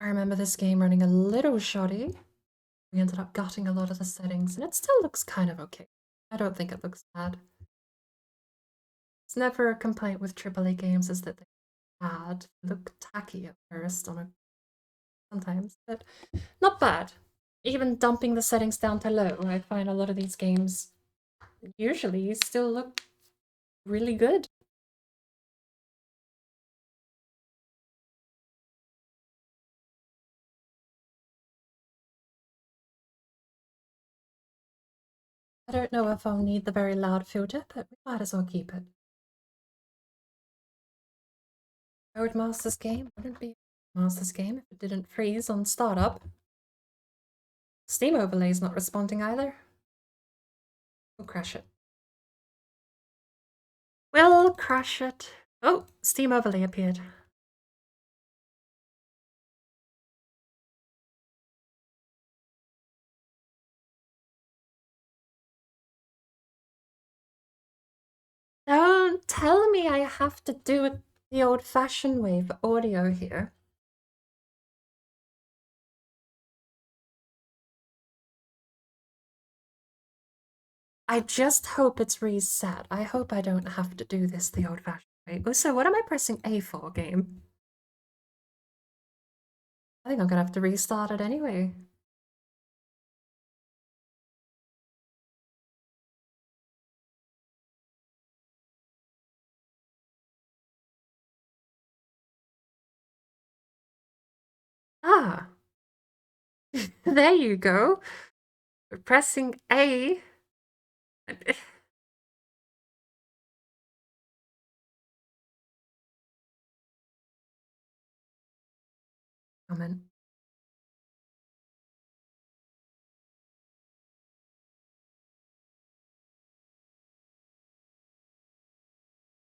I remember this game running a little shoddy. We ended up gutting a lot of the settings, and it still looks kind of okay. I don't think it looks bad. It's never a complaint with AAA games is that they're bad. They look tacky at first sometimes, but not bad. Even dumping the settings down to low, I find a lot of these games usually still look really good. I don't know if I'll need the very loud filter, but we might as well keep it. Codemasters game wouldn't be a Masters game if it didn't freeze on startup. Steam overlay's not responding either. We'll crash it. We'll crash it. Oh, Steam overlay appeared. Don't tell me I have to do it the old-fashioned way for audio here. I just hope it's reset. I hope I don't have to do this the old-fashioned way. Also, what am I pressing A for, game? I think I'm gonna have to restart it anyway. Ah, there you go. Pressing A. Comment.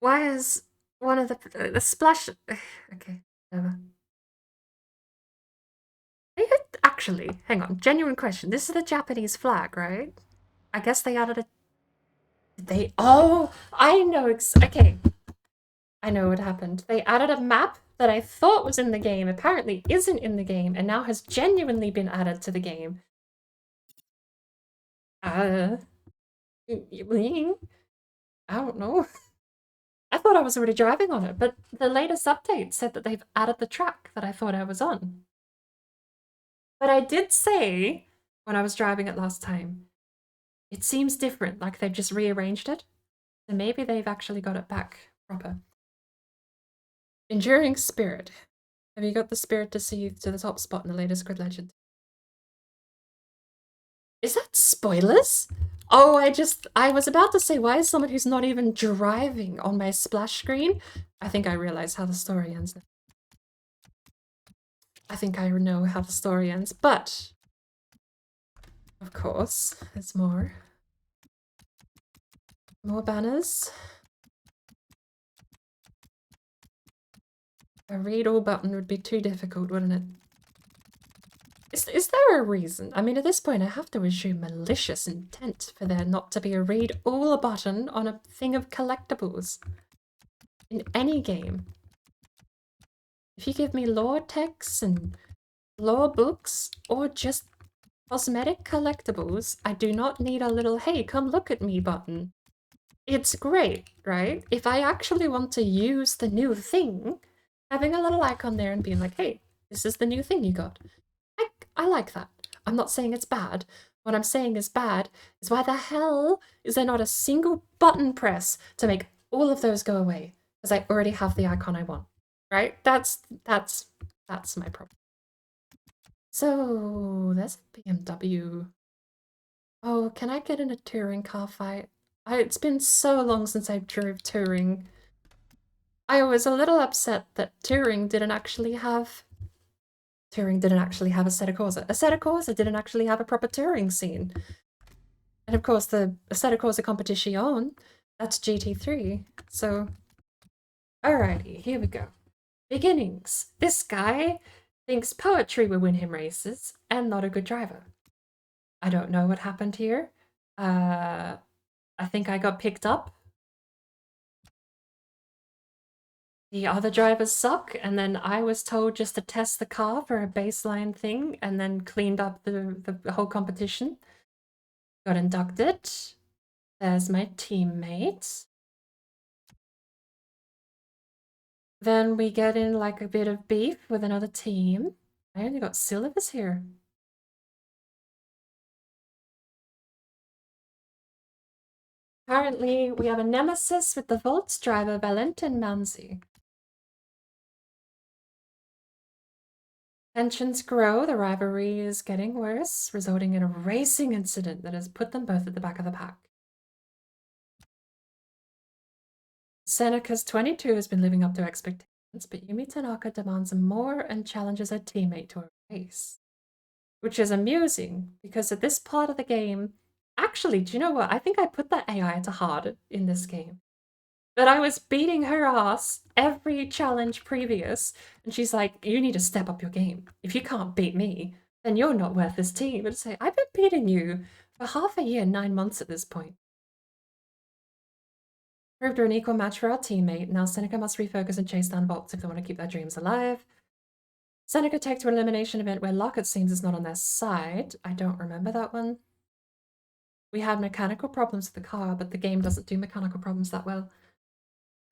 Why is one of the splash? Okay, whatever. Actually, hang on. Genuine question. This is the Japanese flag, right? I guess they added a. They. Oh, I know. Okay, I know what happened. They added a map that I thought was in the game, apparently isn't in the game, and now has genuinely been added to the game. I don't know. I thought I was already driving on it, but the latest update said that they've added the track that I thought I was on. But I did say, when I was driving it last time, it seems different, like they've just rearranged it. So maybe they've actually got it back proper. Enduring Spirit. Have you got the spirit to see to the top spot in the latest Grid Legend? Is that spoilers? Oh, I was about to say, why is someone who's not even driving on my splash screen? I think I realize how the story ends now. I think I know how the story ends, but of course, there's more. More banners. A read all button would be too difficult, wouldn't it? Is there a reason? I mean, at this point, I have to assume malicious intent for there not to be a read all button on a thing of collectibles. In any game. If you give me lore texts and lore books, or just cosmetic collectibles, I do not need a little, hey, come look at me button. It's great, right? If I actually want to use the new thing, having a little icon there and being like, hey, this is the new thing you got. I like that. I'm not saying it's bad. What I'm saying is bad is why the hell is there not a single button press to make all of those go away? Because I already have the icon I want, right? That's my problem. So there's a BMW. Oh, can I get in a touring car fight? It's been so long since I drove touring. I was a little upset that touring didn't actually have a Assetto Corsa. Assetto Corsa didn't actually have a proper touring scene. And of course, the Assetto Corsa Competition, that's GT3. So, alrighty, here we go. Beginnings. This guy thinks poetry will win him races and not a good driver. I don't know what happened here. I think I got picked up. the other drivers suck, and then I was told just to test the car for a baseline thing, and then cleaned up the whole competition. Got inducted. There's my teammate. Then we get in like a bit of beef with another team. I only got Silvers here. Currently, we have a nemesis with the Volts driver Valentin Manzi. Tensions grow, the rivalry is getting worse, resulting in a racing incident that has put them both at the back of the pack. Seneca's 22 has been living up to expectations, but Yumi Tanaka demands more and challenges her teammate to a race. Which is amusing, because at this part of the game, actually, do you know what? I think I put that AI to hard in this game. But I was beating her ass every challenge previous, and she's like, you need to step up your game. If you can't beat me, then you're not worth this team. And say, I've been beating you for half a year, 9 months at this point. Proved her an equal match for our teammate. Now Seneca must refocus and chase down Volts if they want to keep their dreams alive. Seneca take to an elimination event where luck, it seems, is not on their side. I don't remember that one. We had mechanical problems with the car, but the game doesn't do mechanical problems that well.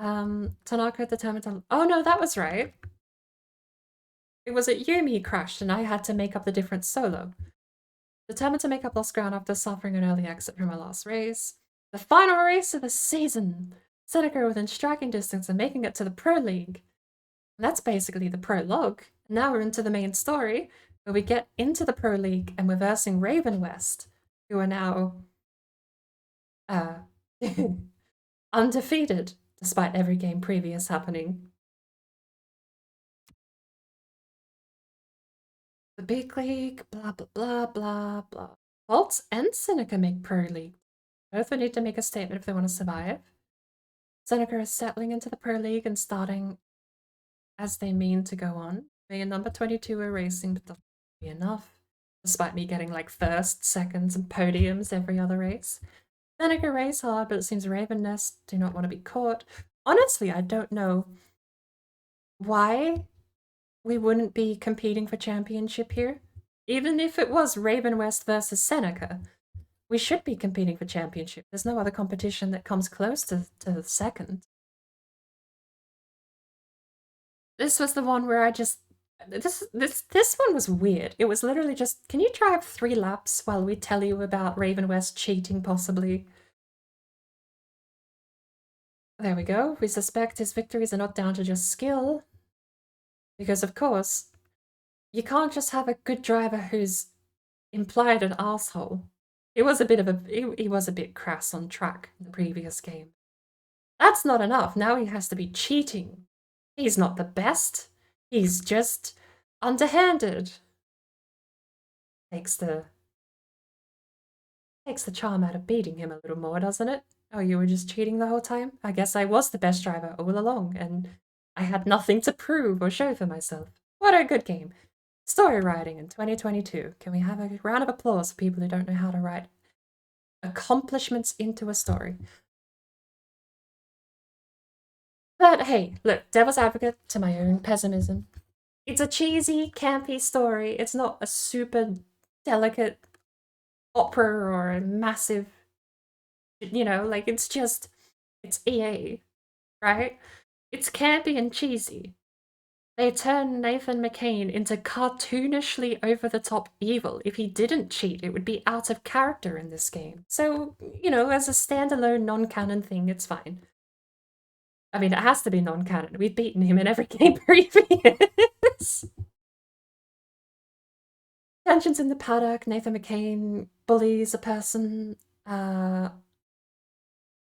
Tanaka determined to... Oh no, that was right. It was at Yumi he crashed, and I had to make up the difference solo. Determined to make up lost ground after suffering an early exit from our last race. The final race of the season! Seneca within striking distance and making it to the Pro League. And that's basically the prologue. Now we're into the main story, where we get into the Pro League and we're versing Raven West, who are now undefeated, despite every game previous happening. The big league, blah, blah, blah, blah, blah. Volts and Seneca make Pro League. Both would need to make a statement if they want to survive. Seneca is settling into the Pro League and starting as they mean to go on. Me and number 22 are racing, but doesn't be enough, despite me getting like first, seconds, and podiums every other race. Seneca race hard, but it seems Raven Nest do not want to be caught. Honestly, I don't know why we wouldn't be competing for championship here. Even if it was Raven West versus Seneca, we should be competing for championship. There's no other competition that comes close to second. This was the one where I just... This one was weird. It was literally just, can you drive 3 laps while we tell you about Raven West cheating, possibly? There we go. We suspect his victories are not down to just skill. Because, of course, you can't just have a good driver who's implied an asshole. He was a bit crass on track in the previous game. That's not enough. Now he has to be cheating. He's not the best. He's just underhanded. Takes the charm out of beating him a little more, doesn't it? Oh, you were just cheating the whole time? I guess I was the best driver all along, and I had nothing to prove or show for myself. What a good game. Story writing in 2022. Can we have a round of applause for people who don't know how to write accomplishments into a story? But hey, look, devil's advocate to my own pessimism. It's a cheesy, campy story. It's not a super delicate opera or a massive, you know, like it's EA, right? It's campy and cheesy. They turn Nathan McCain into cartoonishly over-the-top evil. If he didn't cheat, it would be out of character in this game. So, you know, as a standalone non-canon thing, it's fine. I mean, it has to be non-canon. We've beaten him in every game previous. Tensions in the paddock. Nathan McCain bullies a person.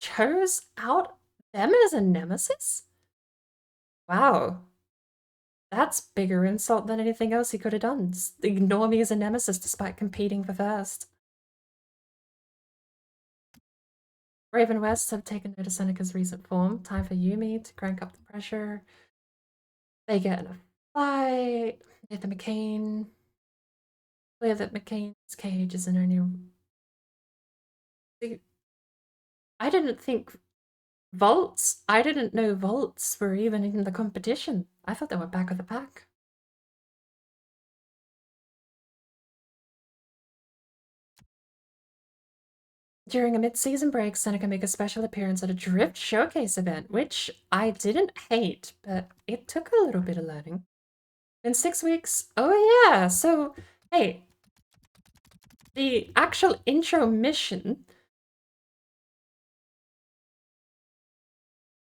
Chose out them as a nemesis? Wow. That's bigger insult than anything else he could have done. Just ignore me as a nemesis despite competing for first. Raven West have taken note of Seneca's recent form. Time for Yumi to crank up the pressure. They get in a fight. Nathan McCain. Clear that McCain's cage is an only... I didn't think Vaults? I didn't know vaults were even in the competition. I thought they were back of the pack. During a mid-season break, Seneca make a special appearance at a Drift Showcase event, which I didn't hate, but it took a little bit of learning. In 6 weeks, oh yeah, so, hey, the actual intro mission,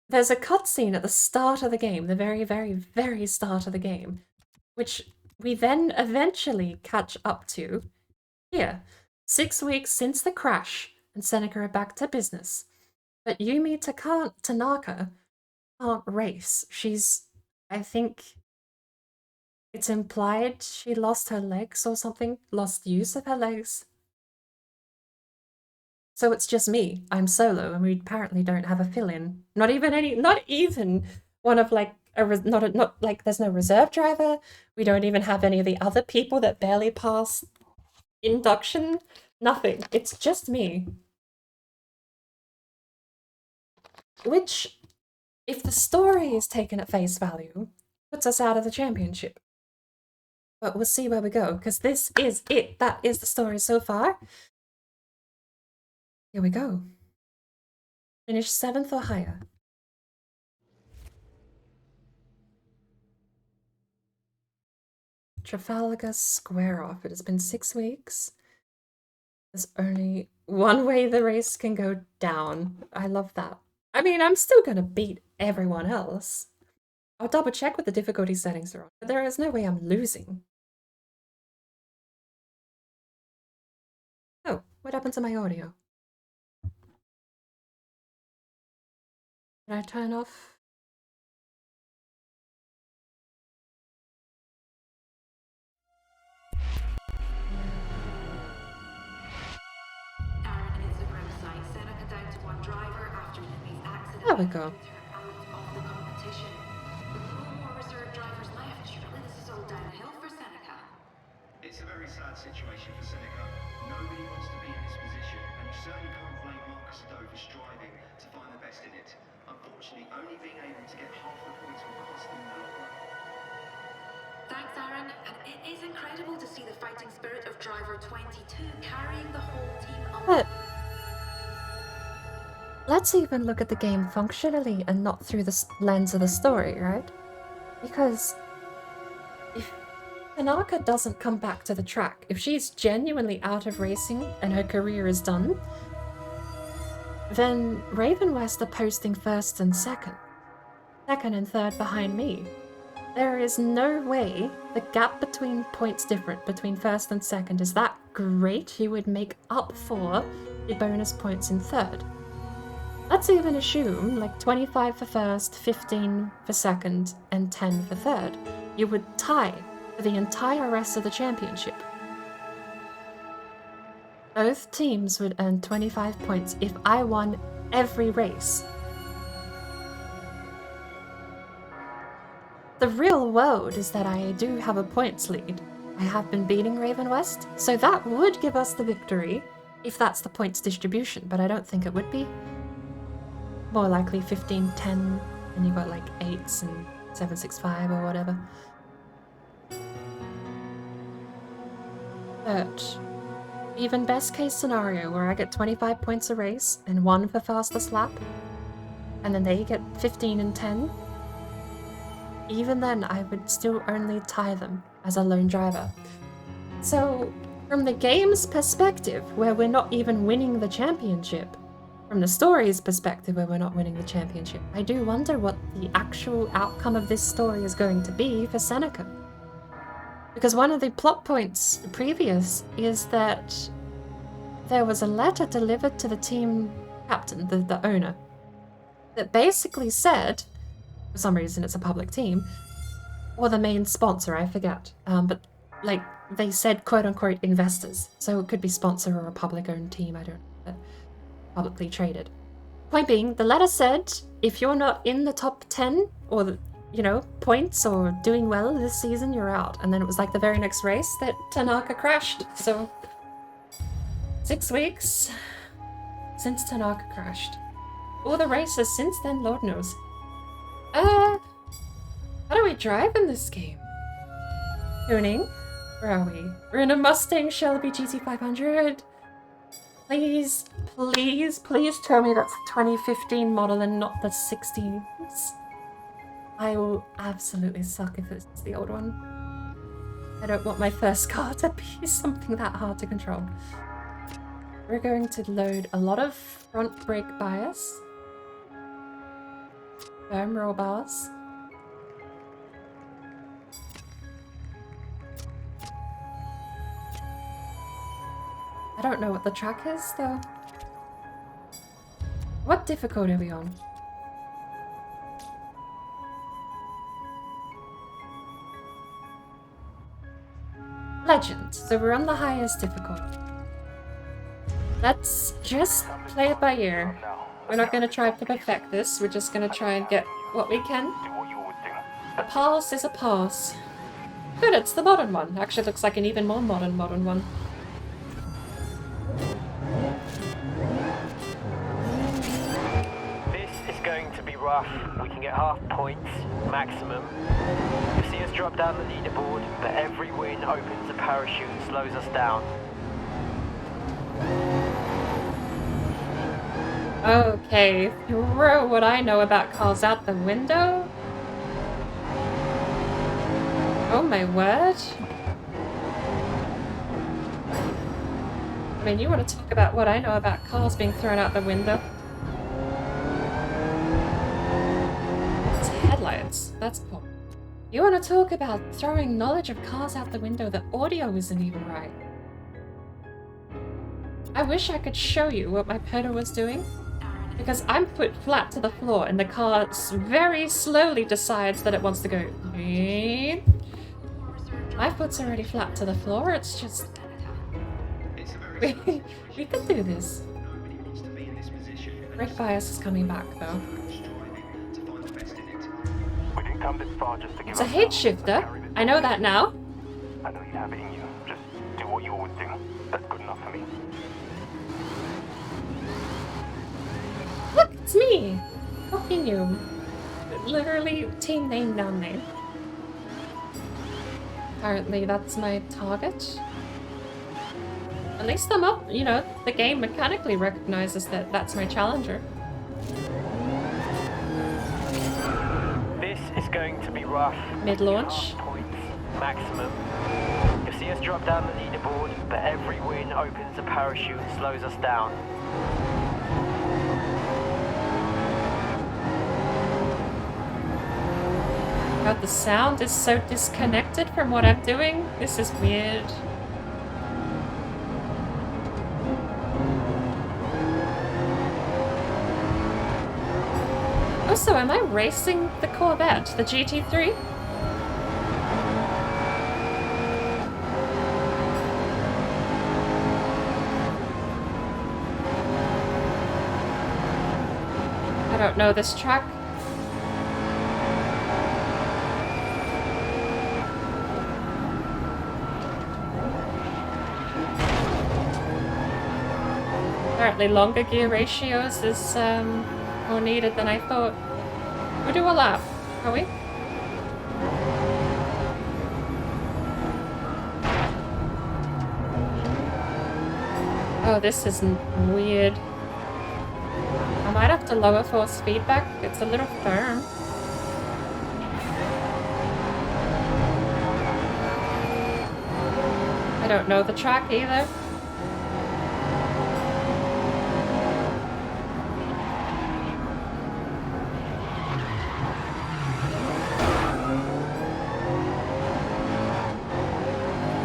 there's a cutscene at the start of the game, the very, very, very start of the game, which we then eventually catch up to here. 6 weeks since the crash, and Seneca are back to business. But Yumi Tanaka can't race. She's, I think it's implied she lost her legs or something, lost use of her legs. So it's just me. I'm solo, and we apparently don't have a fill-in. Not even one of like not like there's no reserve driver. We don't even have any of the other people that barely pass induction. Nothing. It's just me. Which, if the story is taken at face value, puts us out of the championship. But we'll see where we go, because this is it. That is the story so far. Here we go. Finish 7th or higher. Trafalgar Square off. It has been 6 weeks. There's only one way the race can go down. I love that. I mean, I'm still gonna beat everyone else. I'll double check what the difficulty settings are on, but there is no way I'm losing. Oh, what happened to my audio? Can I turn off? There we go. It's a very sad situation for Seneca. Nobody wants to be in this position, and you certainly can't blame Marcus Dover striving to find the best in it. Unfortunately, only being able to get half the points will cost him the long run. Thanks, Aaron. And it is incredible to see the fighting spirit of driver 22 carrying the whole team on. But let's even look at the game functionally and not through the lens of the story, right? Because if Tanaka doesn't come back to the track, if she's genuinely out of racing and her career is done, then Raven West are posting 1st and 2nd. 2nd and 3rd behind me. There is no way the gap between points different between 1st and 2nd is that great you would make up for the bonus points in 3rd. Let's even assume like 25 for 1st, 15 for 2nd, and 10 for 3rd. You would tie for the entire rest of the championship. Both teams would earn 25 points if I won every race. The real world is that I do have a points lead. I have been beating Raven West, so that would give us the victory if that's the points distribution, but I don't think it would be. More likely 15-10, and you got like 8s and 7-6-5 or whatever. But even best case scenario where I get 25 points a race and 1 for fastest lap, and then they get 15 and 10, even then I would still only tie them as a lone driver. So from the game's perspective, where we're not even winning the championship, from the story's perspective where we're not winning the championship, I do wonder what the actual outcome of this story is going to be for Seneca. Because one of the plot points previous is that there was a letter delivered to the team captain, the owner, that basically said, for some reason it's a public team, or the main sponsor, I forget, but like they said quote-unquote investors, so it could be sponsor or a public-owned team, I don't know, publicly traded. Point being, the letter said, if you're not in the top 10, or points or doing well this season, you're out. And then it was like the very next race that Tanaka crashed. So 6 weeks since Tanaka crashed. All the races since then, Lord knows. How do we drive in this game? Tuning? Where are we? We're in a Mustang Shelby GT500. Please, please, please tell me that's a 2015 model and not the 60s. I will absolutely suck if it's the old one. I don't want my first car to be something that hard to control. We're going to load a lot of front brake bias. Firm roll bars. I don't know what the track is, though. What difficulty are we on? Legend. So we're on the highest difficulty. Let's just play it by ear. We're not going to try to perfect this. We're just going to try and get what we can. A pass is a pass. Good, it's the modern one. Actually, it looks like an even more modern one. This is going to be rough. We can get half points, maximum. You'll see us drop down the leaderboard, but every win opens a parachute and slows us down. Okay, throw what I know about cars out the window? Oh my word. I mean, you want to talk about what I know about cars being thrown out the window? It's headlights. That's cool. You want to talk about throwing knowledge of cars out the window? The audio isn't even right. I wish I could show you what my pedal was doing. Because I'm put flat to the floor and the car very slowly decides that it wants to go. My foot's already flat to the floor, it's just... we could do this. Brake bias is coming back though. We didn't come this far just to give It's a head shifter. I know that now. I know you have it in you. Just do what you always do. That's good enough for me. Look, it's me! Fucking you. Literally, team name, down name. Apparently that's my target. At least I'm up, you know, the game mechanically recognizes that that's my challenger. This is going to be rough. Mid-launch. Half points, maximum. You'll see us drop down the leaderboard, but every win opens a parachute and slows us down. God, the sound is so disconnected from what I'm doing. This is weird. Also, am I racing the Corvette, the GT3? I don't know this track. Apparently longer gear ratios is more needed than I thought. We'll do a lap, are we? Oh, this is weird. I might have to lower force feedback. It's a little firm. I don't know the track either.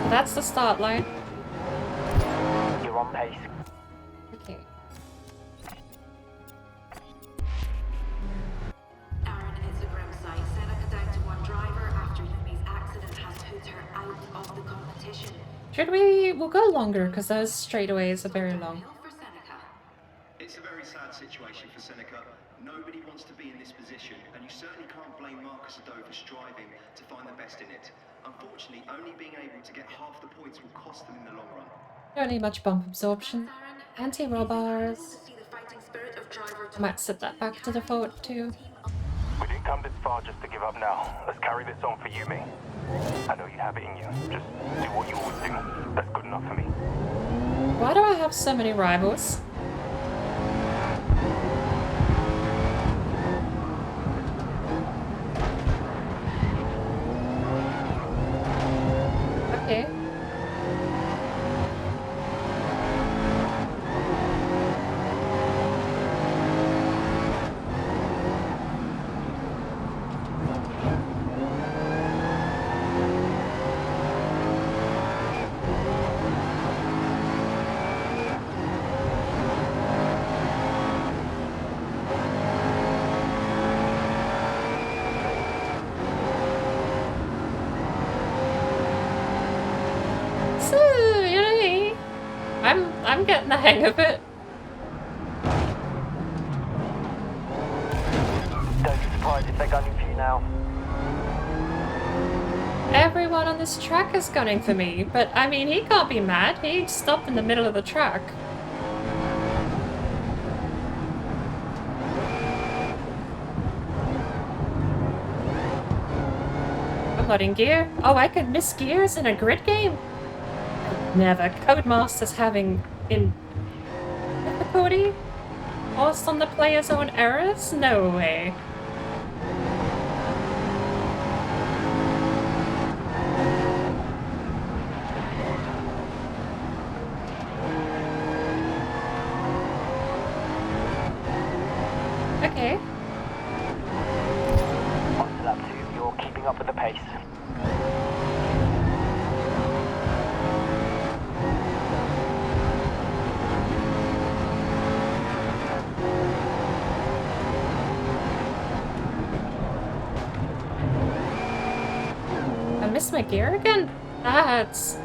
That's the start line. You're on pace. Okay. Aaron, Instagram site. Seneca down to one driver after Yumi's accident has put her out of the competition. Should we? We'll go longer because those straightaways are very long. For Seneca. It's a very sad situation for Seneca. Nobody wants to be in this position, and you certainly can't blame Marcus Ado for striving to find the best in it. Unfortunately, only being able to get half the points will cost them in the long run. Don't need much bump absorption. Aaron, Anti-roll bars. To see the fighting spirit of driver I might set that back to default too. We didn't come this far just to give up now. Let's carry this on for you, mate. I know you have it in you. Just do what you always do. That's good enough for me. Why do I have so many rivals? Okay. So, you know me. I'm getting the hang of it. Don't be surprised if they're gunning for you now. Everyone on this track is gunning for me, but I mean, he can't be mad. He stopped in the middle of the track. I'm not in gear. Oh, I can miss gears in a grid game? Never. Codemasters having in difficulty? Forced on the player's own errors? No way. Okay. On to lap 2, you're keeping up with the pace. I missed my gear again? That's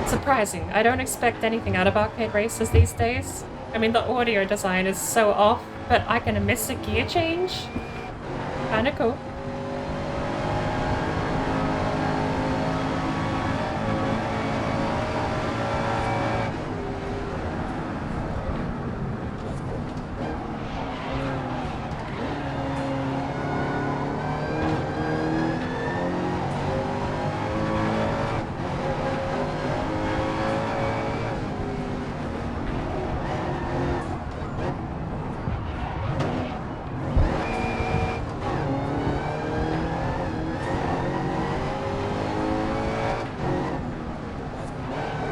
surprising. I don't expect anything out of arcade races these days. I mean, the audio design is so off, but I can miss a gear change? Kinda cool.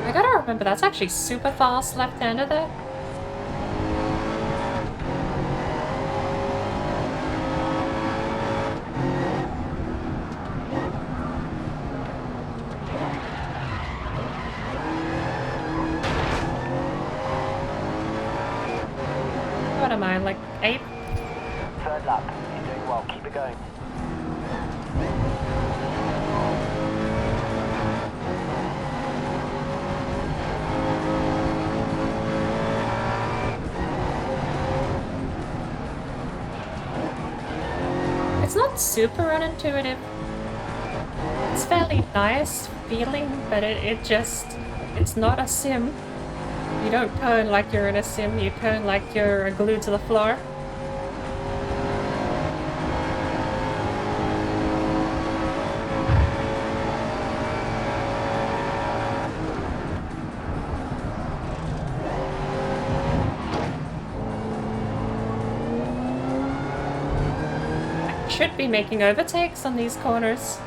I gotta remember, that's actually super fast left-hander there. What am I, like 8? Third lap, you're doing well, keep it going. It's not super unintuitive. It's fairly nice feeling, but it's not a sim. You don't turn like you're in a sim, you turn like you're glued to the floor. I should be making overtakes on these corners.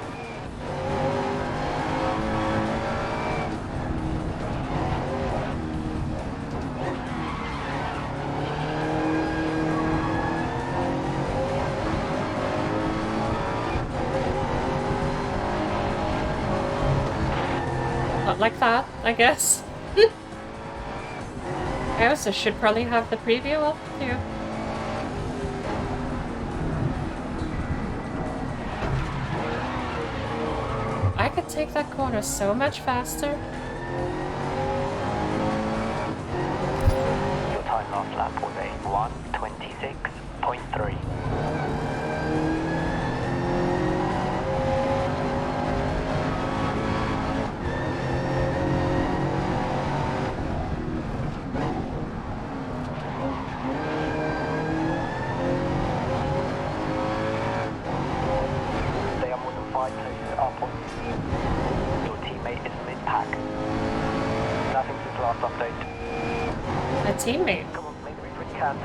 Not like that, I guess. I also should probably have the preview up too. I could take that corner so much faster. Your time last lap was a 1:26.3. side, please. Up on you. Your teammate is mid-pack. Nothing since last update. A teammate. Come on, make the move when you can.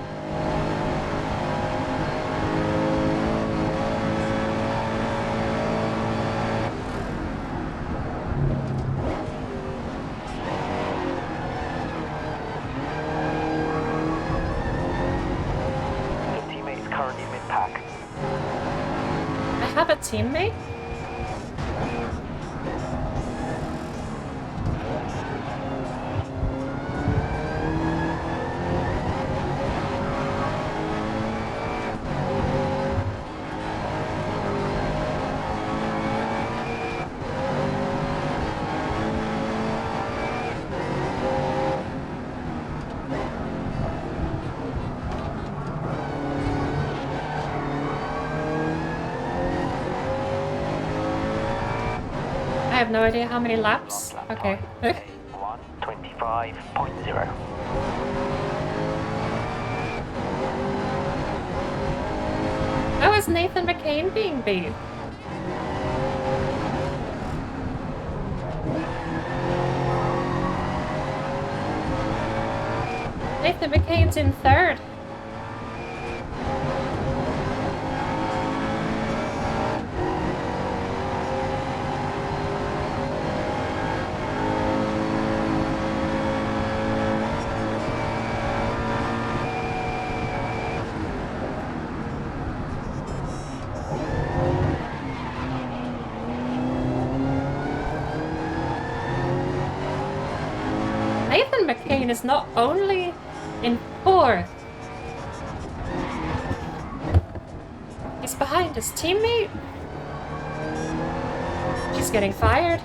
Your teammate is currently mid-pack. I have a teammate? I have no idea how many laps. Lap Okay. time, A1:25.0. How is Nathan McCain being beat? Nathan McCain's in third. Nathan McCain is not only in fourth, he's behind his teammate. She's getting fired.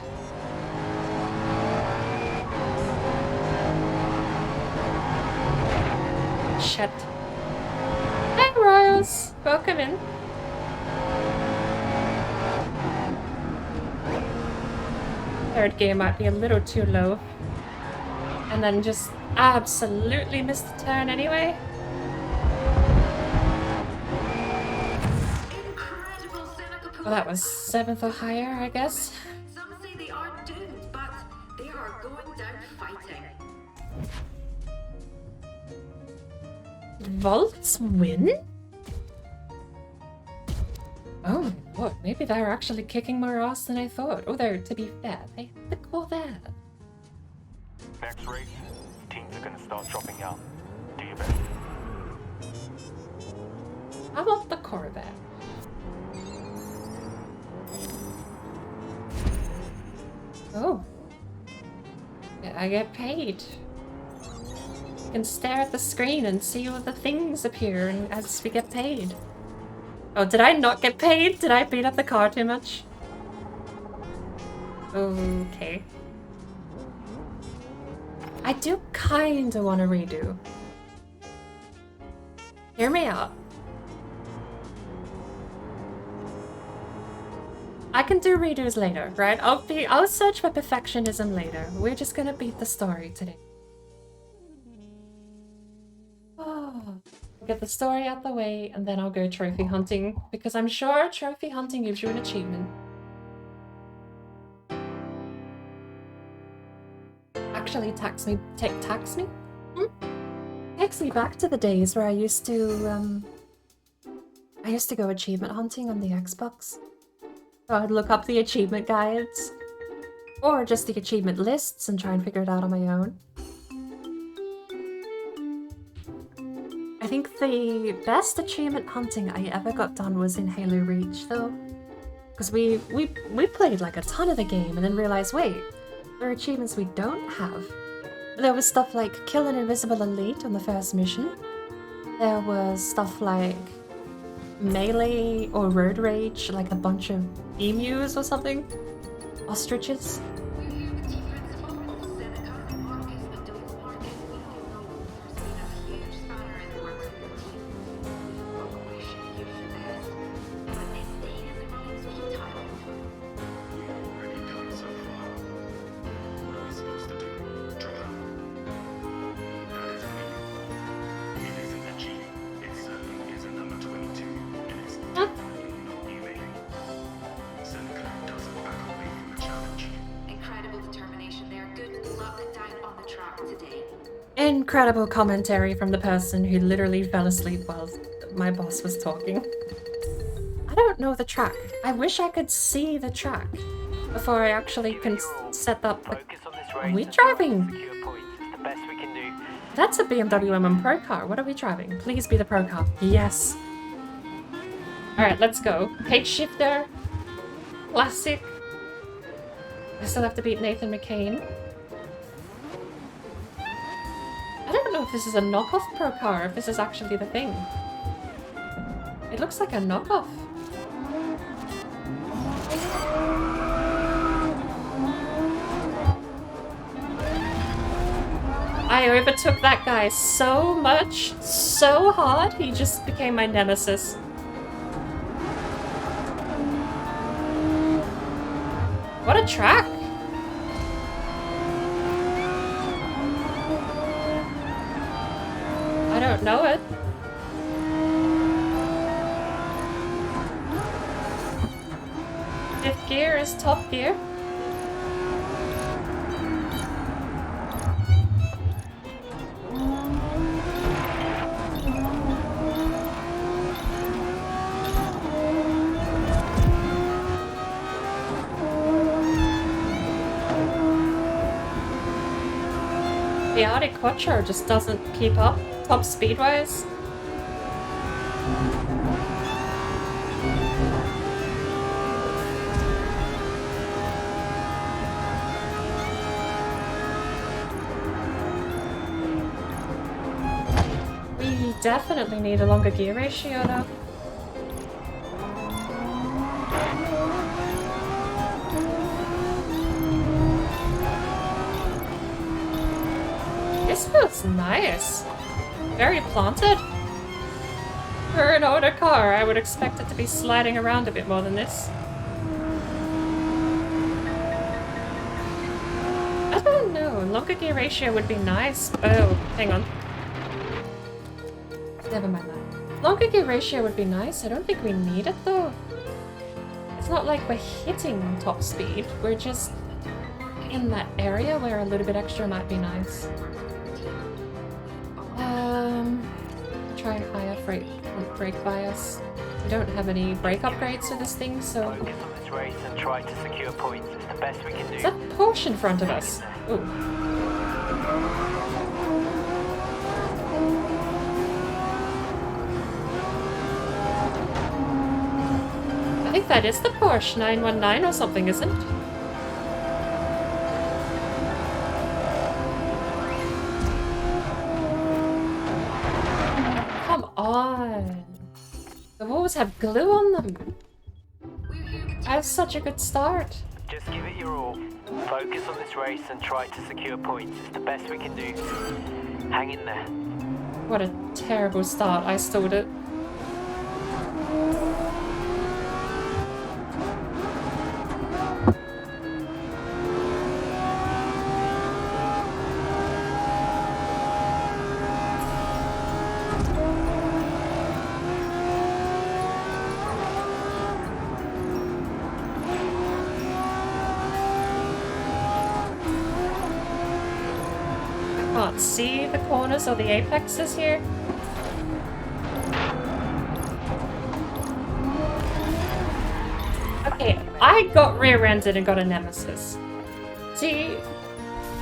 Shit. Hey, Royals! Welcome in. Third gear might be a little too low. And then just absolutely missed the turn anyway. Incredible Seneca. Well, that was 7th or higher, I guess. Some say they are doomed, but they are going down fighting. Volts win? Oh my god, maybe they're actually kicking more ass than I thought. Oh, to be fair, they have the Corvette. Next race, teams are gonna start dropping out. Do your best. I want the Corvette. Oh. Yeah, I get paid. You can stare at the screen and see all the things appear as we get paid. Oh, did I not get paid? Did I beat up the car too much? Okay. I do kinda want to redo. Hear me out. I can do redos later, right? I'll search for perfectionism later. We're just gonna beat the story today. Oh, get the story out the way and then I'll go trophy hunting because I'm sure trophy hunting gives you an achievement. Actually takes me back to the days where I used to go achievement hunting on the Xbox. So I'd look up the achievement guides or just the achievement lists and try and figure it out on my own. I think the best achievement hunting I ever got done was in Halo Reach though. Because we played like a ton of the game and then realized, wait, there are achievements we don't have. There was stuff like kill an invisible elite on the first mission. There was stuff like melee or road rage, like a bunch of emus or something. Ostriches. We hear the chief principal of Seneca, Marcus Adonis Marcus. We don't know. There's been a huge spanner in the works with your team. We wish you the best. But this day is running futile. We've already come so far. What are we supposed to do? Drop out? That isn't me. It isn't a cheating. It certainly isn't number 22. And it's definitely not you, mate. Seneca Incredible commentary from the person who literally fell asleep while my boss was talking. I don't know the track. I wish I could see the track before I actually can set up the... Focus on this Are race we and try to driving? secure points. It's the best we can do. That's a BMW M1 Pro car. What are we driving? Please be the Pro car. Yes. Alright, let's go. H shifter. Classic. I still have to beat Nathan McCain. I don't know if this is a knockoff Pro car, or if this is actually the thing. It looks like a knockoff. I overtook that guy so much, so hard, he just became my nemesis. What a track! I don't know it. Fifth gear is top gear. The Audi Quattro just doesn't keep up, top speed-wise. We definitely need a longer gear ratio though. This feels nice. Very planted. For an older car, I would expect it to be sliding around a bit more than this. I don't know. Longer gear ratio would be nice. Oh, hang on. Never mind that. Longer gear ratio would be nice. I don't think we need it though. It's not like we're hitting top speed. We're just in that area where a little bit extra might be nice. Try higher brake bias. We don't have any brake upgrades for this thing, so... Focus on this race and try to secure points. It's the best we can do. Is that Porsche in front of us? Ooh. I think that is the Porsche 919 or something, isn't it? On. The walls have glue on them. I have such a good start. Just give it your all. Focus on this race and try to secure points. It's the best we can do. Hang in there. What a terrible start. I stalled it. Can't see the corners or the apexes here. Okay, I got rear-ended and got a nemesis. See,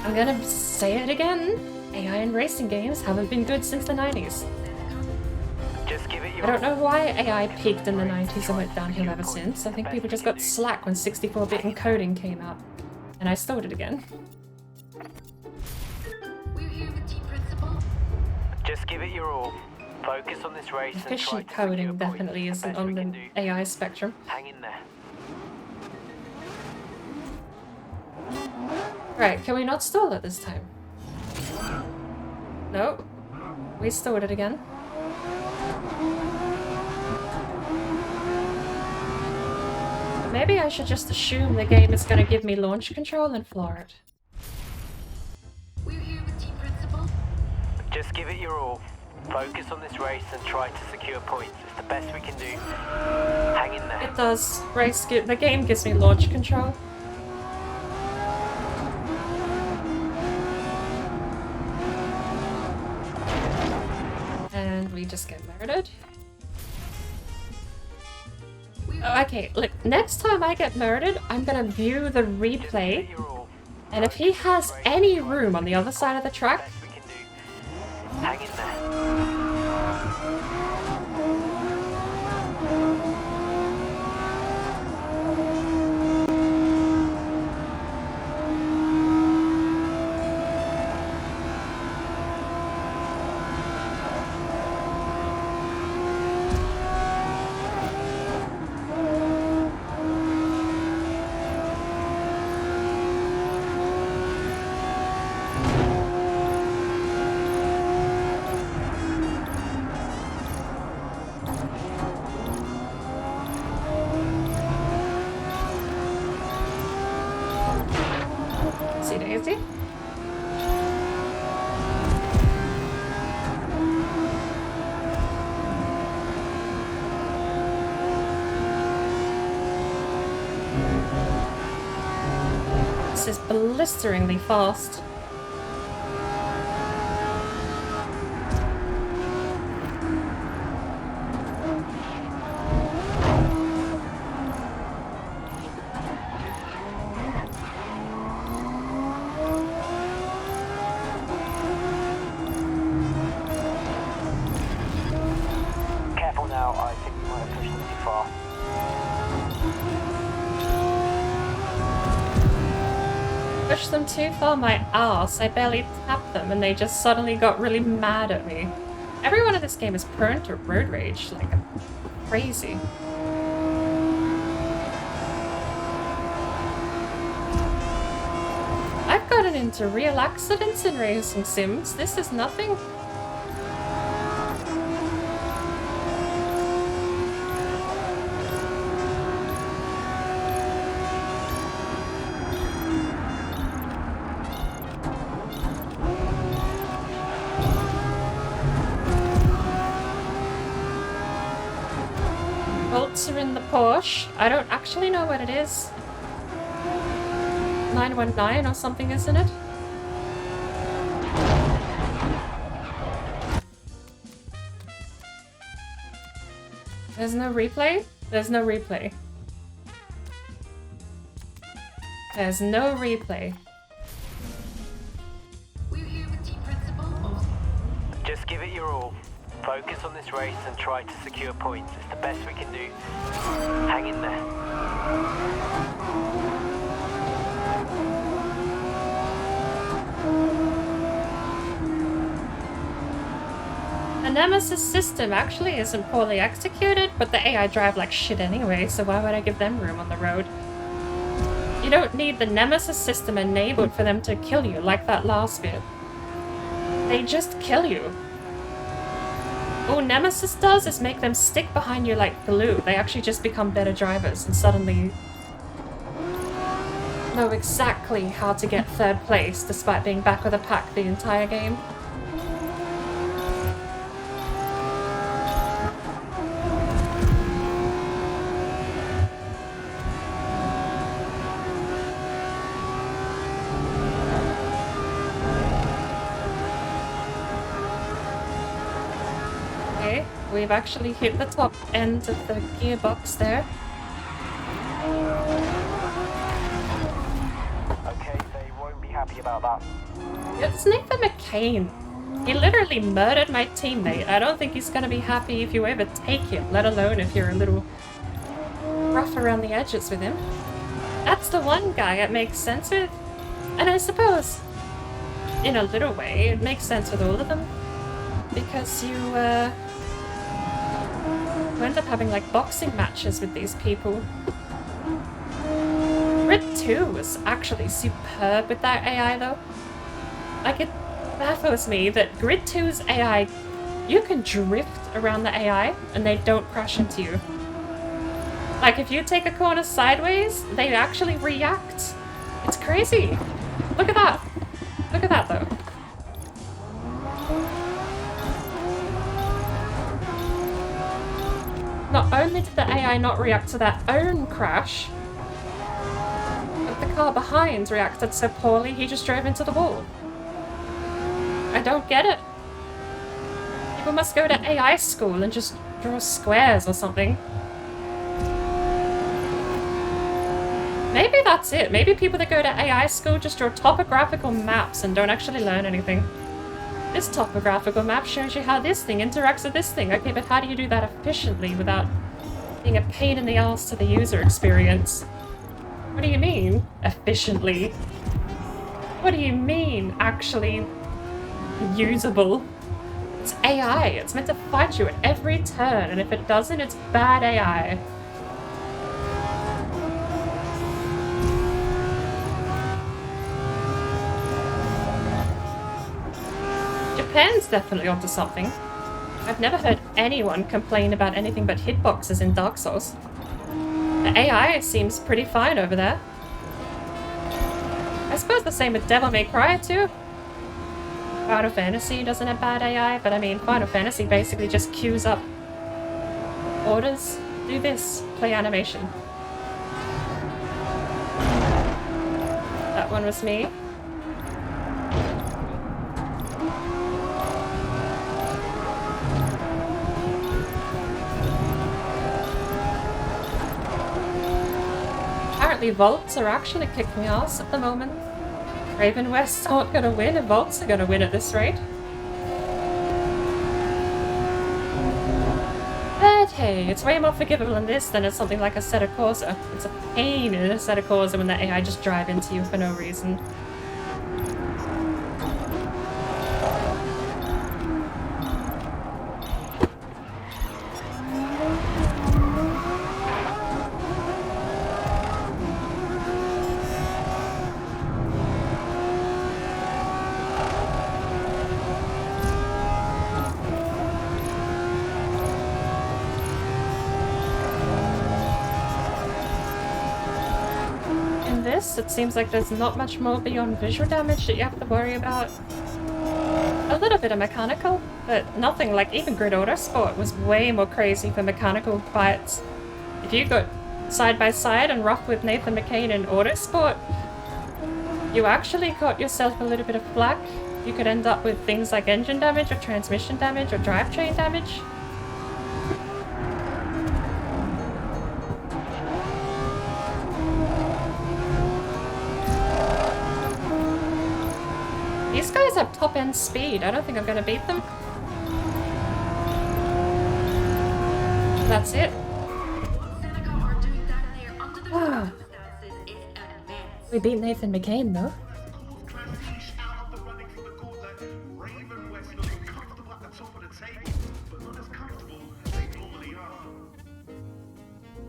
I'm gonna say it again. AI in racing games haven't been good since the 90s. Just give it your I don't know why AI peaked in the 90s and went downhill ever since. I think people just got slack when 64-bit encoding came out. And I stalled it again. Just give it your all. Focus on this race and try Efficient to secure coding points. definitely It's the isn't best we on can the do. AI spectrum. Hang in there. Right, can we not stall it this time? No. We stalled it again. Maybe I should just assume the game is going to give me launch control and floor it. We're here with Team Principal. Just give it your all. Focus on this race and try to secure points. It's the best we can do. Hang in there. It does. The game gives me launch control. actually just get murdered? Oh, okay, look, next time I get murdered, I'm gonna view the replay, and if he has any room on the other side of the track, Best we can do. Hang in there. see Daisy? This is blisteringly fast. Careful now, I think we might have pushed them too far. Pushed them too far, my ass. I barely tapped them and they just suddenly got really mad at me. Everyone in this game is prone to road rage, like crazy. I've gotten into real accidents in racing sims. This is nothing. Bolts are in the Porsche. I don't actually know what it is. 919 or something, isn't it? There's no replay? There's no replay. There's no replay. We're here with Team Principal. Just give it your all. Focus on this race and try to secure points. It's the best we can do. Hang in there. The Nemesis system actually isn't poorly executed, but the AI drive like shit anyway, so why would I give them room on the road? You don't need the Nemesis system enabled for them to kill you like that last bit. They just kill you. All Nemesis does is make them stick behind you like glue. They actually just become better drivers and suddenly know exactly how to get third place despite being back with a pack the entire game. We've actually hit the top end of the gearbox there. Okay, they won't be happy about that. It's Nathan McCain. He literally murdered my teammate. I don't think he's gonna be happy if you ever take him, let alone if you're a little rough around the edges with him. That's the one guy it makes sense with. And I suppose, in a little way, it makes sense with all of them. Because you end up having like boxing matches with these people. Grid 2 was actually superb with that AI though. Like it baffles me that Grid 2's AI, you can drift around the AI and they don't crash into you. Like if you take a corner sideways, they actually react. It's crazy. Look at that. Look at that though. Not only did the AI not react to their own crash, but the car behind reacted so poorly he just drove into the wall. I don't get it. People must go to AI school and just draw squares or something. Maybe that's it. Maybe people that go to AI school just draw topographical maps and don't actually learn anything. This topographical map shows you how this thing interacts with this thing. Okay, but how do you do that efficiently without being a pain in the ass to the user experience? What do you mean, efficiently? What do you mean, actually usable? It's AI. It's meant to fight you at every turn, and if it doesn't, it's bad AI. Japan's definitely onto something. I've never heard anyone complain about anything but hitboxes in Dark Souls. The AI seems pretty fine over there. I suppose the same with Devil May Cry too. Final Fantasy doesn't have bad AI, but I mean, Final Fantasy basically just queues up orders. Do this, play animation. That one was me. Apparently Vaults are actually kicking ass at the moment. Raven West aren't gonna win, and Vaults are gonna win at this rate. But hey, it's way more forgivable in this than in something like a Assetto Corsa. It's a pain in a Assetto Corsa when the AI just drive into you for no reason. It seems like there's not much more beyond visual damage that you have to worry about. A little bit of mechanical, but nothing like even Grid Autosport was way more crazy for mechanical fights. If you got side by side and rough with Nathan McCain in Autosport, you actually got yourself a little bit of flack. You could end up with things like engine damage or transmission damage or drivetrain damage. These guys have top-end speed. I don't think I'm gonna beat them. That's it. We beat Nathan McCain, though. Raven West looking comfortable at the top of the table, but not as comfortable as they normally are.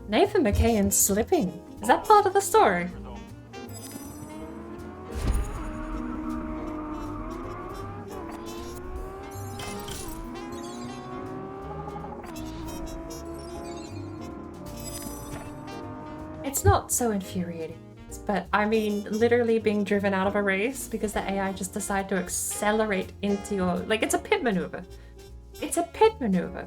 Nathan McCain slipping. Is that part of the story? It's not so infuriating, but I mean literally being driven out of a race because the AI just decided to accelerate into your... Like, it's a pit maneuver. It's a pit maneuver.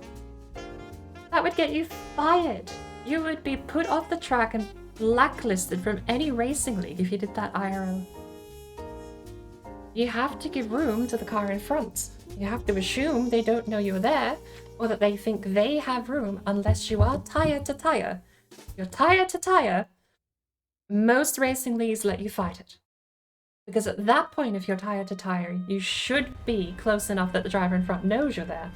That would get you fired. You would be put off the track and blacklisted from any racing league if you did that IRL. You have to give room to the car in front. You have to assume they don't know you're there, or that they think they have room unless you are tire to tire. You're tire to tire, most racing leagues let you fight it. Because at that point, if you're tire to tire, you should be close enough that the driver in front knows you're there.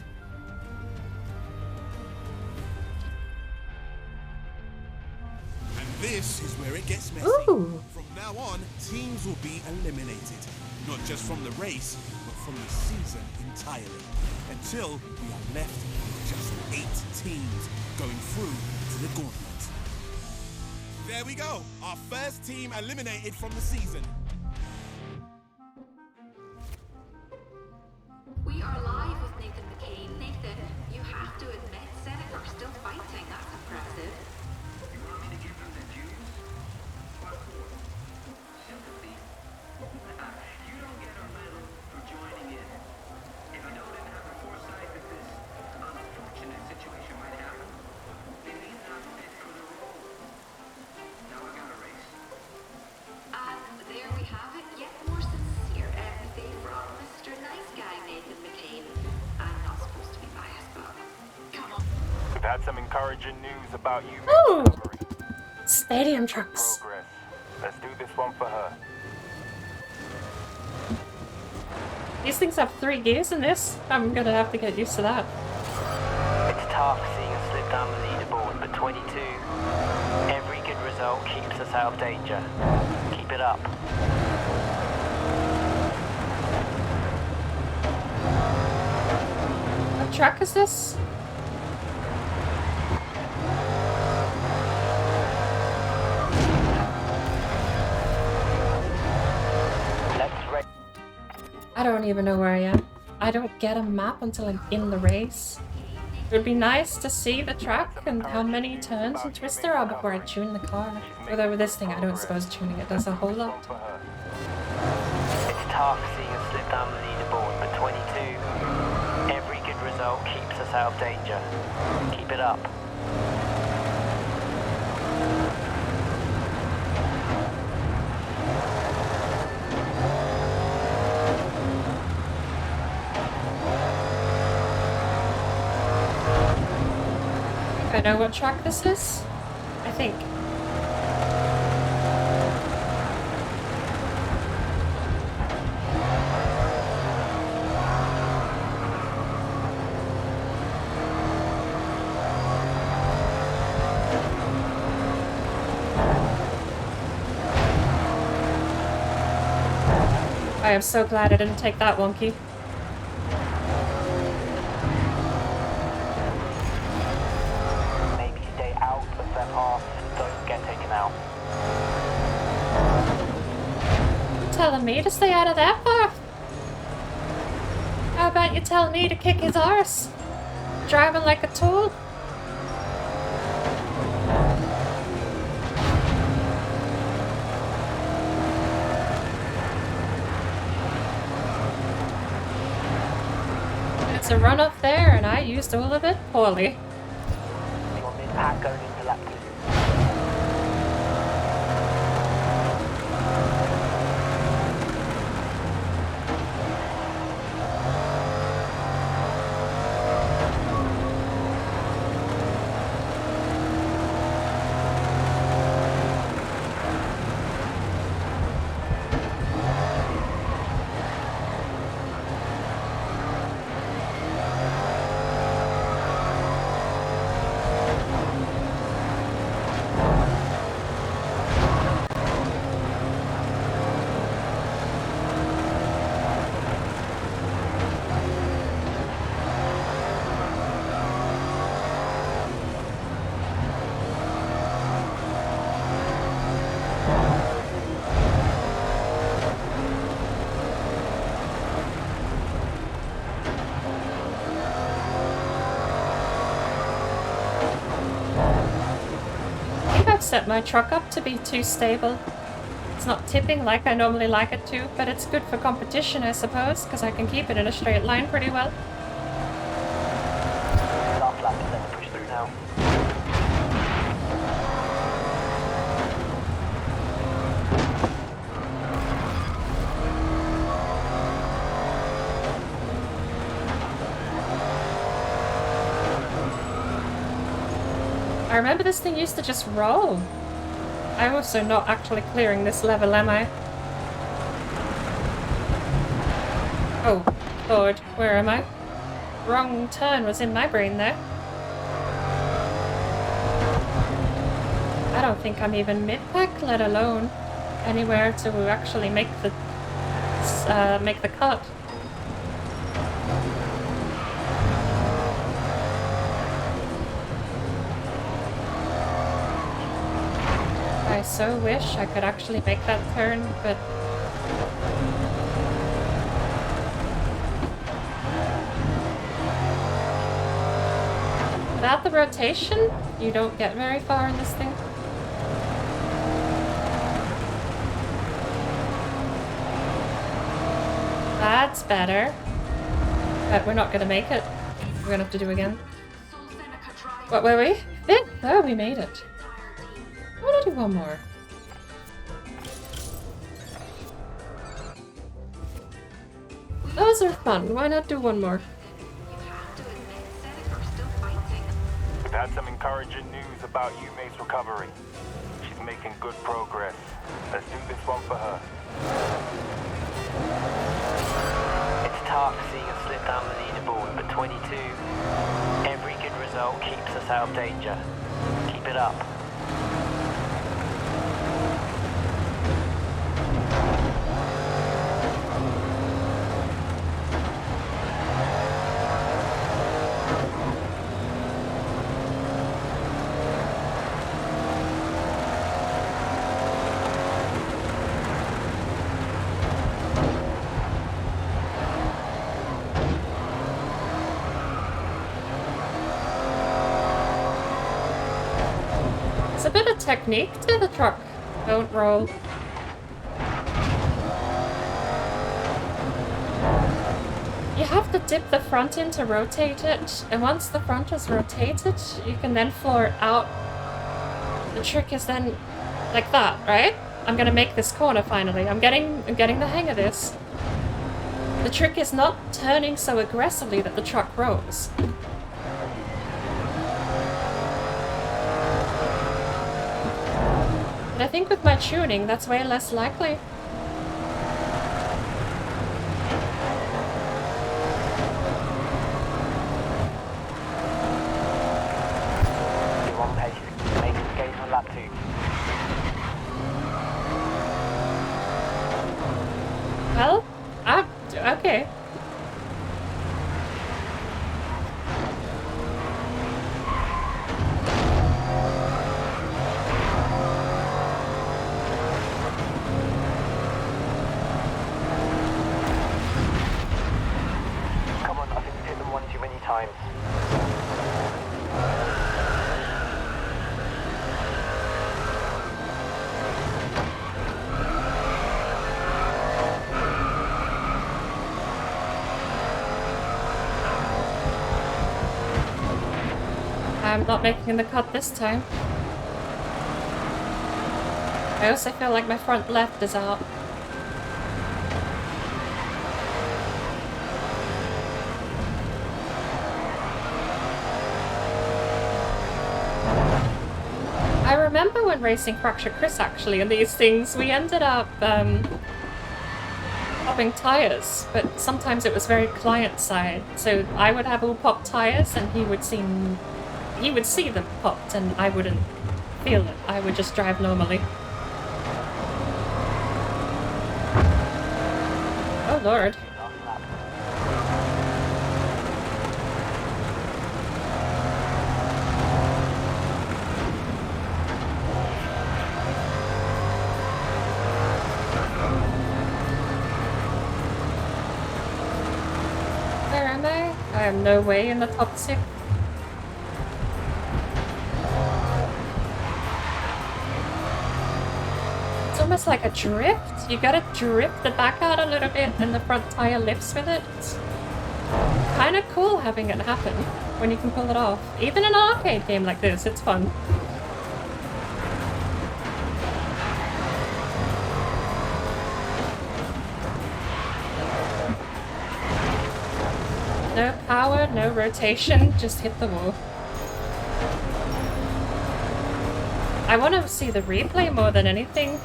And this is where it gets messy. Ooh. From now on, teams will be eliminated. Not just from the race, but from the season entirely. Until we are left with just 8 teams going through to the gauntlet. There we go, our first team eliminated from the season. We are live with Nathan McCain. Nathan, you have to admit, Seneca are still fighting. That's impressive. You want me to give them their dues? What for? Sympathy? You don't get a medal for joining in. If you didn't have the foresight that this unfortunate situation might happen, they need not fit for the role. Now I got a race. And there we have it. Yet more sincere empathy from Mr. Nice Guy Nathan McCain. I'm not supposed to be had some encouraging news about you. Oh! Recovery. Stadium trucks. Progress. Let's do this one for her. These things have 3 gears in this. I'm gonna have to get used to that. It's tough seeing us slip down the leaderboard, but 22. Every good result keeps us out of danger. Keep it up. What track is this? Let's race. I don't even know where I am. I don't get a map until I'm in the race. It would be nice to see the track and how many turns and twists there are before I tune the car. Although with this thing, I don't suppose tuning it does a whole lot. For her. It's tough seeing us slip down the leaderboard, but 22. Every good result keeps us out of danger. Keep it up. I know what track this is. I think. I am so glad I didn't take that wonky. Maybe stay out of their path. Don't get taken out. You're telling me to stay out of that path? How about you tell me to kick his arse? Driving like a tool? It's a run up there and I used all of it poorly. Your mid-pack going into lap 2. Set my truck up to be too stable. It's not tipping like I normally like it to, but it's good for competition, I suppose, because I can keep it in a straight line pretty well. Last lap and then push through now. I remember this thing used to just roll. I'm also not actually clearing this level, am I? Oh, Lord, where am I? Wrong turn was in my brain there. I don't think I'm even mid-pack, let alone anywhere to actually make the cut. I so wish I could actually make that turn, but without the rotation, you don't get very far in this thing. That's better. But we're not gonna make it. We're gonna have to do again. What were we? Fifth? Oh, we made it. I want to do one more. Those are fun. Why not do one more? You have to admit, Seneca's still fighting. We've had had some encouraging news about Yume's recovery. She's making good progress. Let's do this one for her. It's tough seeing us slip down the leaderboard, but 22. Every good result keeps us out of danger. Keep it up. It's a bit of technique to the truck. Don't roll. You have to dip the front in to rotate it, and once the front is rotated, you can then floor it out. The trick is then like that, right? I'm gonna make this corner finally. I'm getting the hang of this. The trick is not turning so aggressively that the truck rolls. But I think with my tuning, that's way less likely. You're on pace. Make the gate on lap 2. Well, okay. Come on, I think we've hit them one too many times. I'm not making the cut this time. I also feel like my front left is out. I remember when racing Fracture Chris actually in these things, we ended up popping tires, but sometimes it was very client side. So I would have all popped tires and he would see them popped and I wouldn't feel it. I would just drive normally. Oh lord. Where am I? I am no way in the top 6. It's almost like a drift. You gotta drift the back out a little bit and the front tire lifts with it. It's kind of cool having it happen when you can pull it off. Even in an arcade game like this, it's fun. No power, no rotation, just hit the wall. I want to see the replay more than anything.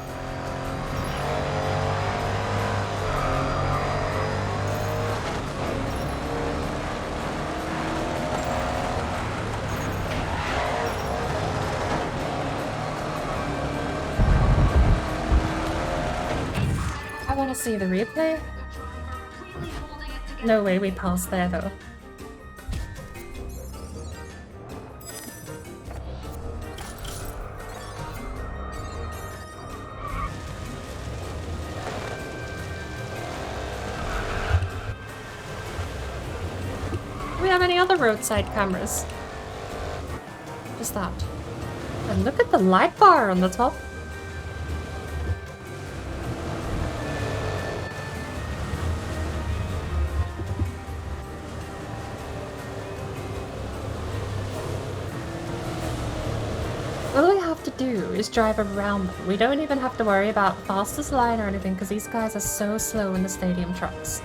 I want to see the replay. No way we passed there though. Do we have any other roadside cameras? Just that. And look at the light bar on the top. All we have to do is drive around them. We don't even have to worry about fastest line or anything because these guys are so slow in the stadium trucks.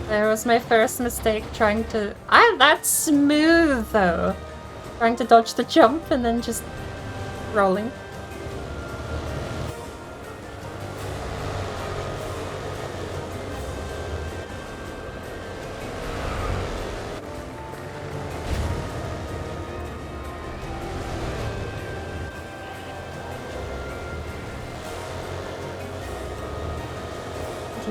There was my first mistake trying to... that's smooth though! Trying to dodge the jump and then just rolling.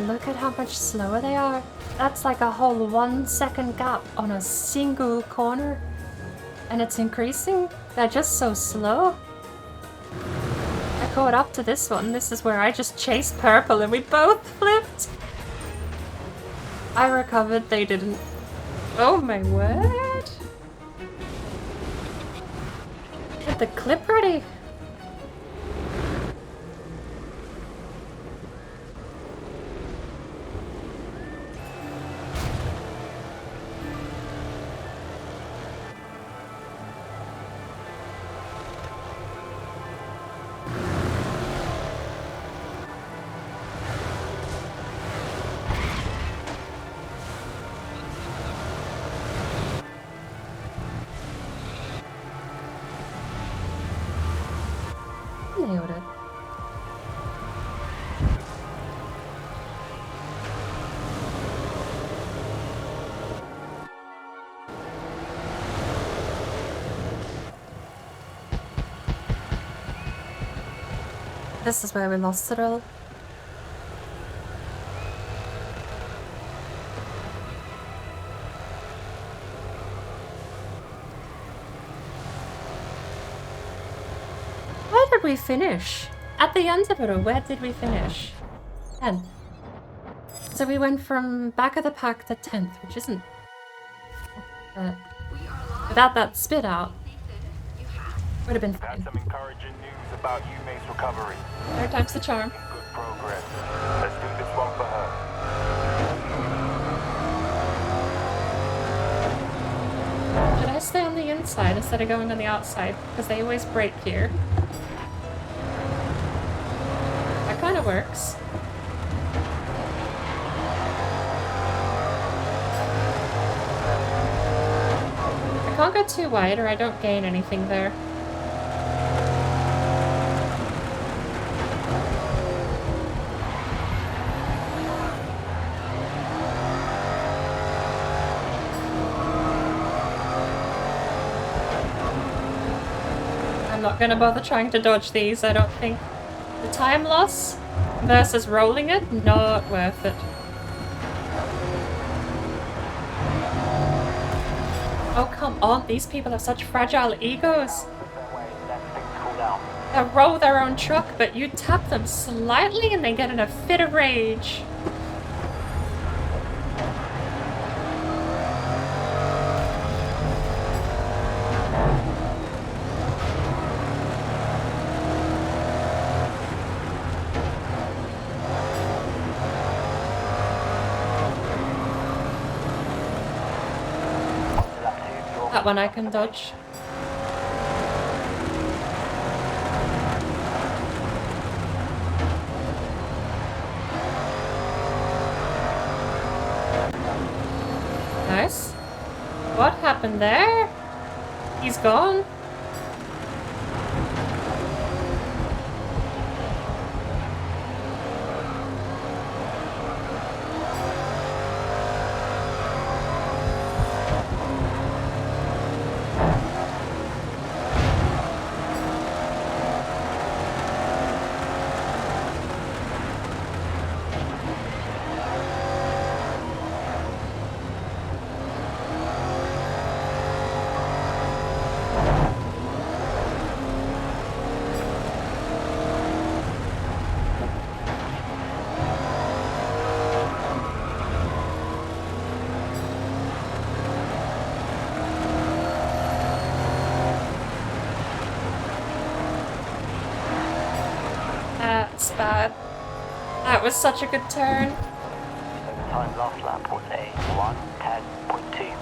Look at how much slower they are. That's like a whole 1 second gap on a single corner. And it's increasing. They're just so slow. I caught up to this one. This is where I just chased purple and we both flipped. I recovered, they didn't. Oh my word. Get the clip ready. Nailed it. This is where we lost it all. Where did we finish? At the end of it, or where did we finish? 10th. So we went from back of the pack to 10th, which isn't... without that spit out, would have been That's fine. some encouraging news about Yume's recovery. Third time's the charm. Good progress. Let's do this one for her. Should I stay on the inside instead of going on the outside? Because they always break here. That kind of works. I can't go too wide or I don't gain anything there. I'm not gonna bother trying to dodge these, I don't think. The time loss versus rolling it, not worth it. Oh, come on, these people have such fragile egos. They'll roll their own truck, but you tap them slightly and they get in a fit of rage. That one I can dodge. Nice. What happened there? He's gone. That's bad. That was such a good turn. Time last lap was a 1:10.2.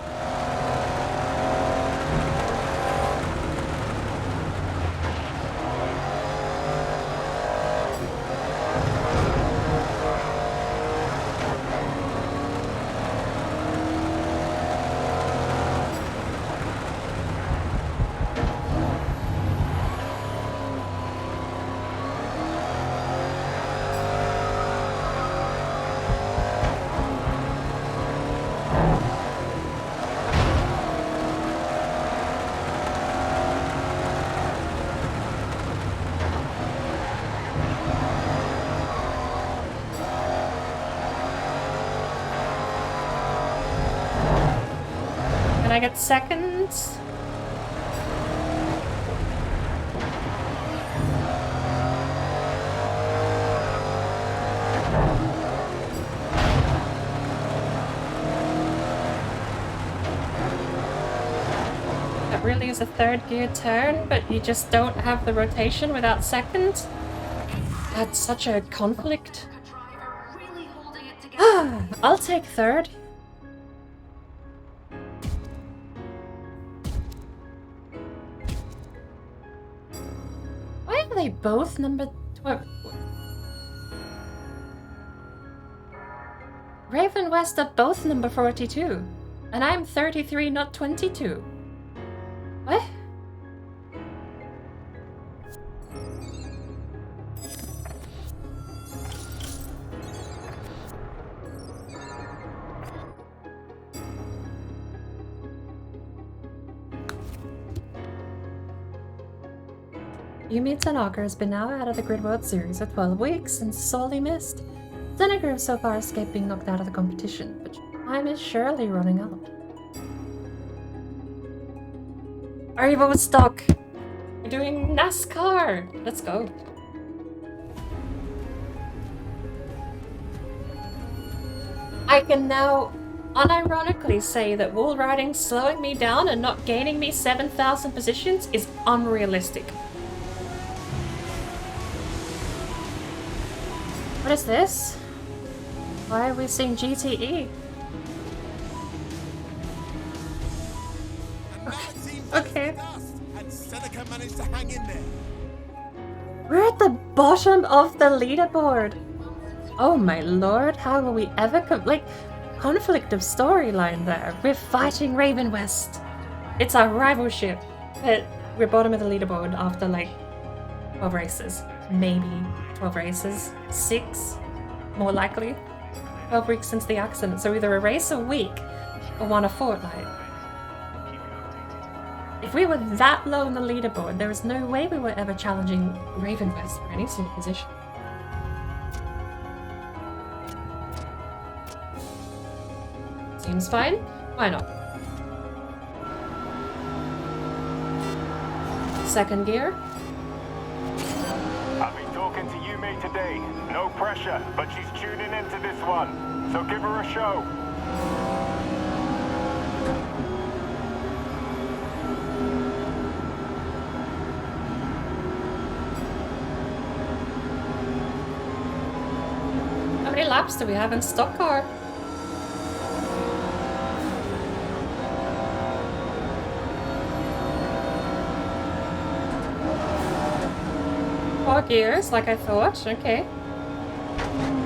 I get second? It really is a third gear turn, but you just don't have the rotation without second? That's such a conflict. Driver really holding it together. I'll take third. Why are they both number 12? Raven West are both number 42. And I'm 33, not 22. What? Yumi Tanaka has been now out of the Grid World Series for 12 weeks and sorely missed. Seneca have so far escaped being knocked out of the competition, but time is surely running out. Arriva Woodstock! We're doing NASCAR! Let's go. I can now unironically say that wall riding slowing me down and not gaining me 7,000 positions is unrealistic. What is this? Why are we seeing GTE? Okay. And Seneca managed to hang in there. We're at the bottom of the leaderboard. Oh my lord, how will we ever conflict of storyline there. We're fighting Raven West. It's our rival ship, but we're bottom of the leaderboard after like 12 races. Maybe 12 races. 6, more likely. 12 weeks since the accident, so either a race a week or one a fortnight. If we were that low on the leaderboard, there is no way we were ever challenging Raven West for any sort of position. Seems fine. Why not? Second gear. I've been talking to Yumi today. No pressure, but she's tuning into this one. So give her a show. How many laps do we have in stock car? Four gears, like I thought. Okay.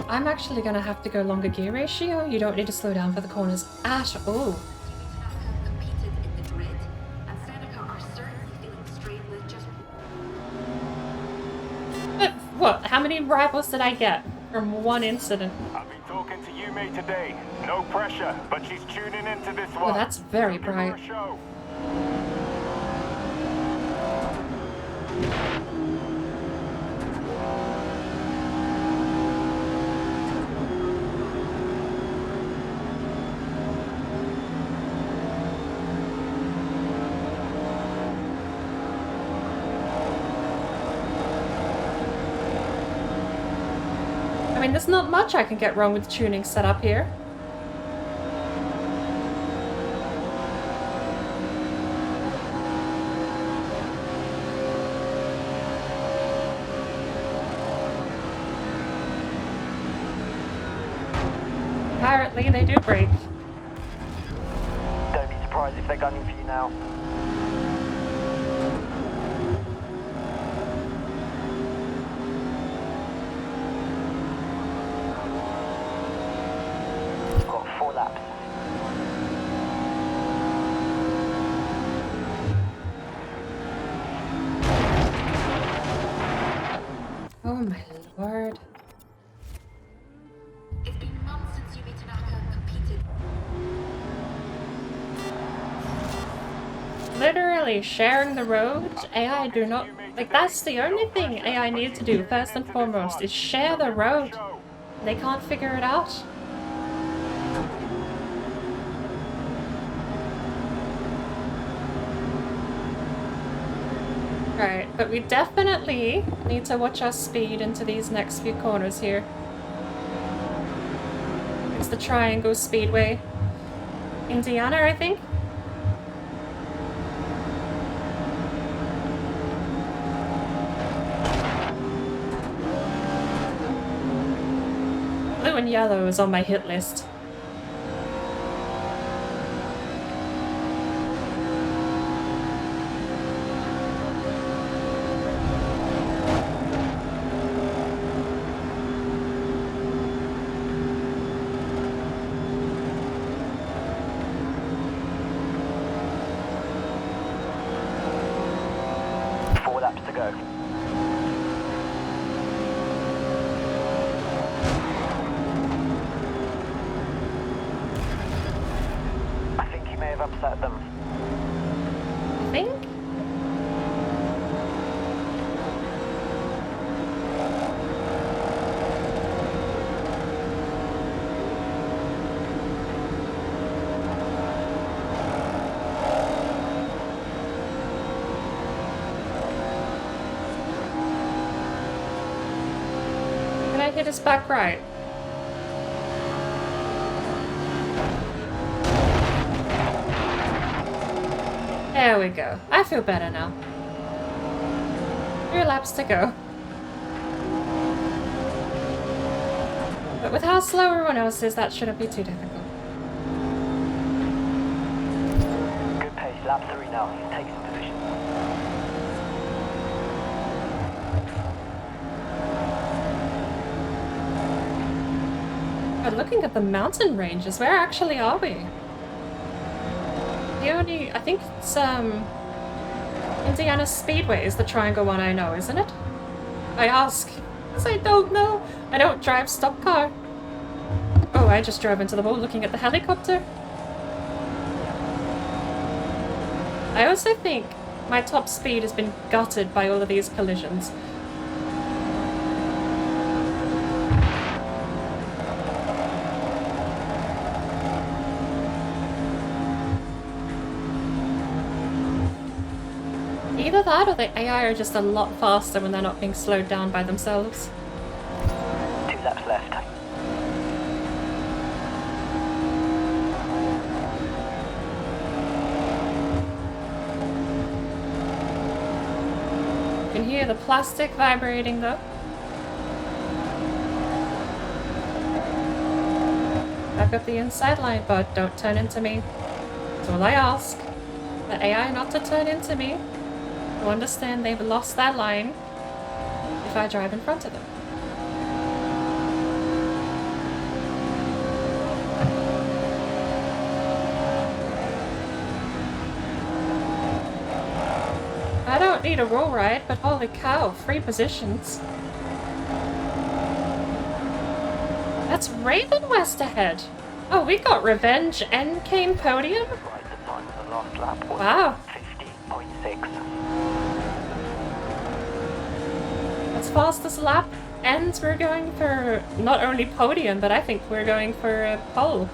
I'm actually gonna have to go longer gear ratio. You don't need to slow down for the corners at all. Tanaka competed in the grid, and Seneca are certainly feeling the strain with just But what? How many rivals did I get from one incident? I've been talking to Yumi today. No pressure, but she's tuning into this one. Well, that's very So give her a bright. show. I mean, there's not much I can get wrong with the tuning setup here. Apparently they do break. Don't be surprised if they're gunning for you now. You've got 4 laps. Oh my lord. It's been months since Yumi Tanaka competed. Literally sharing the road. AI do not like that's the only thing AI needs to do first and foremost is share the road. They can't figure it out. Right, but we definitely need to watch our speed into these next few corners here. It's the Triangle Speedway. Indiana, I think? Blue and yellow is on my hit list. Upset them. I think? Can I hit his back right? There we go. I feel better now. 3 laps to go. But with how slow everyone else is, that shouldn't be too difficult. Good pace, lap 3 now. Take some position. But looking at the mountain ranges, where actually are we? The only, I think it's, Indiana Speedway is the Triangle one I know, isn't it? I ask, because I don't know. I don't drive stock car. Oh, I just drove into the wall looking at the helicopter. I also think my top speed has been gutted by all of these collisions. Either that or the AI are just a lot faster when they're not being slowed down by themselves. 2 laps left. You can hear the plastic vibrating though. Back up the inside line, but don't turn into me. That's all I ask. The AI not to turn into me. To understand they've lost that line if I drive in front of them. I don't need a roll ride, but holy cow, 3 positions. That's Raven West ahead. Oh, we got revenge and came podium? Right, the time for the last lap was Wow. 50.6. That's fastest lap, and we're going for not only podium, but I think we're going for a pole.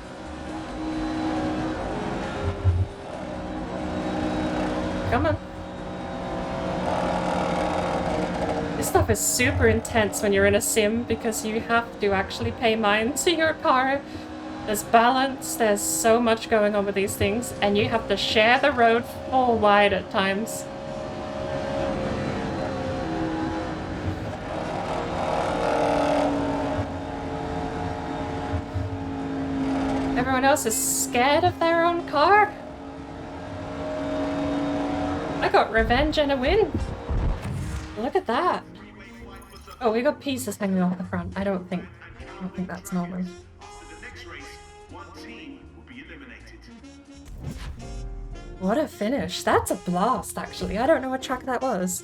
Come on. This stuff is super intense when you're in a sim because you have to actually pay mind to your car. There's balance, there's so much going on with these things, and you have to share the road full wide at times. Everyone else is scared of their own car. I got revenge and a win. Look at that. Oh, we got pieces hanging off the front. I don't think that's normal. After the next race, 1 team will be eliminated. What a finish. That's a blast, actually. I don't know what track that was.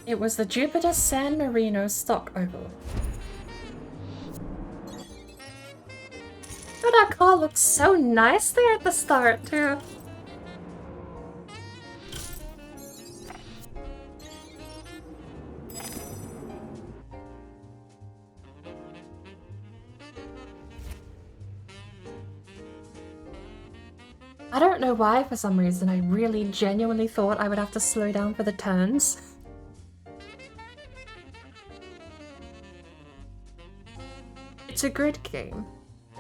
It was the Jupiter San Marino stock oval. Oh, that car looks so nice there at the start, too. I don't know why, for some reason, I really genuinely thought I would have to slow down for the turns. It's a grid game.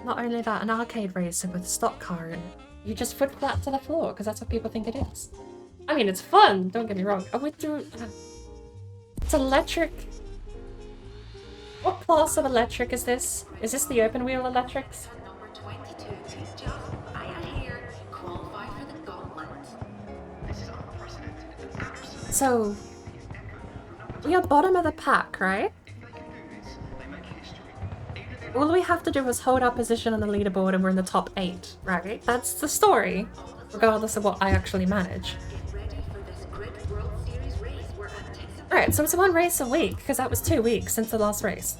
Not only that, an arcade racer with a stock car and you just foot flat to the floor because that's what people think it is. I mean, it's fun, don't get me wrong. Oh, it's electric. What class of electric is this? Is this the open wheel electrics? Number 22 to just I here qualify for the gauntlet. This is unprecedented and absolutely So, we are bottom of the pack, right? if they can do this, they make history. Even if All we have to do is hold our position on the leaderboard and we're in the top 8, right? That's the story, regardless of what I actually manage. Get ready for this Grid World Series race we're anticipating. Alright, so it's one race a week, because that was 2 weeks since the last race.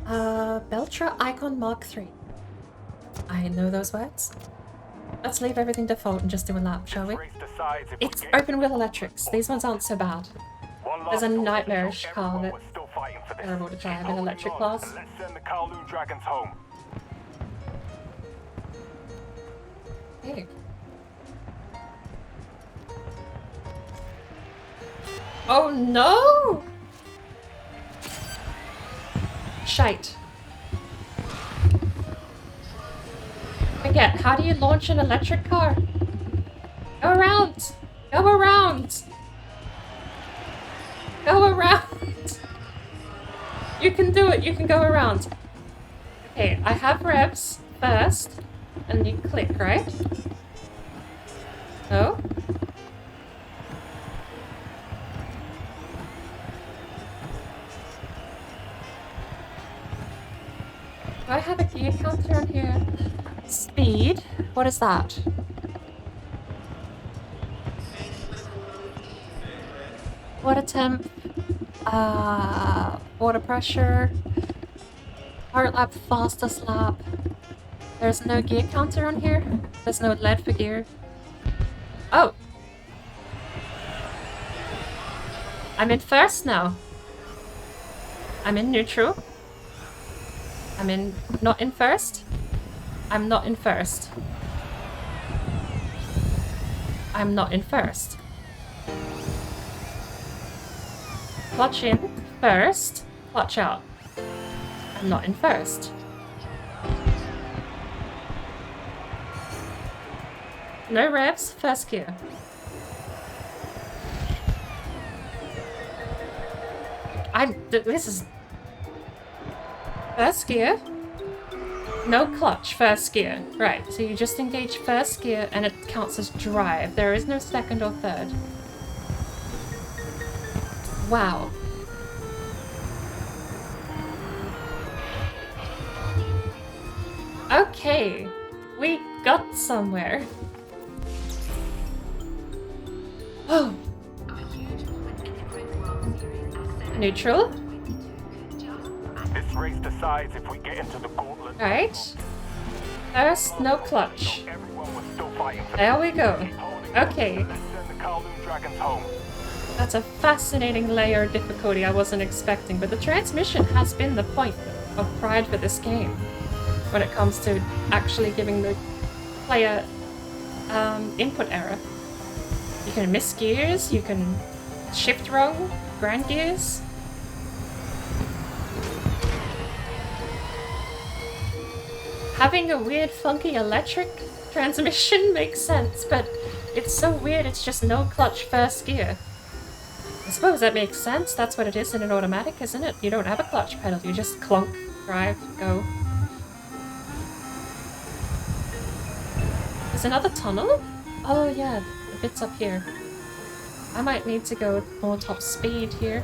Beltra Icon Mark III. I know those words. Let's leave everything default and just do a lap, shall we? Race decides if we It's get open wheel electrics. These ones aren't so bad. one There's a last nightmarish goal, car everyone that was still fighting for this. terrible to drive in Keep electric holding on, class. and let's send the Kowloon Dragons home. Hey. Oh no! Shite. Forget, how do you launch an electric car? Go around! Go around! Go around! You can do it, you can go around. Okay, I have revs first, and you click, right? Oh? Do I have a gear counter on here? Speed? What is that? Water temp. Water pressure. Heart lap, fastest lap. There's no gear counter on here. There's no lead for gear. Oh! I'm in first now. I'm in neutral. I'm in... not in first. I'm not in first. I'm not in first. Clutch in first. Clutch out. I'm not in first. No revs, first gear. This is... First gear. No clutch, first gear. Right, so you just engage first gear and it counts as drive. There is no second or third. Wow. Okay, we got somewhere. Oh, A huge moment in the Grid World Series as Senator neutral. 22 could just This race decides if we get into the gauntlet. Alright. First, no clutch. Everyone was still fighting for There we go. Keep holding on. Okay. Let's send the Kowloon Dragons home. That's a fascinating layer of difficulty I wasn't expecting, but the transmission has been the point of pride for this game when it comes to actually giving the player input error. You can miss gears, you can shift wrong, grind gears. Having a weird funky electric transmission makes sense, but it's so weird it's just no clutch first gear. I suppose that makes sense, that's what it is in an automatic, isn't it? You don't have a clutch pedal, you just clunk, drive, go. There's another tunnel? Oh yeah, the bit's up here. I might need to go more top speed here.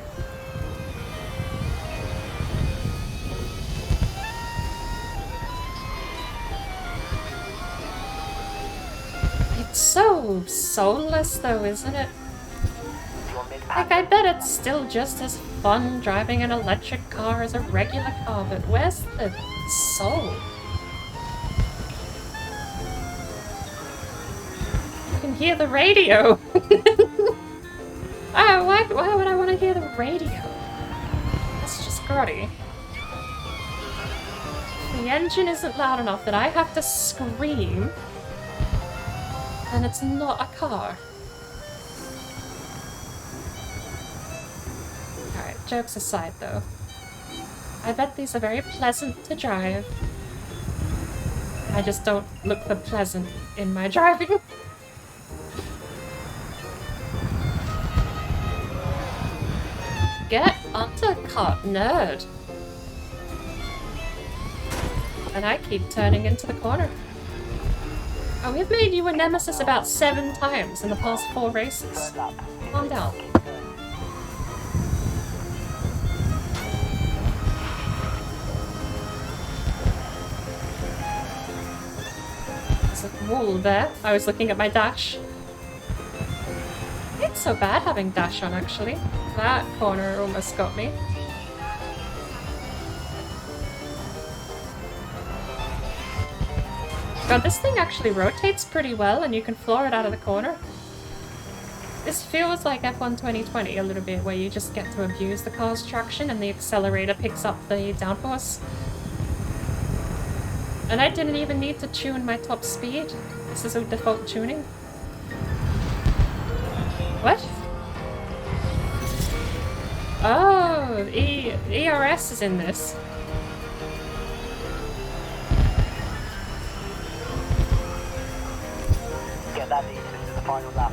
It's so soulless though, isn't it? Like, I bet it's still just as fun driving an electric car as a regular car, but where's the soul? You can hear the radio! Oh, why would I want to hear the radio? That's just grotty. the engine isn't loud enough that I have to scream, then it's not a car. Alright, jokes aside though. I bet these are very pleasant to drive. I just don't look the pleasant in my driving. Get undercut, nerd. And I keep turning into the corner. Oh, we've made you a nemesis about 7 times in the past 4 races. Calm down. There's a wall there. I was looking at my dash. It's so bad having dash on, actually. That corner almost got me. God, this thing actually rotates pretty well and you can floor it out of the corner. This feels like F1 2020 a little bit, where you just get to abuse the car's traction and the accelerator picks up the downforce. And I didn't even need to tune my top speed. This is a default tuning. What? Oh, ERS is in this. Get that lead. This is the final lap.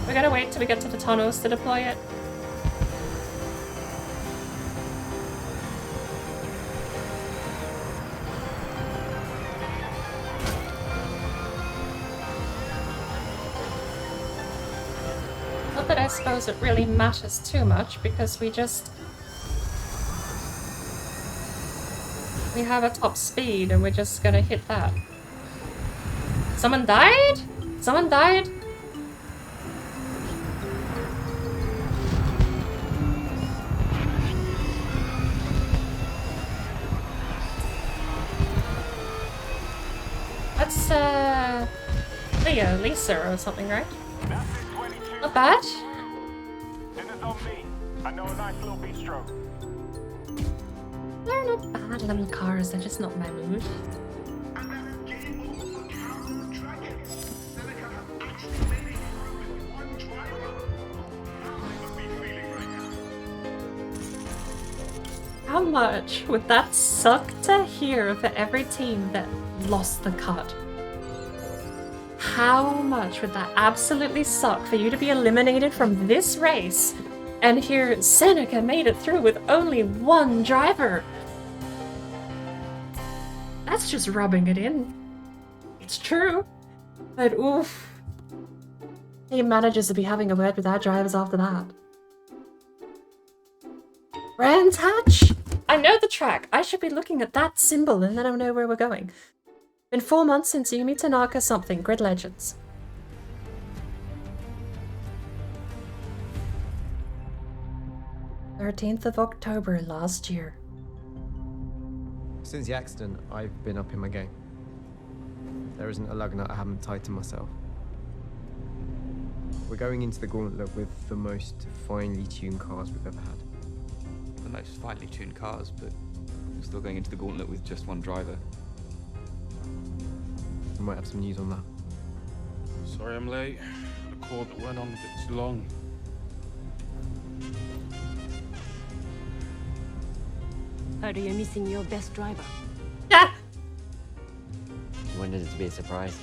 We gotta wait till we get to the tunnels to deploy it. Not that I suppose it really matters too much, because we have a top speed and we're just gonna hit that. Someone died? Someone died? That's Lisa or something, right? Not bad. Dinner's on me. I know a nice little bistro. They're not bad little cars, they're just not my mood. And that's game over for Carol and Dragons. Seneca have actually made it through with 1 driver. How they must be feeling right now. How much would that suck to hear for every team that lost the cut? How much would that absolutely suck for you to be eliminated from this race and hear Seneca made it through with only 1 driver? That's just rubbing it in. It's true. But oof. Team managers to be having a word with our drivers after that. Brands Hatch? I know the track. I should be looking at that symbol and then I'll know where we're going. Been 4 months since Yumi Tanaka something. Grid Legends. "13th of October last year." Since the accident, I've been up in my game. There isn't a lug nut I haven't tied to myself. We're going into the gauntlet with the most finely tuned cars we've ever had. The most finely tuned cars, but we're still going into the gauntlet with just 1 driver. We might have some news on that. Sorry I'm late. The call that went on a bit too long. Heard you're missing your best driver. Ah! Wanted it to be a surprise.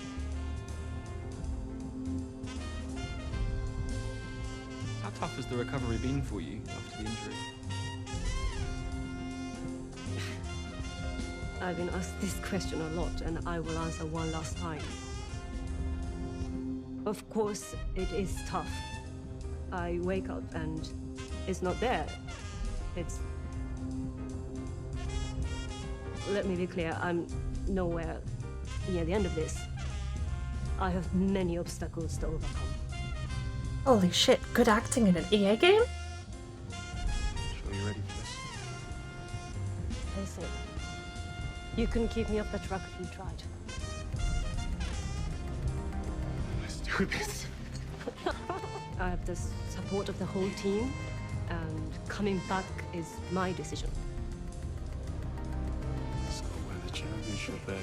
How tough has the recovery been for you after the injury? I've been asked this question a lot, and I will answer one last time. Of course, it is tough. I wake up and it's not there. It's... Let me be clear, I'm nowhere near the end of this. I have many obstacles to overcome. Holy shit, good acting in an EA game? Sure you're ready for this? Listen, you couldn't keep me off the track if you tried. Let's do this. I have the support of the whole team, and coming back is my decision. So win the championship, baby.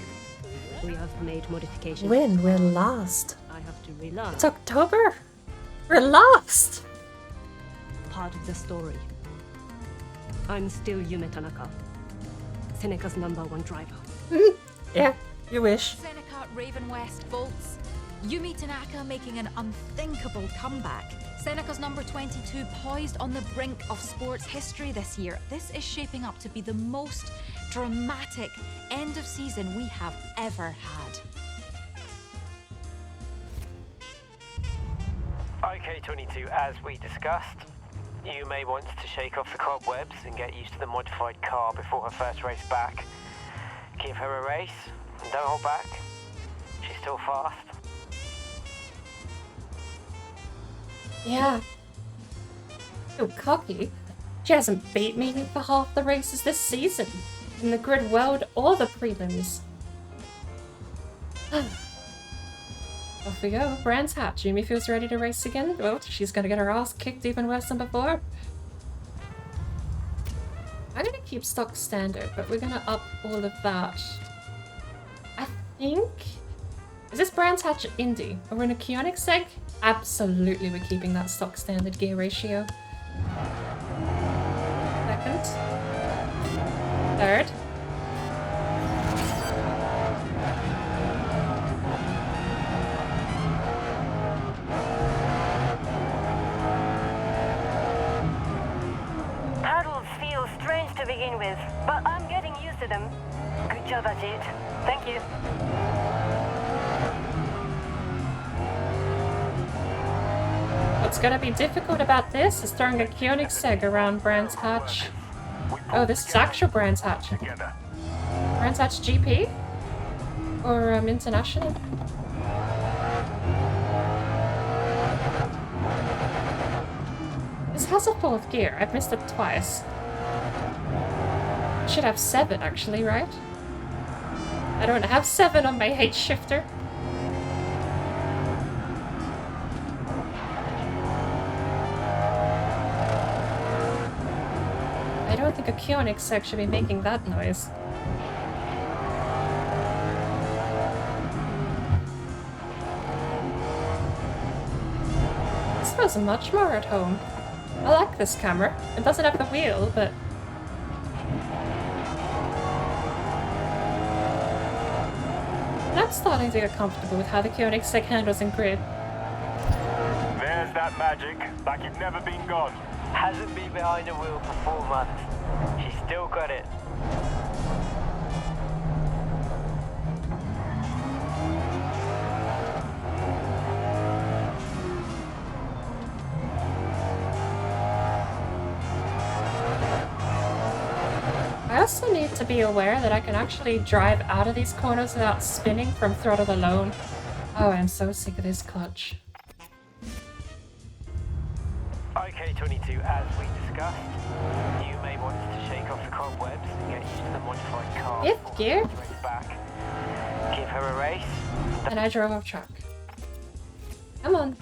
We have made modifications. When we're lost. I have to relearn It's October. We're lost. part of the story. I'm still Yume Tanaka, Seneca's #1 driver. Yeah, you wish. Seneca Raven West bolts. Yumi Tanaka making an unthinkable comeback. Seneca's number 22 poised on the brink of sports history this year. This is shaping up to be the most dramatic end of season we have ever had. Okay, 22, as we discussed, you may want to shake off the cobwebs and get used to the modified car before her first race back. Give her a race, and don't hold back. She's still fast. Yeah. So cocky. She hasn't beat me for half the races this season. In the grid world or the prelims. Off we go. Brands Hatch. Yumi feels ready to race again. Well, she's gonna get her ass kicked even worse than before. I'm gonna keep stock standard, but we're gonna up all of that. I think... Is this Brands Hatch Indy? Are we in a Kionic seg? Absolutely, we're keeping that stock standard gear ratio. Second. Third. Paddles feel strange to begin with, but I'm getting used to them. Good job, Ajit. Thank you. What's gonna be difficult about this is throwing a Kionic seg around Brands Hatch. Oh, this is actual Brands Hatch. Brands Hatch GP? Or International? This has a 4th gear. I've missed it twice. I should have 7 actually, right? I don't have 7 on my H shifter. I don't think a Kionic seg should be making that noise. This feels much more at home. I like this camera. It doesn't have the wheel, but... I'm starting to get comfortable with how the Kionic seg handles in grid. There's that magic, like you've never been gone. Hasn't been behind the wheel for 4 months. She's still got it. I also need to be aware that I can actually drive out of these corners without spinning from throttle alone. Oh, I'm so sick of this clutch. Okay, 22, as we discussed, you may want to shake off the cobwebs and get used to the modified car. 5th gear? Race back. Give her a race. And I drove off track. Come on.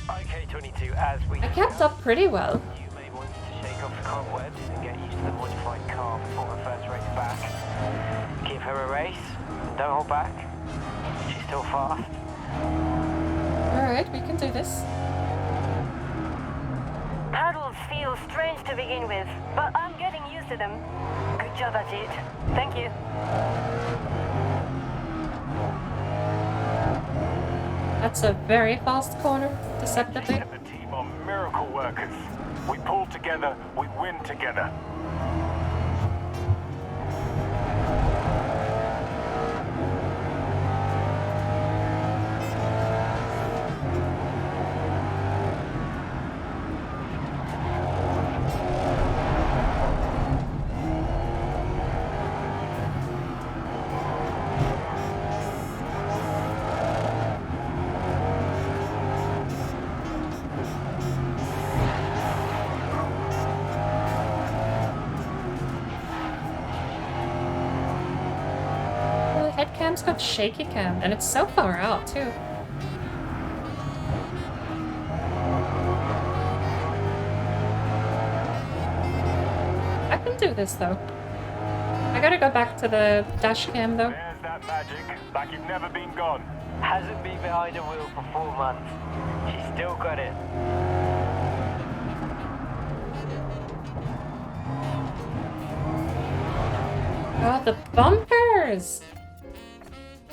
Okay, 22, as we I kept up pretty well. You may want to shake off the cobwebs and get used to the modified car before her first race back. Give her a race, and don't hold back. She's still fast. Alright, we can do this. Paddles feel strange to begin with, but I'm getting used to them. Good job, Ajit. Thank you. That's a very fast corner, deceptively. The team are miracle workers. We pull together, we win together. The head cam's got shaky cam, and it's so far out, too. do this though. I gotta go back to the dash cam though. There's that magic, like you've never been gone. Hasn't been behind a wheel for 4 months. She's still got it. Oh, the bumpers!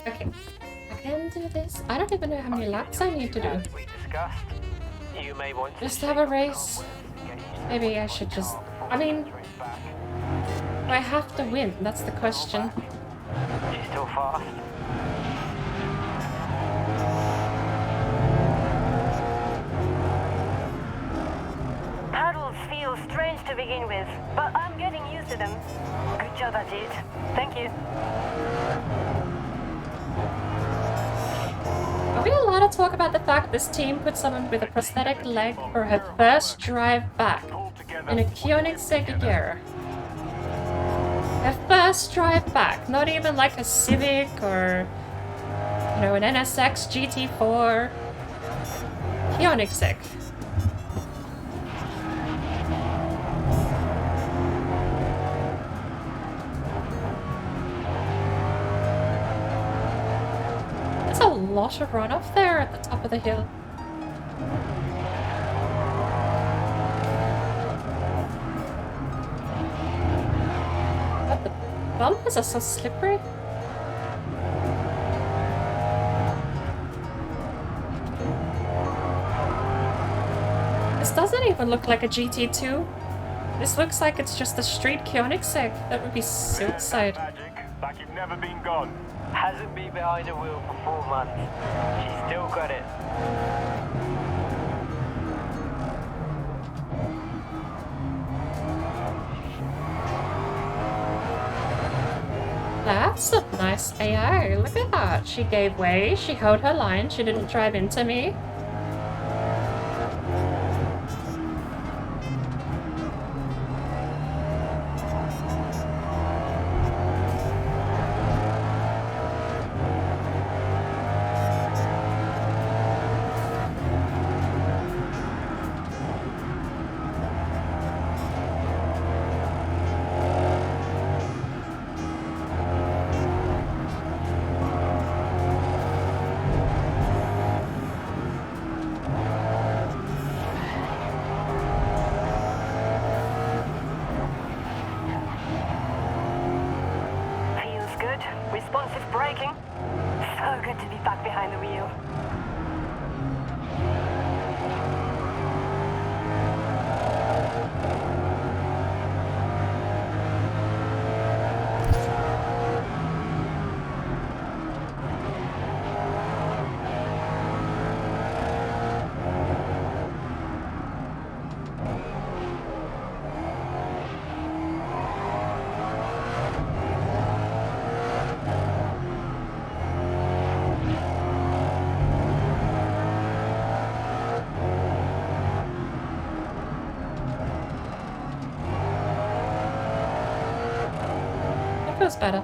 Okay, I can do this. I don't even know how many laps I need to do. As we discussed, you may want to Just have a race. Maybe I should just... I mean, do I have to win? That's the question. She's still fast. Paddles feel strange to begin with, but I'm getting used to them. Good job, Ajit. Thank you. Are we allowed to talk about the fact this team put someone with a prosthetic leg for her first drive back in a Koenigsegg Gera? Her first drive back, not even like a Civic or, you know, an NSX GT4. Koenigsegg. There's a lot of runoff there at the top of the hill. But the bumpers are so slippery. This doesn't even look like a GT2. This looks like it's just a street Koenigsegg. That would be suicide. Magic, like you've never been gone. Hasn't been behind a wheel for 4 months. She's still got it. That's a nice AI. Look at that. She gave way. She held her line. She didn't drive into me. Feels good. Responsive braking. So good to be back behind the wheel. That feels better.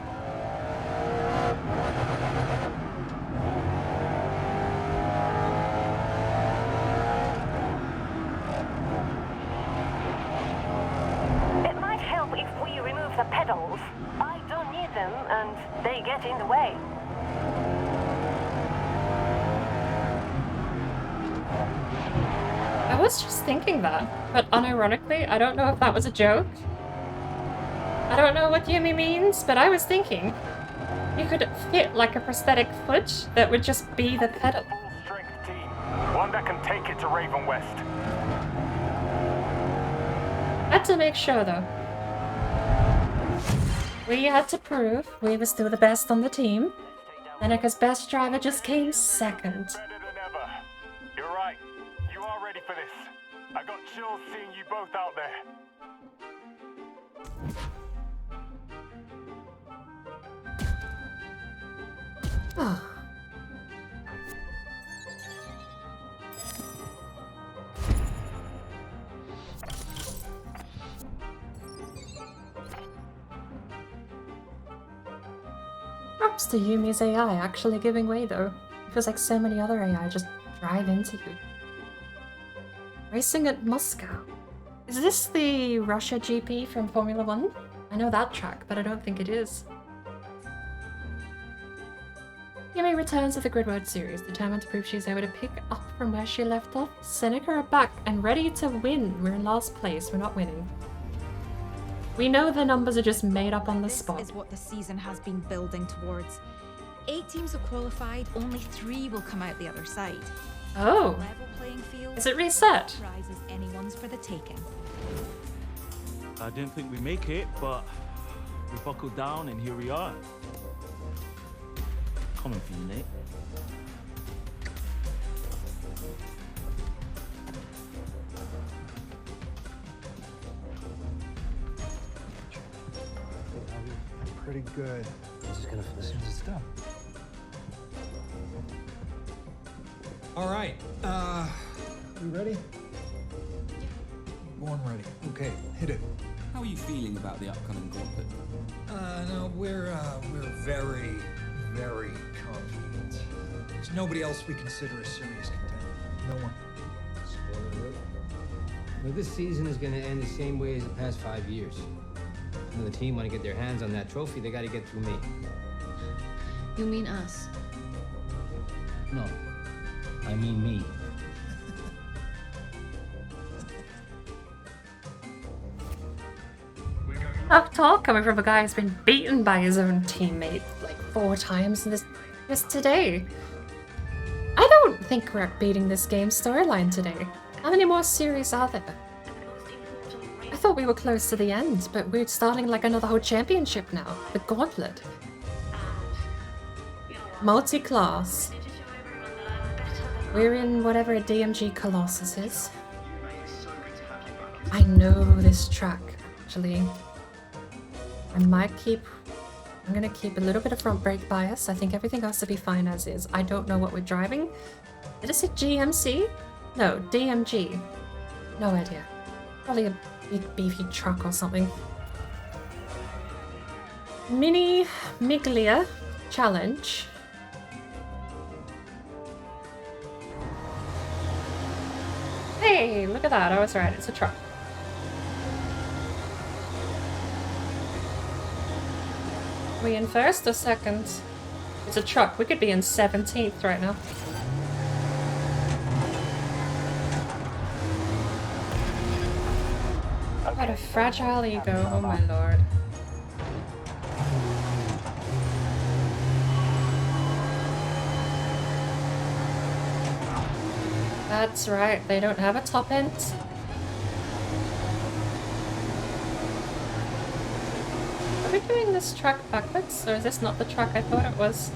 It might help if we remove the pedals. I don't need them, and they get in the way. I was just thinking that, but unironically, I don't know if that was a joke. I don't know what Yumi means, but I was thinking you could fit like a prosthetic foot that would just be the pedal. Full-strength team. One that can take it to Raven West. Had to make sure though. We had to prove we were still the best on the team. Seneca's best driver just came second. Better than ever. You're right. You are ready for this. I got chills seeing you both out there. Oh. Props to Yumi's AI actually giving way though. It feels like so many other AI just drive into you. Racing at Moscow. Is this the Russia GP from Formula 1? I know that track, but I don't think it is. Yumi returns to the Grid World Series, determined to prove she's able to pick up from where she left off. Seneca are back and ready to win. We're in last place, we're not winning. We know the numbers are just made up on the spot. This is what the season has been building towards. 8 teams have qualified, only 3 will come out the other side. Oh. Level playing field. Is it reset? Prizes anyone's for the taking. I didn't think we'd make it, but we buckled down and here we are. Coming for you, Nate. Pretty good. I'm just gonna finish this done. All right. You ready? Born ready. Okay, hit it. How are you feeling about the upcoming gauntlet? No, we're very, very confident. There's nobody else we consider a serious contender. No one. Spoiler alert. Well, this season is going to end the same way as the past 5 years. When the team want to get their hands on that trophy, they got to get through me. You mean us? No, I mean me. Tough talk coming from a guy who's been beaten by his own teammate like 4 times in this just today. I don't think we're beating this game's storyline today. How many more series are there? I thought we were close to the end, but we're starting like another whole championship now. The gauntlet. Multi-class. We're in whatever a DMG Colossus is. I know this track, actually. I'm gonna keep a little bit of front brake bias. I think everything else will be fine as is. I don't know what we're driving. Did it say GMC? No, DMG. No idea. Probably a big beefy truck or something. Mini Miglia Challenge. Hey, look at that. I was right. It's a truck. Are we in first or second? It's a truck. We could be in 17th right now. What a fragile ego, oh my lord. That's right, they don't have a top end. Are we doing this track backwards, or is this not the track I thought it was?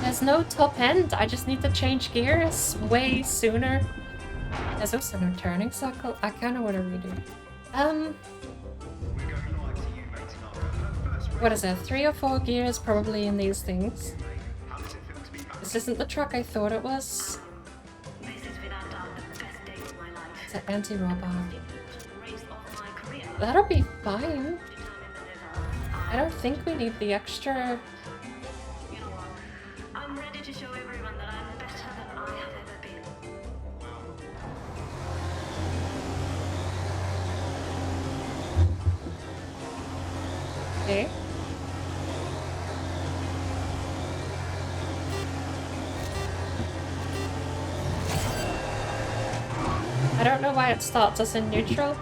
There's no top end, I just need to change gears way sooner. There's also no turning circle. I kinda wanna redo. What is it? 3 or 4 gears probably in these things. This isn't the truck I thought it was. It's an anti-robber. That'll be fine. I don't think we need the extra. I'm ready to show everyone that I'm better than I have ever been. Okay. I don't know why it starts us in neutral.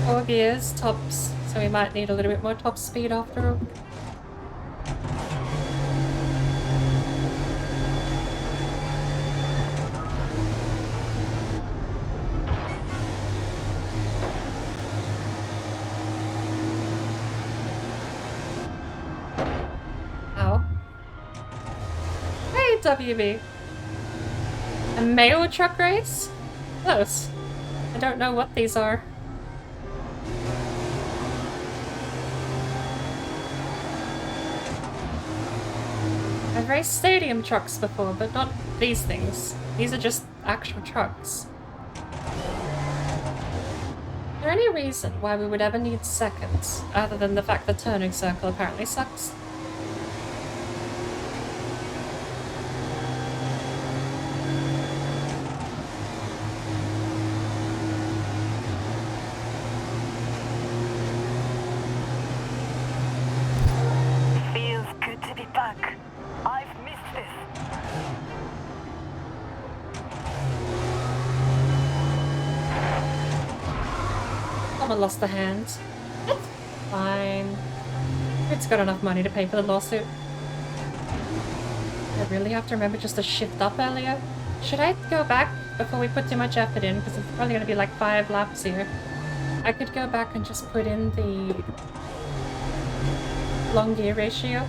Four gears, tops, so we might need a little bit more top speed after all. WB. A mail truck race? Close. I don't know what these are. I've raced stadium trucks before, but not these things. These are just actual trucks. Is there any reason why we would ever need seconds, other than the fact the turning circle apparently sucks? Feels good to be back. I've missed this. Someone lost a hand. That's fine. It's got enough money to pay for the lawsuit. I really have to remember just to shift up earlier. Should I go back before we put too much effort in? Because it's probably going to be like 5 laps here. I could go back and just put in the long gear ratio.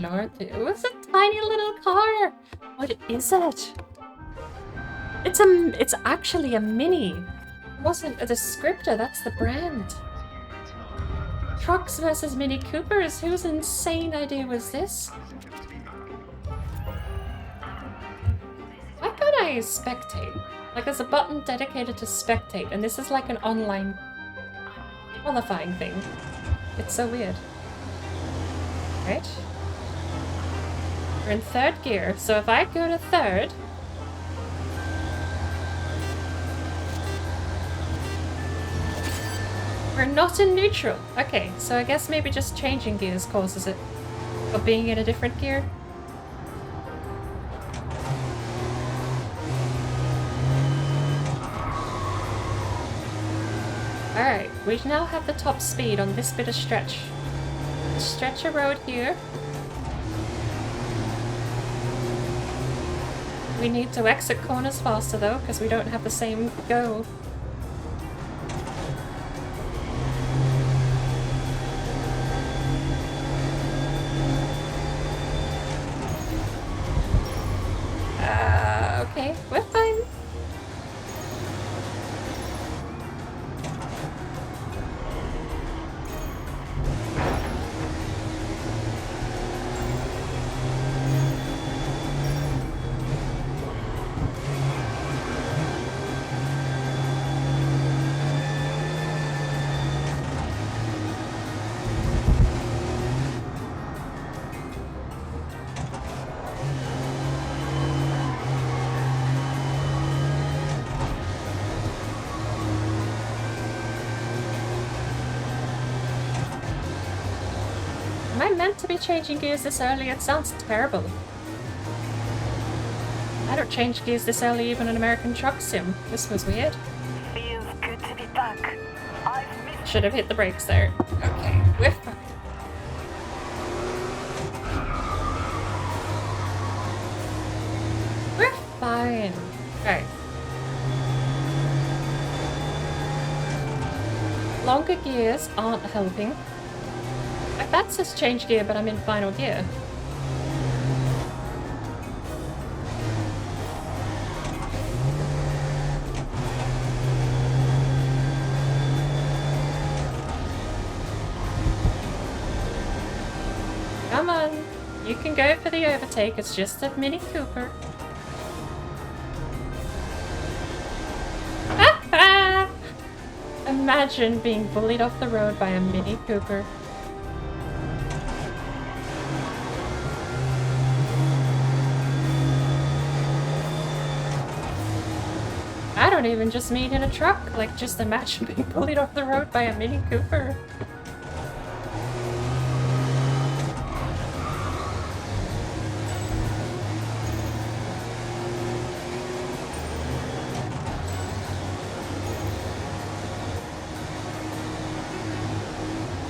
Lord, it was a tiny little car. What is it? It's actually a Mini. It wasn't a descriptor, that's the brand. Trucks versus Mini Coopers? Whose insane idea was this? Why can't I spectate? Like there's a button dedicated to spectate, and this is like an online qualifying thing. It's so weird. Right? We're in 3rd gear, so if I go to 3rd... We're not in neutral. Okay, so I guess maybe just changing gears causes it. Or being in a different gear. Alright, we now have the top speed on this bit of stretch. Stretch a road here. We need to exit corners faster though, because we don't have the same go. Okay, we're fine. Am I meant to be changing gears this early? It sounds terrible. I don't change gears this early even in American Truck Sim. This was weird. Feels good to be back. I've missed. Should have hit the brakes there. Okay, we're fine. We're fine. Right. Longer gears aren't helping. That says change gear, but I'm in final gear. Come on, you can go for the overtake, it's just a Mini Cooper. Imagine being bullied off the road by a Mini Cooper. I don't even just mean in a truck, like just imagine being bullied off the road by a Mini Cooper.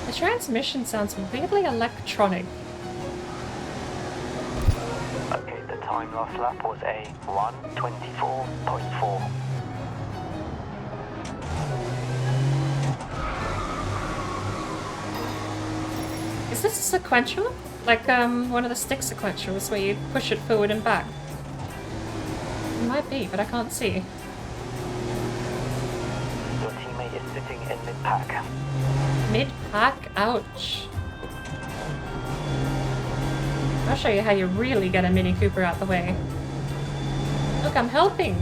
The transmission sounds weirdly electronic. Okay, the time time last lap was a 1:24.4. Is this a sequential? Like one of the stick sequentials where you push it forward and back? It might be, but I can't see. Your teammate is sitting in mid-pack. Mid-pack? Ouch. I'll show you how you really get a Mini Cooper out the way. Look, I'm helping.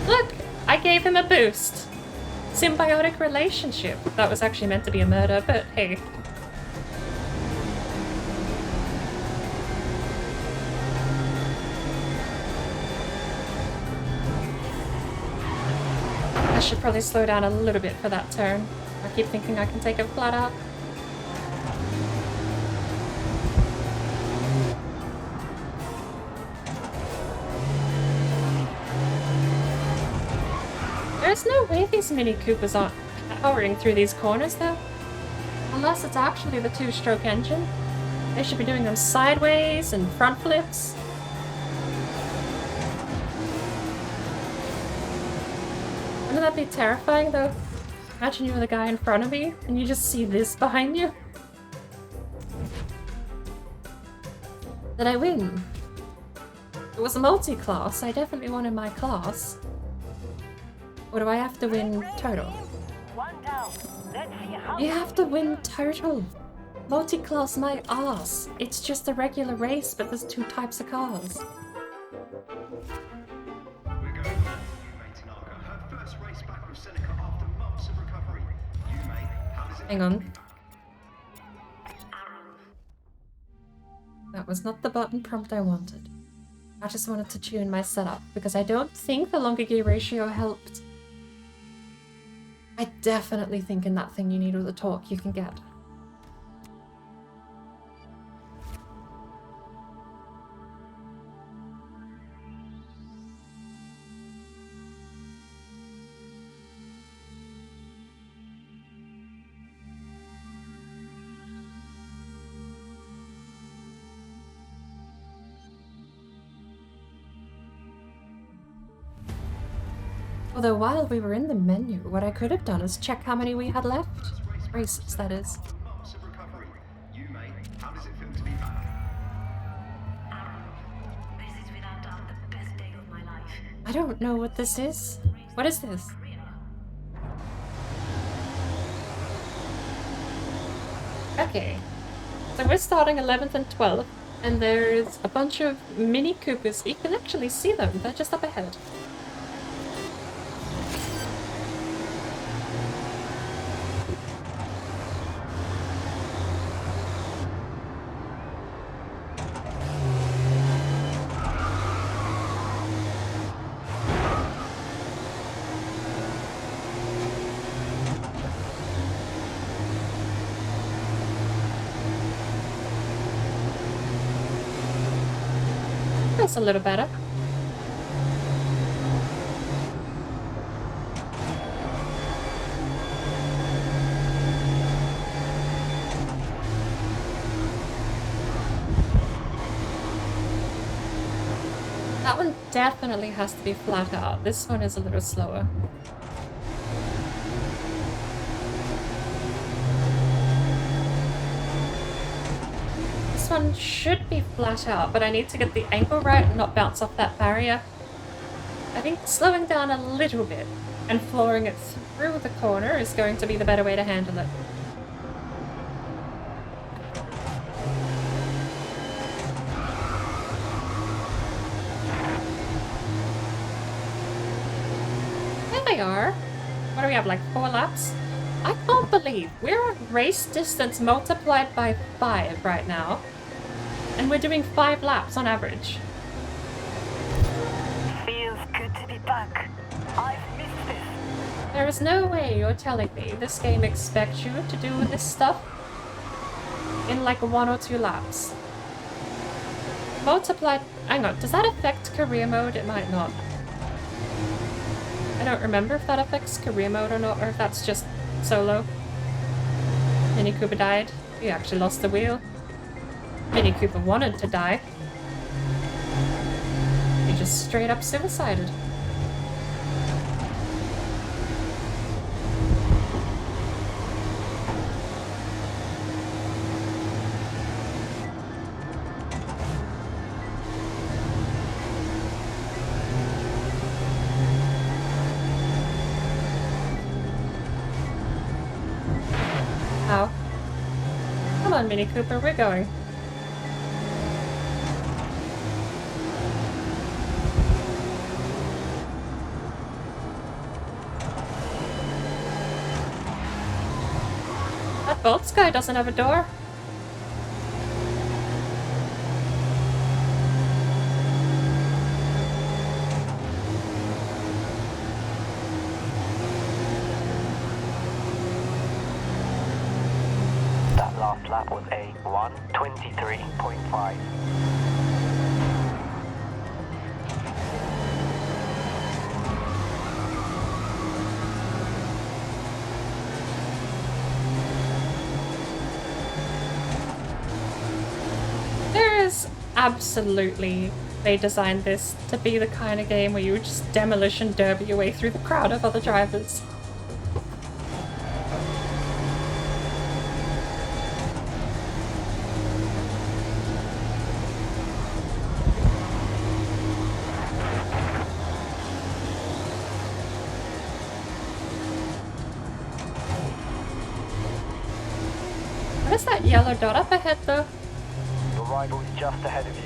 Look, I gave him a boost. Symbiotic relationship. That was actually meant to be a murder, but hey. I should probably slow down a little bit for that turn. I keep thinking I can take it flat out. There's no way these Mini Coopers aren't powering through these corners though. Unless it's actually the two-stroke engine. They should be doing them sideways and front flips. Wouldn't that be terrifying though? Imagine you were the guy in front of me and you just see this behind you. Did I win? It was a multi-class. I definitely wanted my class. Or do I have to win total? You have to win total. Multi-class my ass. It's just a regular race, but there's two types of cars. We're going on with you, mate Tanaka. Her first race back with Seneca after months of recovery. You, mate, how does it Hang on. That was not the button prompt I wanted. I just wanted to tune my setup because I don't think the longer gear ratio helped. I definitely think in that thing you need all the torque you can get. Although while we were in the menu, what I could have done is check how many we had left. Races, that is. months of recovery? You, mate, how does it feel to be back? This is without doubt the best day of my life. I don't know what this is. What is this? Okay. So we're starting 11th and 12th, and there's a bunch of Mini Coopers. You can actually see them. They're just up ahead. That's a little better. That one definitely has to be flat out. This one is a little slower. This one should be flat out, but I need to get the angle right and not bounce off that barrier. I think slowing down a little bit and flooring it through the corner is going to be the better way to handle it. There they are. What do we have, like 4 laps? I can't believe we're at race distance multiplied by 5 right now. And we're doing 5 laps on average. Feels good to be back. I've missed this. There is no way you're telling me this game expects you to do this stuff in like 1 or 2 laps. Multiplied... Hang on, does that affect career mode? It might not. I don't remember if that affects career mode or not, or if that's just solo. Mini Cooper died. We actually lost the wheel. Mini Cooper wanted to die. He just straight up suicided. How? Come on, Mini Cooper, we're going. That Bolts guy doesn't have a door. That last lap was a 1:23.5. There is absolutely, they designed this to be the kind of game where you would just demolition derby your way through the crowd of other drivers. What is that yellow dot up ahead though? Your rival's just ahead of you.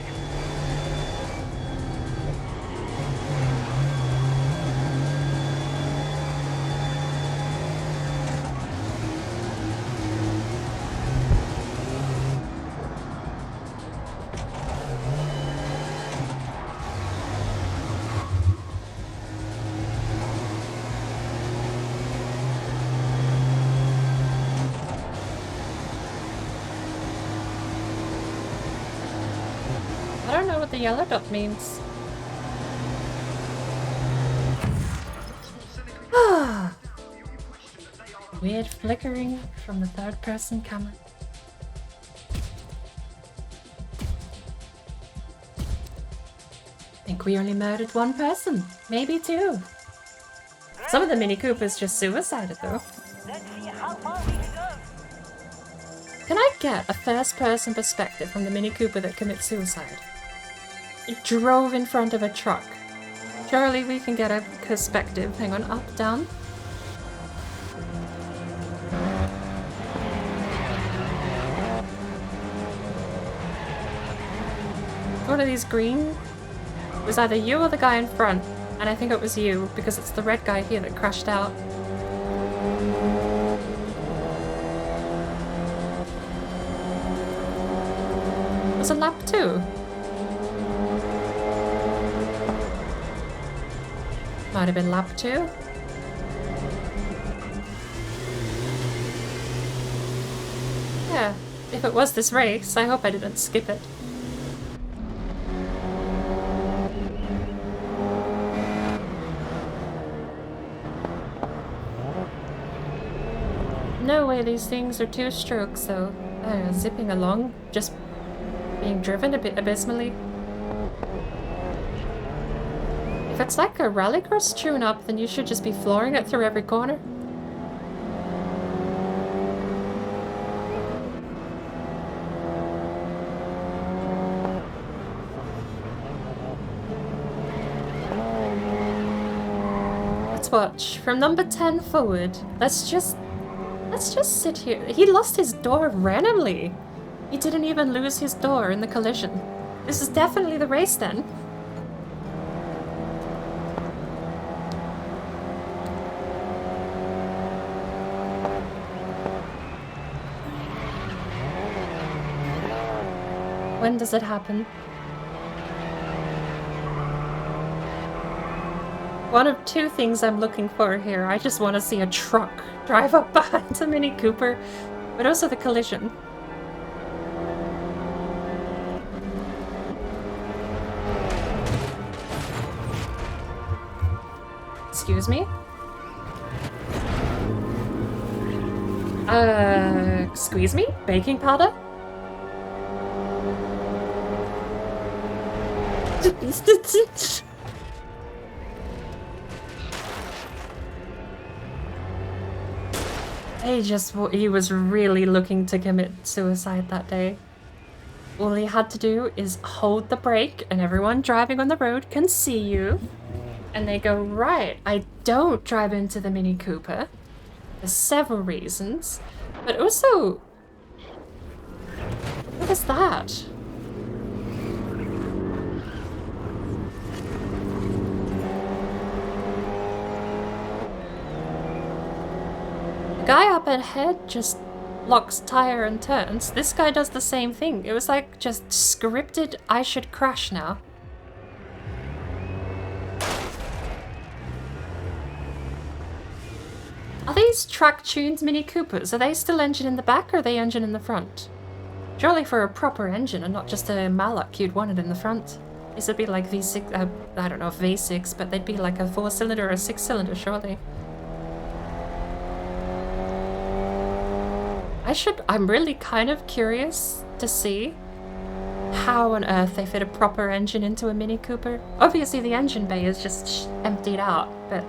I don't know what the yellow dot means. Weird flickering from the third person camera. I think we only murdered one person, maybe two. Some of the Mini Coopers just suicided though. Can I get a first person perspective from the Mini Cooper that commits suicide? It drove in front of a truck. Surely we can get a perspective. Hang on, up, down. One of these green was either you or the guy in front, and I think it was you because it's the red guy here that crashed out. It was a lap 2. Might have been lap 2. Yeah, if it was this race, I hope I didn't skip it. No way these things are 2 strokes though. Zipping along, just being driven a bit abysmally. If it's like a rallycross tune-up, then you should just be flooring it through every corner. Let's watch. From number 10 forward, let's just sit here. He lost his door randomly. He didn't even lose his door in the collision. This is definitely the race then. When does it happen? One of 2 things I'm looking for here. I just want to see a truck drive up behind a Mini Cooper, but also the collision. Excuse me? Excuse me? Baking powder? He was really looking to commit suicide that day. All he had to do is hold the brake and everyone driving on the road can see you. And they go, right, I don't drive into the Mini Cooper. For several reasons. But also, what is that? The guy up ahead just locks tire and turns. This guy does the same thing. It was like just scripted, I should crash now. Are these track-tuned Mini Coopers? Are they still engine in the back or are they engine in the front? Surely for a proper engine and not just a Malloc you'd want it in the front. These would be like V6, I don't know if V6, but they'd be like a 4-cylinder or a 6-cylinder surely. I'm really kind of curious to see how on earth they fit a proper engine into a Mini Cooper. Obviously the engine bay is just emptied out, but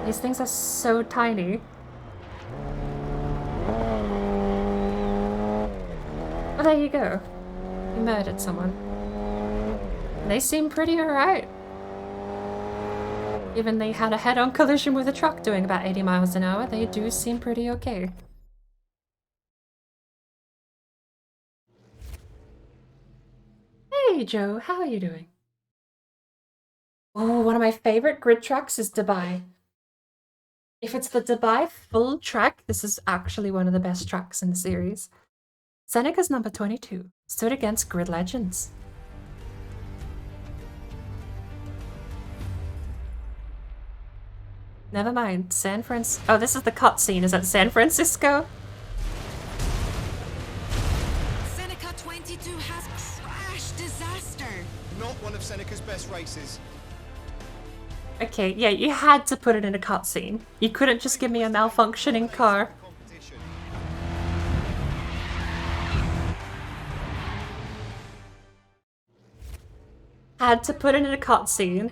these things are so tiny. Oh, there you go. You murdered someone. They seem pretty alright. Even they had a head-on collision with a truck doing about 80 miles an hour, they do seem pretty okay. Hey Joe, how are you doing? Oh, one of my favorite grid tracks is Dubai. If it's the Dubai full track, this is actually one of the best tracks in the series. Seneca's number 22 stood against Grid Legends. Never mind, San Francisco. Oh, this is the cutscene. Is that San Francisco? Seneca 22 has crash disaster. Not one of Seneca's best races. Okay, yeah, you had to put it in a cutscene. You couldn't just give me a malfunctioning car. Had to put it in a cutscene.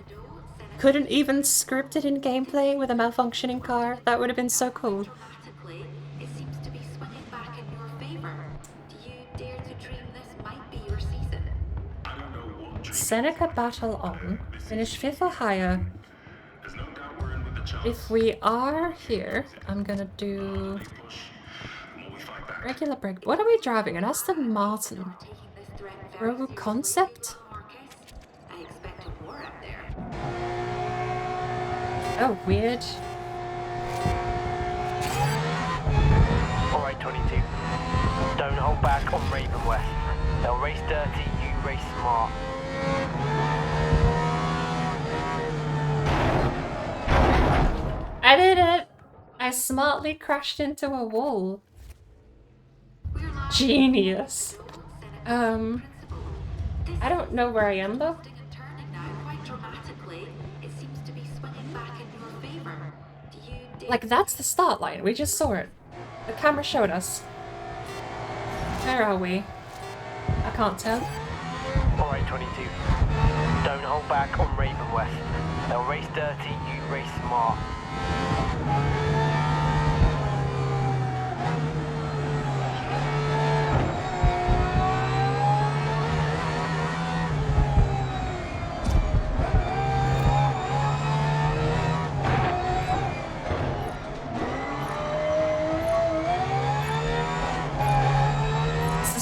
Couldn't even script it in gameplay with a malfunctioning car. That would have been so cool. It seems to be swinging back in your favor. Do you dare to dream this might be your season? Seneca battle on. Finish 5th or higher. If we are here, I'm gonna do regular brake. What are we driving? An Aston Martin. Rogue Concept? Oh, weird. Alright, 22. Don't hold back on Raven West. They'll race dirty, you race smart. I did it! I smartly crashed into a wall. Genius. I don't know where I am though. Like, that's the start line. We just saw it. The camera showed us. Where are we? I can't tell. Alright, 22. Don't hold back on Raven West. They'll race dirty, you race smart.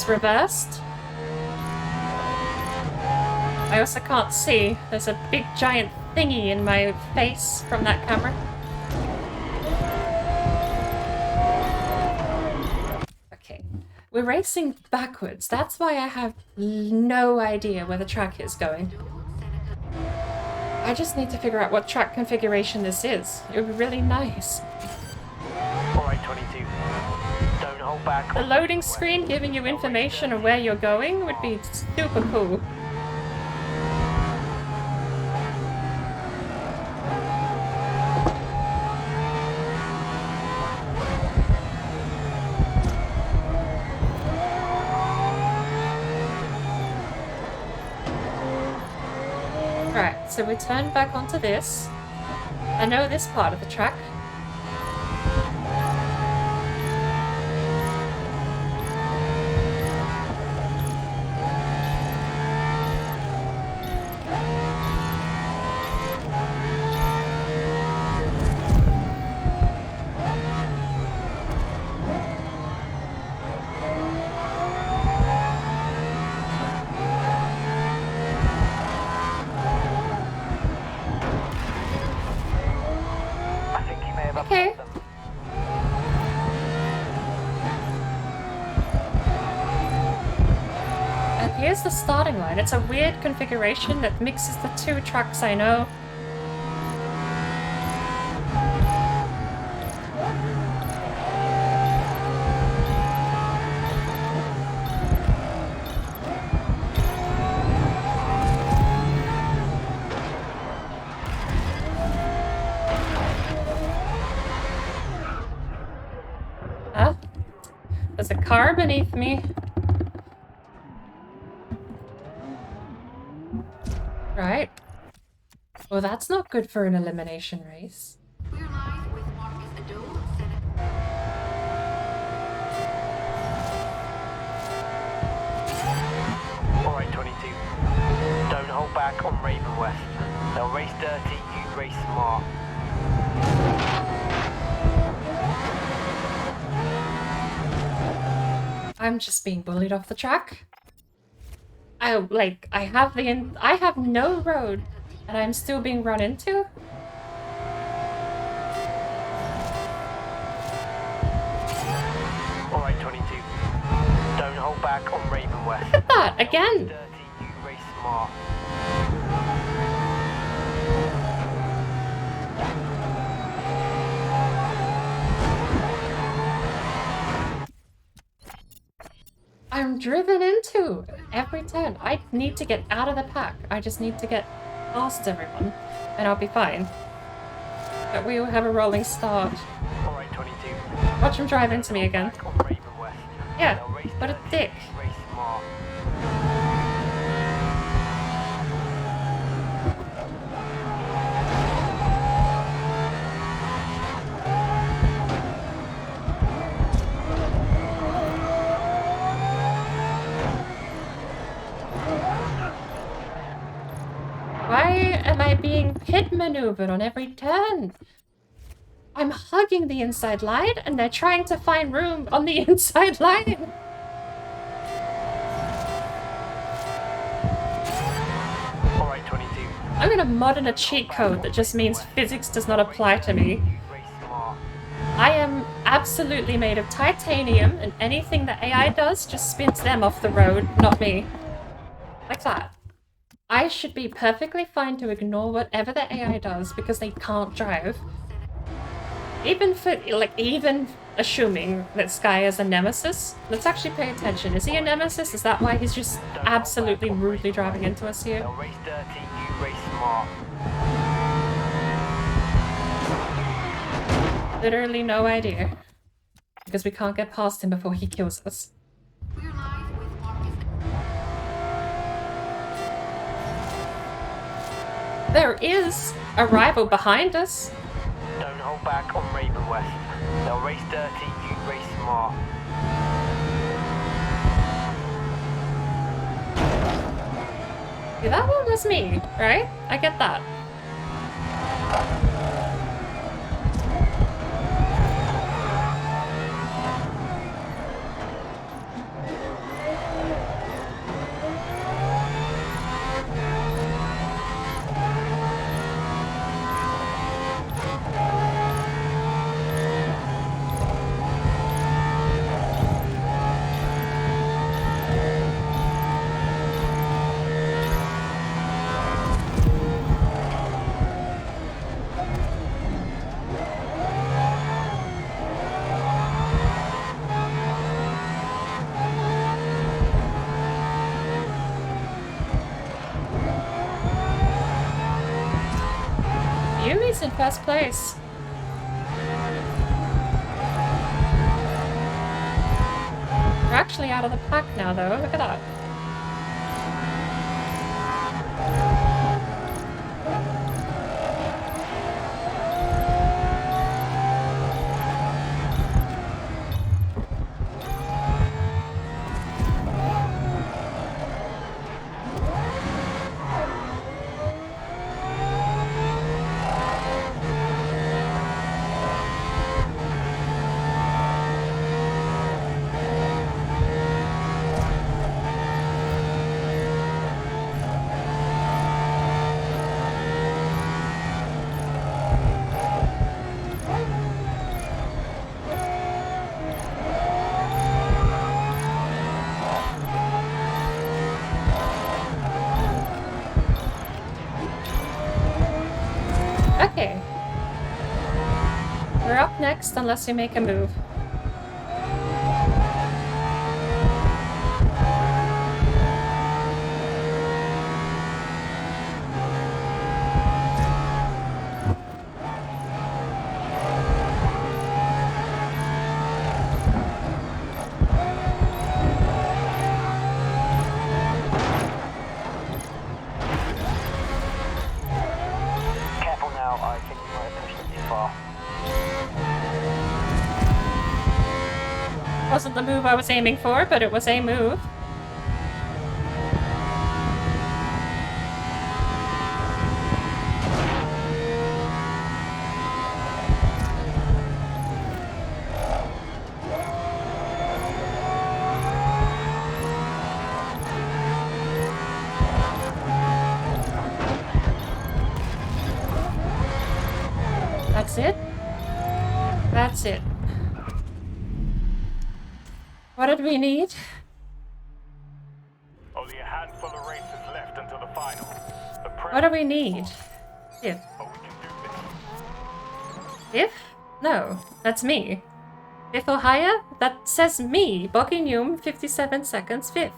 Reversed. I also can't see. There's a big giant thingy in my face from that camera. Okay. We're racing backwards. That's why I have no idea where the track is going. I just need to figure out what track configuration this is. It would be really nice. Alright, 22. Don't hold back. The loading screen giving you information on where you're going would be super cool. so we turn back onto this. I know this part of the track. Okay. And here's the starting line. It's a weird configuration that mixes the two tracks I know. Huh? There's a car beneath me. Right. Well, that's not good for an elimination race. Alright, 22. Don't hold back on Raven West. They'll race dirty, you race smart. I'm just being bullied off the track. I have no road and I'm still being run into? Alright, 22. Don't hold back on Raven West. Look at that, again! Dirty, you race smart. I'm driven into every turn. I need to get out of the pack. I just need to get past everyone and I'll be fine. But we will have a rolling start. Alright, 22. Watch him drive into me again. Yeah, what a dick. Race smart. Why am I being pit maneuvered on every turn? I'm hugging the inside line and they're trying to find room on the inside line. Alright, 22. I'm gonna mod in a cheat code that just means physics does not apply to me. I am absolutely made of titanium and anything that AI does just spins them off the road, not me. Like that. I should be perfectly fine to ignore whatever the AI does because they can't drive. Even assuming that Sky is a nemesis, let's actually pay attention. Is he a nemesis? Is that why he's just absolutely rudely driving into us here? They'll race dirty, you race smart. Literally no idea. Because we can't get past him before he kills us. There is a rival behind us. Don't hold back on Raven West. They'll race dirty, you race smart. Yeah, that one was me, right? I get that. Yumi's in first place. We're actually out of the pack now, though. Look at that. You're up next unless you make a move. Careful now, I think you might have pushed it too far. Wasn't the move I was aiming for, but it was a move. That's it? That's it. What did we need? Only a handful of races left until the final. What do we need? Fifth. Fifth? No, that's me. Fifth or higher? That says me. Buckingham, 57 seconds, fifth.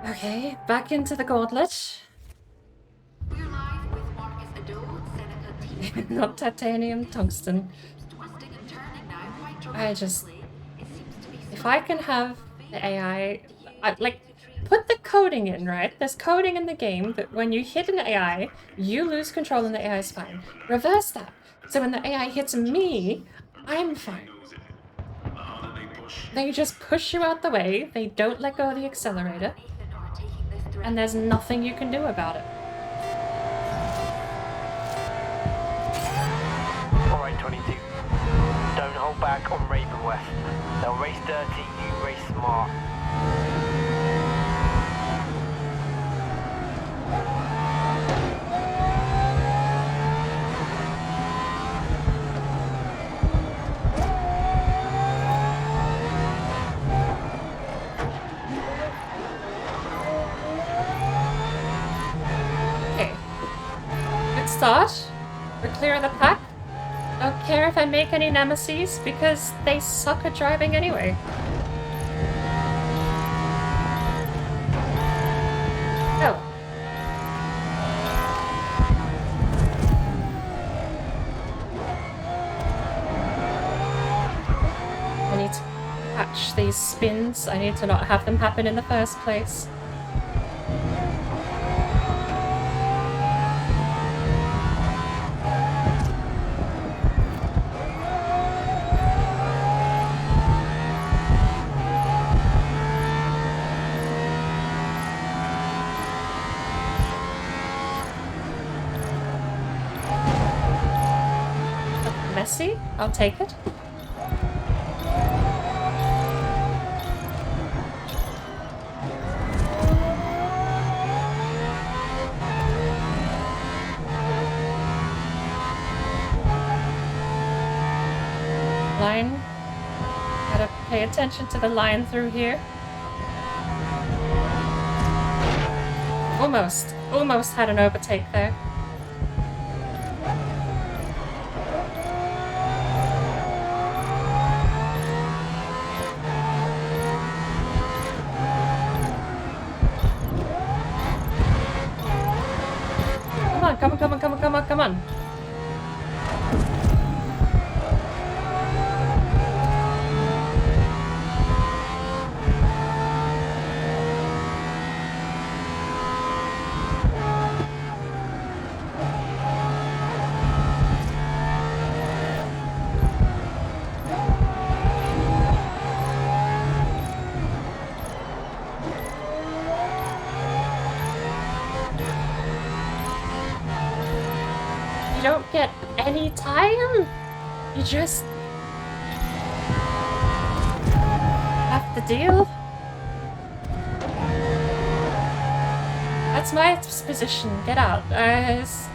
Okay, back into the gauntlet. We're live with Marcus Ado, Seneca team. Not titanium, tungsten. Twisting and turning now quite I just... dramatically. It seems to be If I can have the AI... like, put the coding in, right? There's coding in the game that when you hit an AI, you lose control and the AI is fine. Reverse that. So when the AI hits me, I'm fine. They just push you out the way, they don't let go of the accelerator, and there's nothing you can do about it. Alright, 22. Don't hold back on Raven West. They'll race dirty, you race smart. Okay. Good start. We're clear of the pack. Don't care if I make any nemesis because they suck at driving anyway. Oh. I need to patch these spins. I need to not have them happen in the first place. Messy? I'll take it. Line. Gotta pay attention to the line through here. Almost had an overtake there. Come on. You don't get any time. You just have to deal. That's my position. Get out.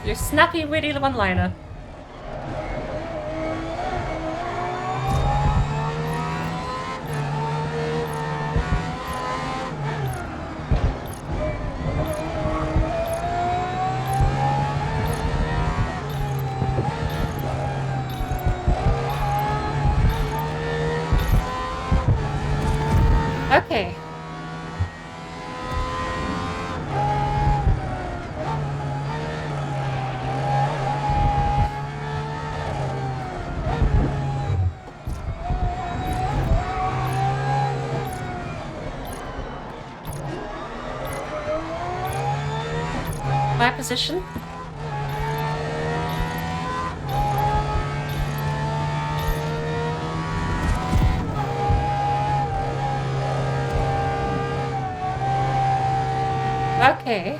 Your snappy, witty one-liner. Okay. My position. Okay.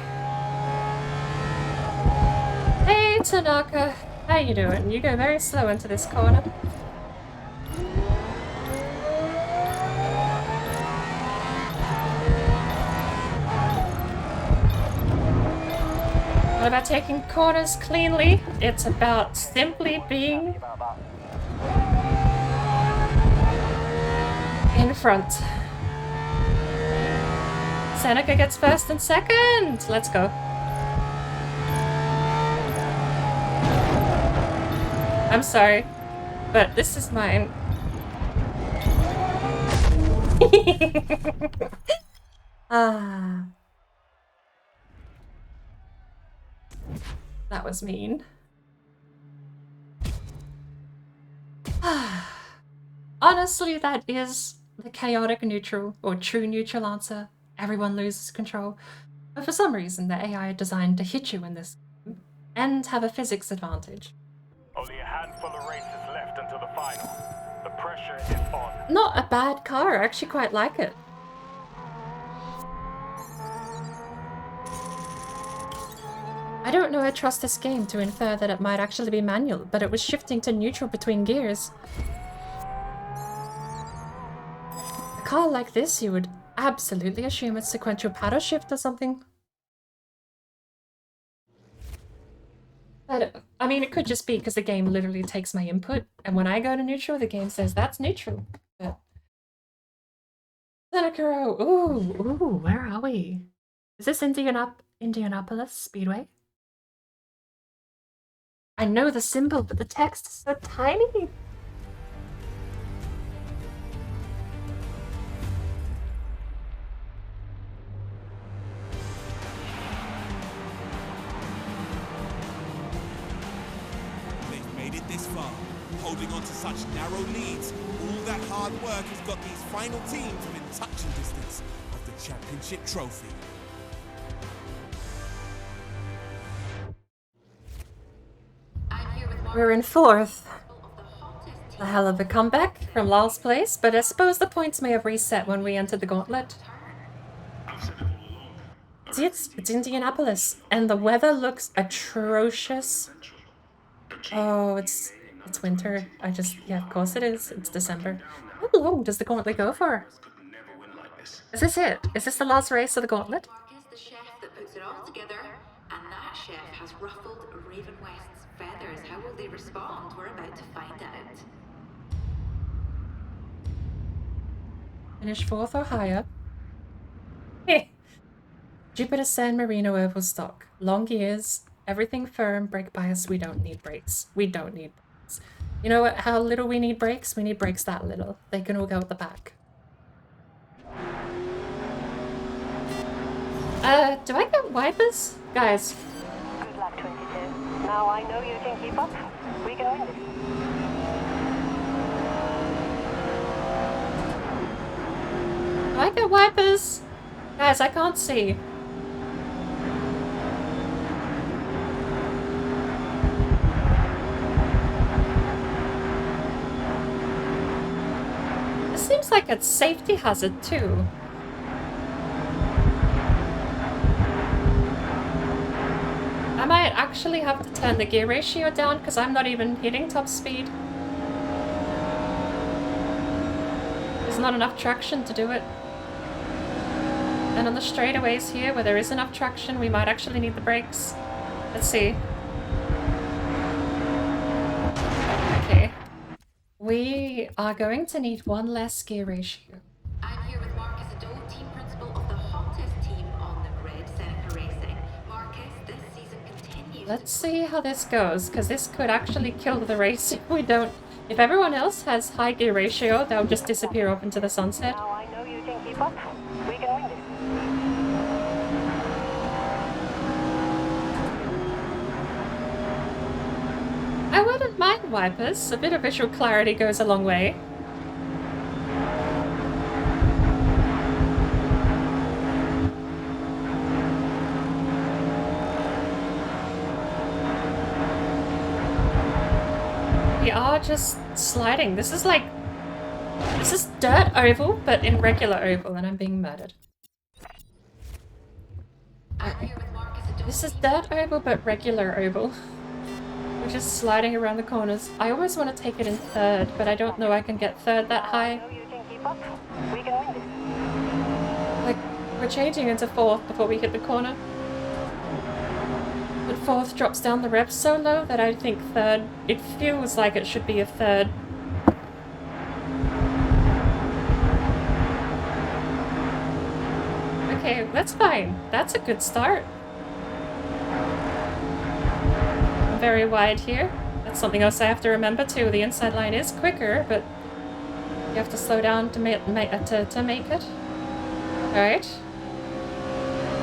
Hey, Tanaka. How you doing? You go very slow into this corner. What about taking corners cleanly? It's about simply being in front. Seneca gets first and second. Let's go. I'm sorry, but this is mine. Ah. That was mean. Honestly, that is the chaotic neutral or true neutral answer. Everyone loses control. But for some reason, the AI designed to hit you in this game and have a physics advantage. Only a handful of races left until the final. The pressure is on. Not a bad car, I actually quite like it. I don't know I trust this game to infer that it might actually be manual, but it was shifting to neutral between gears. A car like this, you would absolutely assume it's sequential paddle shift or something. But, I mean, it could just be because the game literally takes my input, and when I go to neutral, the game says that's neutral. But Seneca, ooh, where are we? Is this Indianapolis Speedway? I know the symbol, but the text is so tiny. They've made it this far, holding on to such narrow leads. All that hard work has got these final teams within touching distance of the championship trophy. We're in fourth. A hell of a comeback from last place, but I suppose the points may have reset when we entered the gauntlet. See, it's Indianapolis, and the weather looks atrocious. Oh, it's winter. Yeah, of course it is. It's December. How long does the gauntlet go for? Is this it? Is this the last race of the gauntlet? Marcus, the chef that puts it all together, and that chef has ruffled Raven West's feathers. How will they respond? We're about to find out. Finish fourth or higher. Heh. Jupiter San Marino oval stock. Long gears, everything firm, brake bias. We don't need brakes. We don't need brakes. You know what? How little we need brakes? We need brakes that little. They can all go at the back. Do I get wipers? Guys. Good luck, 22. Now I know you can keep up. We can win this. Do I get wipers? Guys, I can't see. This seems like a safety hazard too. I might actually have to turn the gear ratio down because I'm not even hitting top speed. There's not enough traction to do it. And on the straightaways here, where there is enough traction, we might actually need the brakes. Let's see. Okay. We are going to need one less gear ratio. I'm here with Marcus Ado, team principal of the hottest team on the grid, Seneca Racing. Marcus, this season continues. Let's see how this goes, because this could actually kill the race if we don't. If everyone else has high gear ratio, they'll just disappear off into the sunset. Now I know you can keep keep up, we can win this. I wouldn't mind wipers. A bit of visual clarity goes a long way. We are just sliding. This is dirt oval, but in regular oval, and I'm being murdered. This is dirt oval, but regular oval. We're just sliding around the corners. I always want to take it in third, but I don't know I can get third that high. Like, we're changing into fourth before we hit the corner. But fourth drops down the reps so low that I think third, it feels like it should be a third. Okay, that's fine. That's a good start. I'm very wide here. That's something else I have to remember too. The inside line is quicker, but you have to slow down to make it. Alright.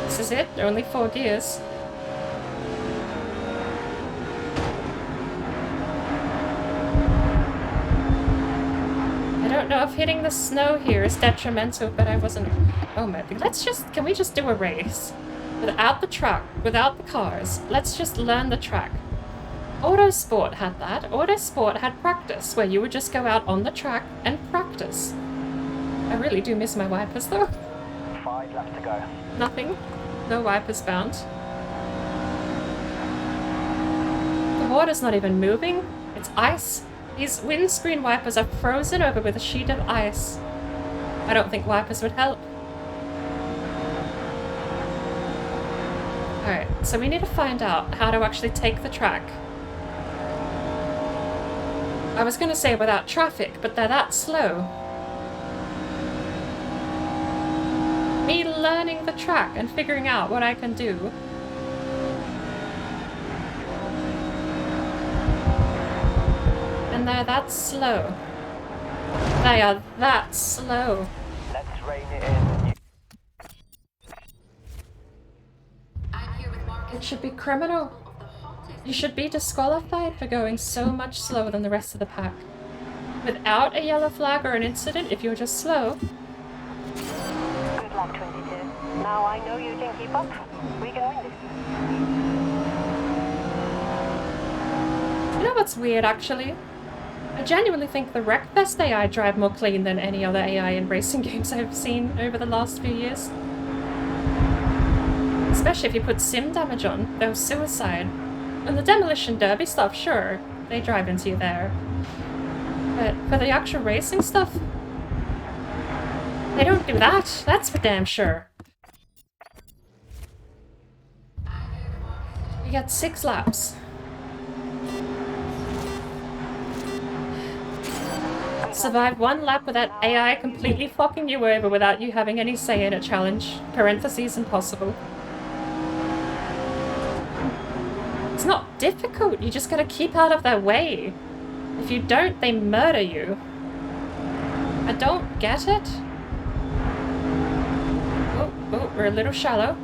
This is it. Only 4 gears. I don't know if hitting the snow here is detrimental, but I wasn't... Oh my... Can we just do a race? Without the truck, without the cars. Let's just learn the track. Autosport had that. Autosport had practice, where you would just go out on the track and practice. I really do miss my wipers, though. 5 laps to go. Nothing. No wipers found. The water's not even moving. It's ice. These windscreen wipers are frozen over with a sheet of ice. I don't think wipers would help. Alright, so we need to find out how to actually take the track. I was going to say without traffic, but they're that slow. Me learning the track and figuring out what I can do. And they're that slow. They are that slow. Let's rein it in. It should be criminal. You should be disqualified for going so much slower than the rest of the pack. Without a yellow flag or an incident, if you're just slow. Good luck, 22. Now I know you can keep up. We can win this. You know what's weird, actually? I genuinely think the Wreckfe AI drive more clean than any other AI in racing games I've seen over the last few years. Especially if you put sim damage on, they're suicide. And the demolition derby stuff, sure, they drive into you there. But for the actual racing stuff, they don't do that. That's for damn sure. You get 6 laps. Survive 1 lap without AI completely fucking you over without you having any say in a challenge. Parentheses impossible. It's not difficult, you just gotta keep out of their way. If you don't, they murder you. I don't get it. Oh, we're a little shallow.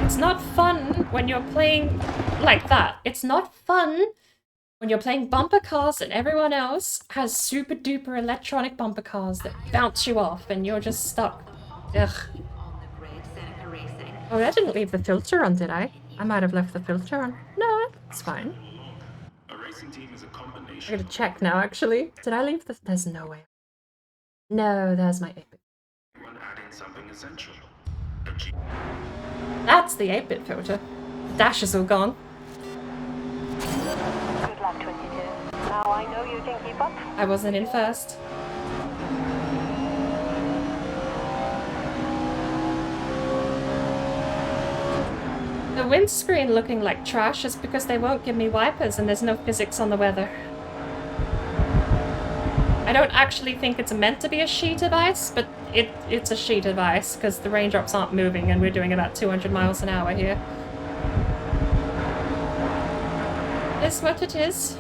It's not fun when you're playing like that. It's not fun when you're playing bumper cars and everyone else has super duper electronic bumper cars that bounce you off and you're just stuck. Ugh. Oh, I didn't leave the filter on, did I? I might have left the filter on. No, it's fine. I gotta check now, actually. Did I leave the... There's no way. No, there's my 8-bit. That's the 8-bit filter. The dash is all gone. Good luck, 22. Now I know you can keep up. I wasn't in first. The windscreen looking like trash is because they won't give me wipers and there's no physics on the weather. I don't actually think it's meant to be a sheet of ice, but it's a sheet of ice because the raindrops aren't moving and we're doing about 200 miles an hour here. Is what it is.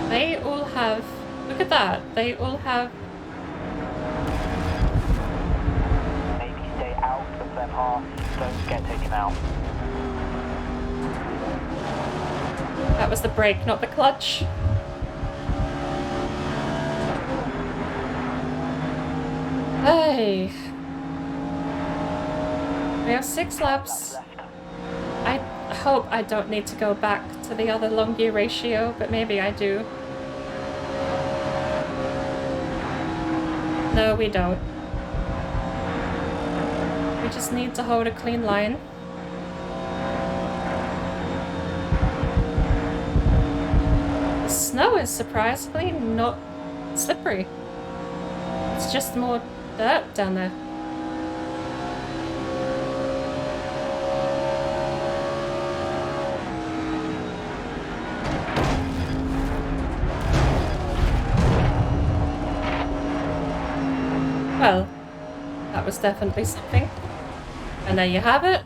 They all have... Look at that. They all have... Maybe stay out of their path. Don't get taken out. That was the brake, not the clutch. Hey. We have 6 laps. I hope I don't need to go back to the other long gear ratio, but maybe I do. No, we don't. We just need to hold a clean line. The snow is surprisingly not slippery. It's just more dirt down there. Well, that was definitely something. And there you have it.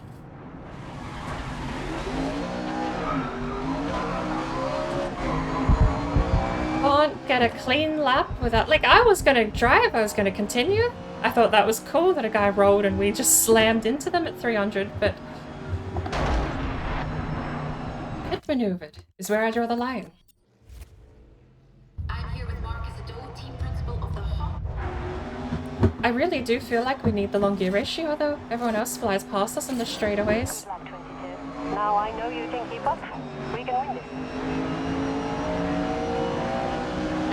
Can't get a clean lap without... Like, I was gonna drive, I was gonna continue. I thought that was cool that a guy rolled and we just slammed into them at 300, but... Pit maneuvered is where I draw the line. I really do feel like we need the long gear ratio though. Everyone else flies past us in the straightaways. Now I know you can keep up. We can win this.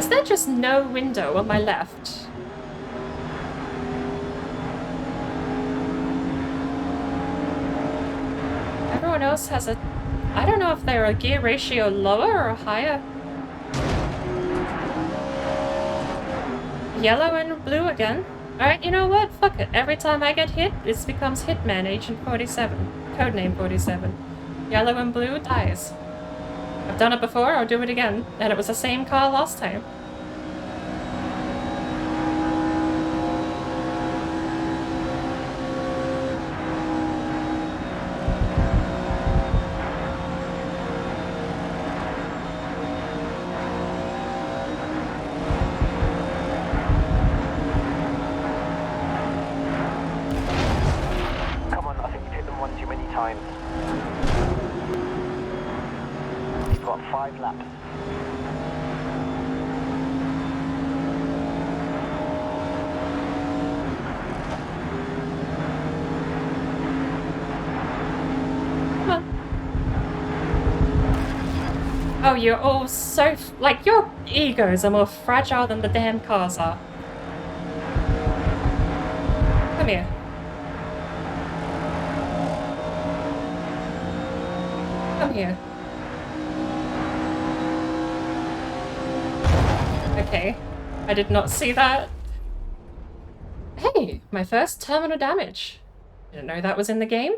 Is there just no window on my left? Everyone else has a... I don't know if they're a gear ratio lower or higher. Yellow and blue again. Alright, you know what? Fuck it. Every time I get hit, it becomes Hitman Agent 47. Codename 47. Yellow and blue dies. I've done it before, I'll do it again. And it was the same car last time. Oh, you're all so... like, your egos are more fragile than the damn cars are. Come here. Come here. Okay. I did not see that. Hey, my first terminal damage. Didn't know that was in the game.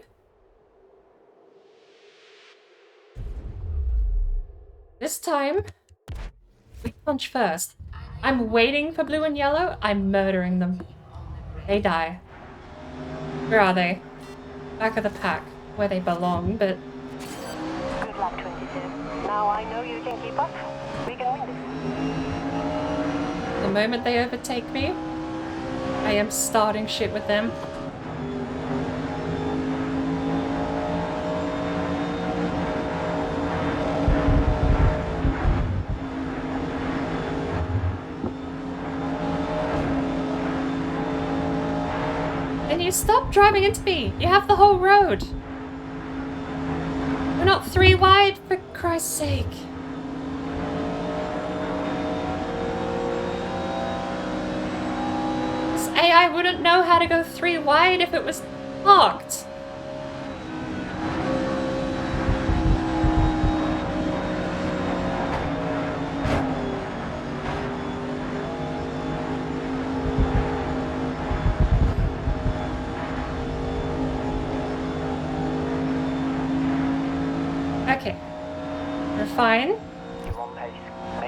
This time, we punch first. I'm waiting for blue and yellow. I'm murdering them. They die. Where are they? Back of the pack, where they belong, but... Good luck, 22. Now I know you can keep up. We can win this. The moment they overtake me, I am starting shit with them. Can you stop driving into me? You have the whole road. We're not 3 wide, for Christ's sake. This AI wouldn't know how to go 3 wide if it was parked. Okay. We're fine.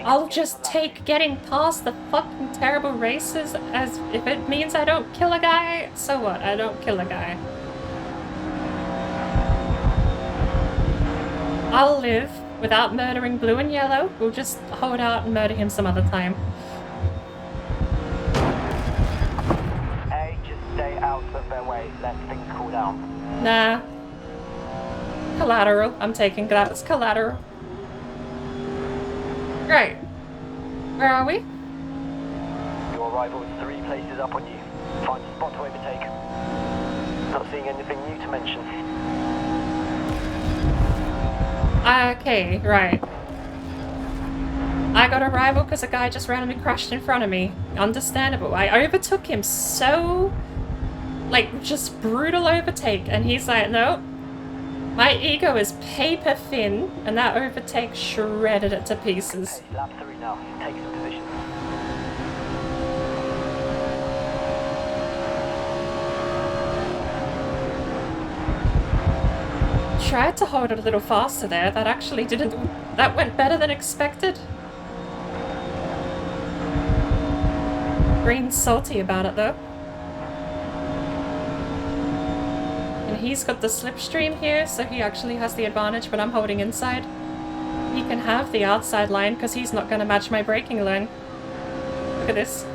I'll just take getting past the fucking terrible races as if it means I don't kill a guy. So what? I don't kill a guy. I'll live without murdering blue and yellow. We'll just hold out and murder him some other time. A, just stay out of their way. Let things cool down. Nah. Collateral. I'm taking that as collateral. Right. Where are we? Your arrival is 3 places up on you. Find a spot to overtake. Not seeing anything new to mention. Okay, right. I got a rival because a guy just randomly crashed in front of me. Understandable. I overtook him so... like, just brutal overtake. And he's like, no. My ego is paper thin. And that overtake shredded it to pieces. Lap 3 now. Take some position. Tried to hold it a little faster there. That actually didn't... that went better than expected. Green's salty about it though. And he's got the slipstream here, so he actually has the advantage, but I'm holding inside. He can have the outside line because he's not going to match my braking line. Look at this.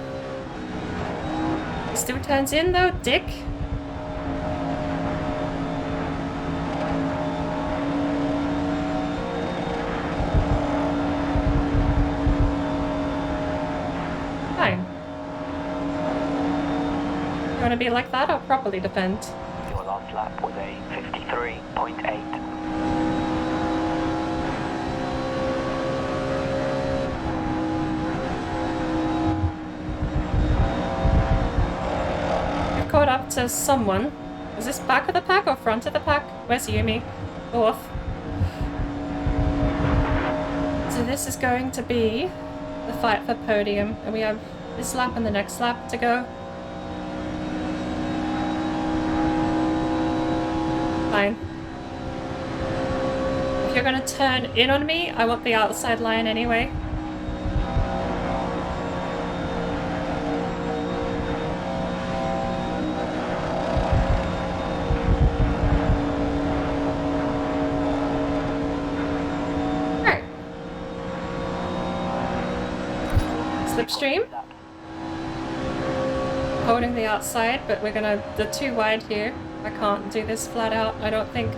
He still turns in though, dick. Fine. You want to be like that? I'll properly defend. Your last lap was a 53.8. You've caught up to someone. Is this back of the pack or front of the pack? Where's Yumi? Fourth. So this is going to be the fight for podium, and we have this lap and the next lap to go. Fine. If you're gonna turn in on me, I want the outside line anyway. Alright. Slipstream. Holding the outside, but we're gonna... the too wide here. I can't do this flat out, I don't think.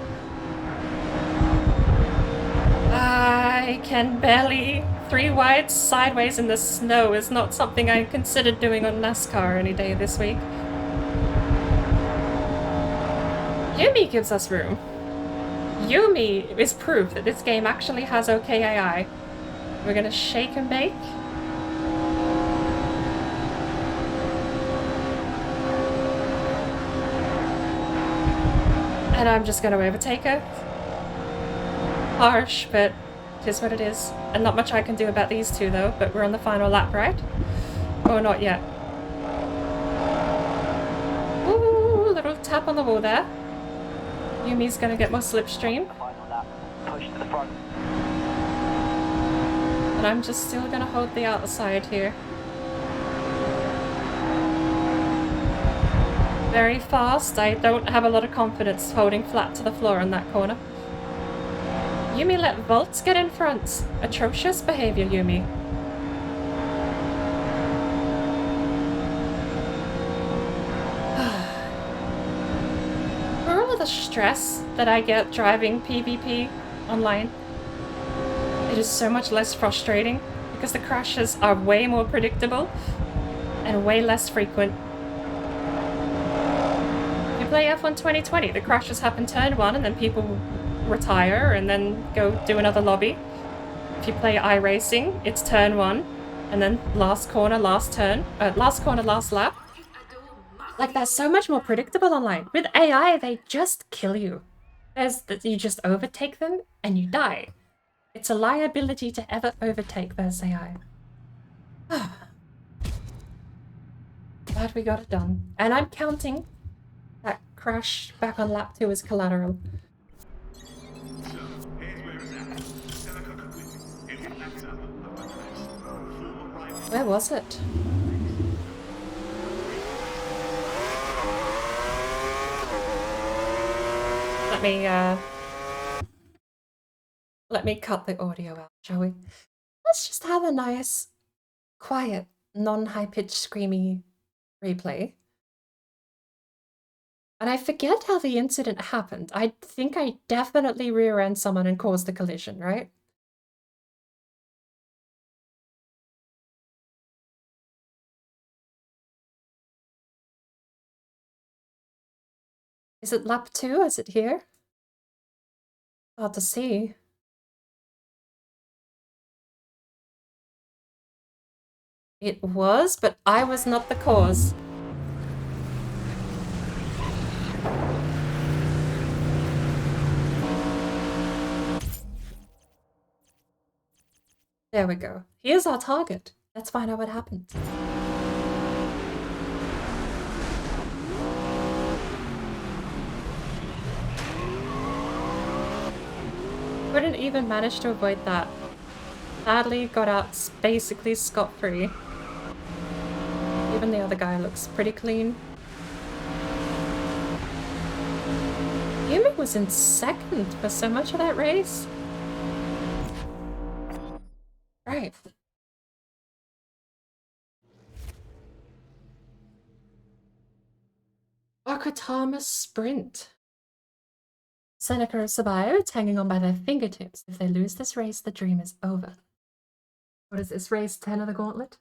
I can barely... 3 wide sideways in the snow is not something I considered doing on NASCAR any day this week. Yumi gives us room. Yumi is proof that this game actually has okay AI. We're gonna shake and bake. And I'm just going to overtake her. Harsh, but it is what it is. And not much I can do about these two though, but we're on the final lap, right? Or not yet. Ooh, little tap on the wall there. Yumi's going to get more slipstream. Push to the front. But I'm just still going to hold the outside here. Very fast. I don't have a lot of confidence holding flat to the floor in that corner. Yumi let Volts get in front. Atrocious behavior, Yumi. For all of the stress that I get driving PvP online, it is so much less frustrating because the crashes are way more predictable and way less frequent. Play F1 2020, the crashes happen turn 1 and then people retire and then go do another lobby. If you play iRacing, it's turn 1 and then last corner, last turn, last corner, last lap. Like, that's so much more predictable online. With AI, they just kill you. You just overtake them and you die. It's a liability to ever overtake versus AI. Glad we got it done. And I'm counting that crash back on lap 2 as collateral. Where was it? Let me cut the audio out, shall we? Let's just have a nice, quiet, non-high-pitched, screamy replay. And I forget how the incident happened. I think I definitely rear-end someone and caused the collision, right? Is it lap 2? Is it here? Hard to see. It was, but I was not the cause. There we go. Here's our target. Let's find out what happened. Couldn't even manage to avoid that. Sadly, got out basically scot-free. Even the other guy looks pretty clean. Yumi was in second for so much of that race. Right. Akutama sprint. Seneca survived, hanging on by their fingertips. If they lose this race, the dream is over. What is this, race 10 of the gauntlet?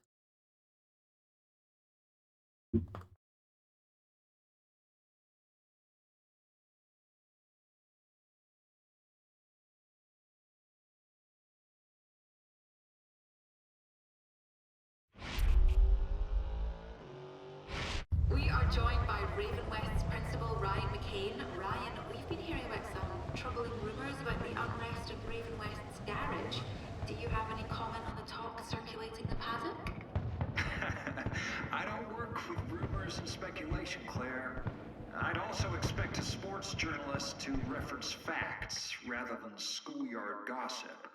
We are joined by Raven West's principal, Ryan McCain. Ryan, we've been hearing about some troubling rumours about the unrest of Raven West's garage. Do you have any comment on the talk circulating the paddock? I don't work with rumors and speculation, Claire. I'd also expect a sports journalist to reference facts rather than schoolyard gossip.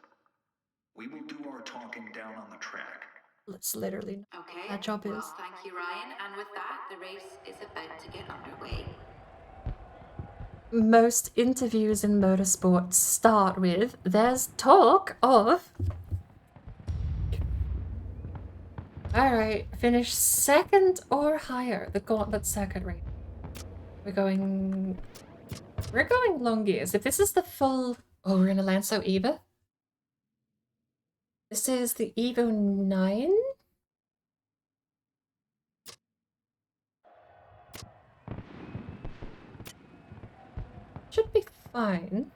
We will do our talking down on the track. That's literally okay. That job Well, is. thank you, Ryan. And with that, the race is about to get underway. Most interviews in motorsport start with, there's talk of... Alright, finish second or higher, the gauntlet circuit rate. We're going long gears. If this is the full... Oh, we're in a Lanzo Eva? This is the Evo 9? Should be fine.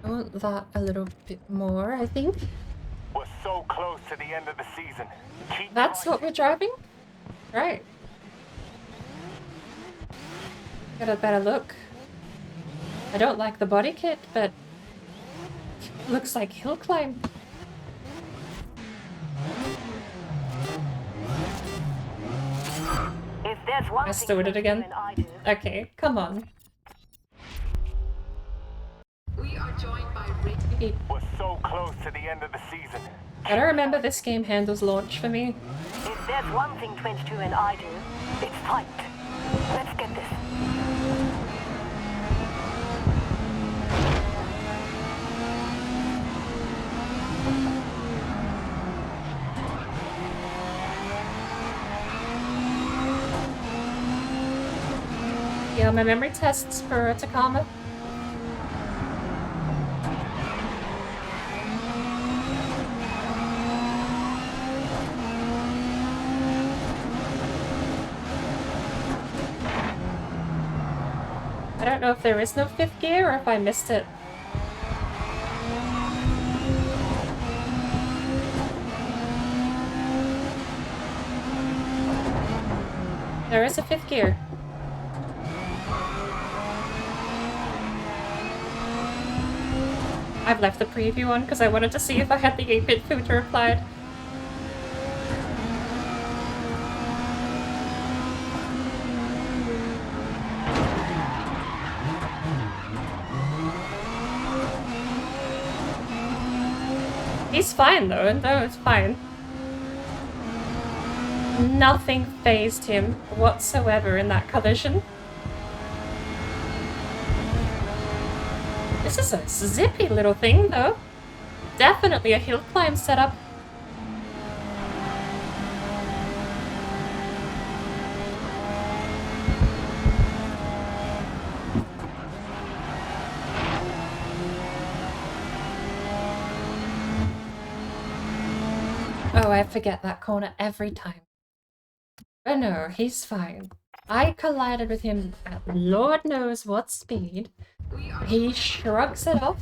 I want that a little bit more, I think. We're so close to the end of the season. That's what we're driving? Right. Got a better look. I don't like the body kit, but looks like hill climb. If there's one I stowed it again. Okay, come on. We are joined by We're so close to the end of the season. Gotta remember this game handles launch for me. If there's one thing 22 and I do, it's fight. Let's get this. Yeah, my memory tests for Tacoma. I don't know if there is no fifth gear or if I missed it. There is a fifth gear. I've left the preview on because I wanted to see if I had the 8-bit filter applied. He's fine though, no, it's fine. nothing fazed him whatsoever in that collision. This is a zippy little thing, though. Definitely a hill climb setup. Oh, I forget that corner every time. But no, he's fine. I collided with him at Lord knows what speed. He shrugs it off.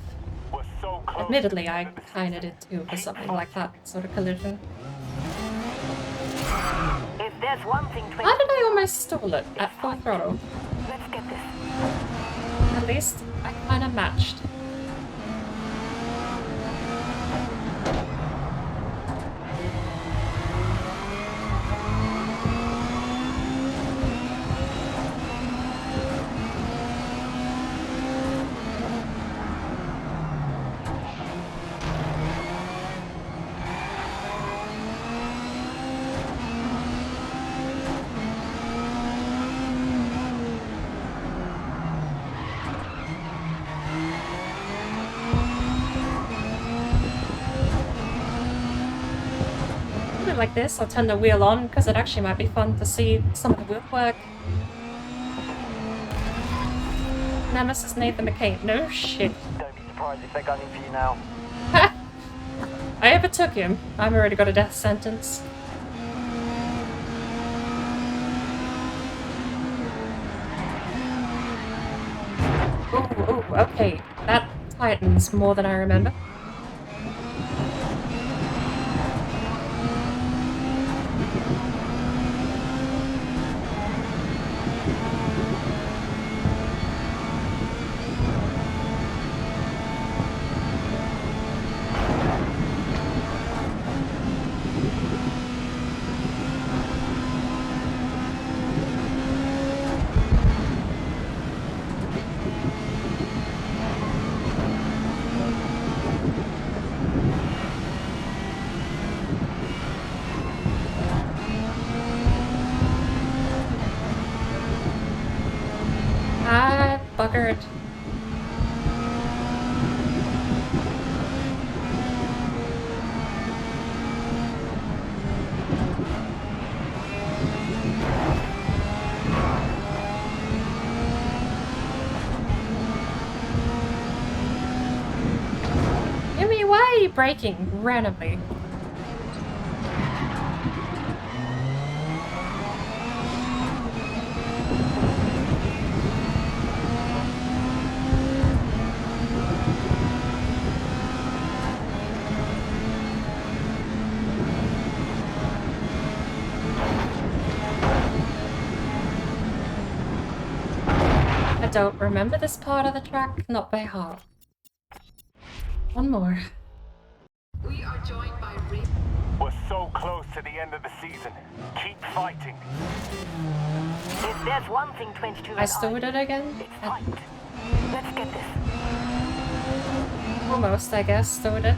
Admittedly, I kinda did too for something like that sort of collision. If there's one thing How did I almost stall it at full throttle? Let's get this. At least I kinda matched. Like this, I'll turn the wheel on because it actually might be fun to see some of the wheel work. Nemesis Nathan McCain. No shit. Don't be surprised if they're gunning for you now. I overtook him. I've already got a death sentence. Ooh, okay. That tightens more than I remember. Buggered. Yumi, why are you braking randomly? I don't remember this part of the track, not by heart. One more. We are joined by Rick. We're so close to the end of the season. Keep fighting. If there's one thing 22 I stowed it again? It's fight. Let's get this. Almost, I guess, stowed it.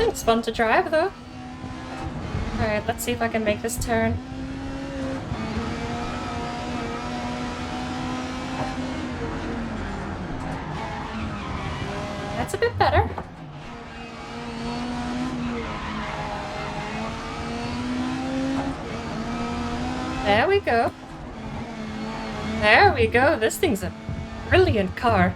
It's fun to drive, though. Alright, let's see if I can make this turn. That's a bit better. There we go. There we go. This thing's a brilliant car.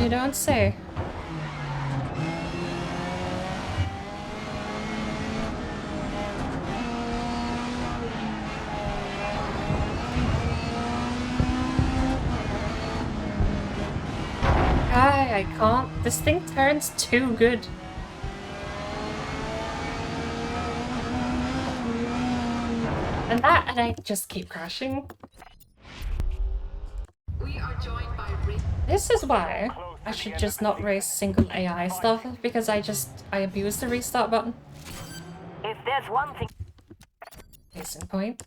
You don't say. I can't. This thing turns too good. And I just keep crashing. We are joined by This is why I should just not race single AI stuff, because I abuse the restart button. If there's one thing. Case in point.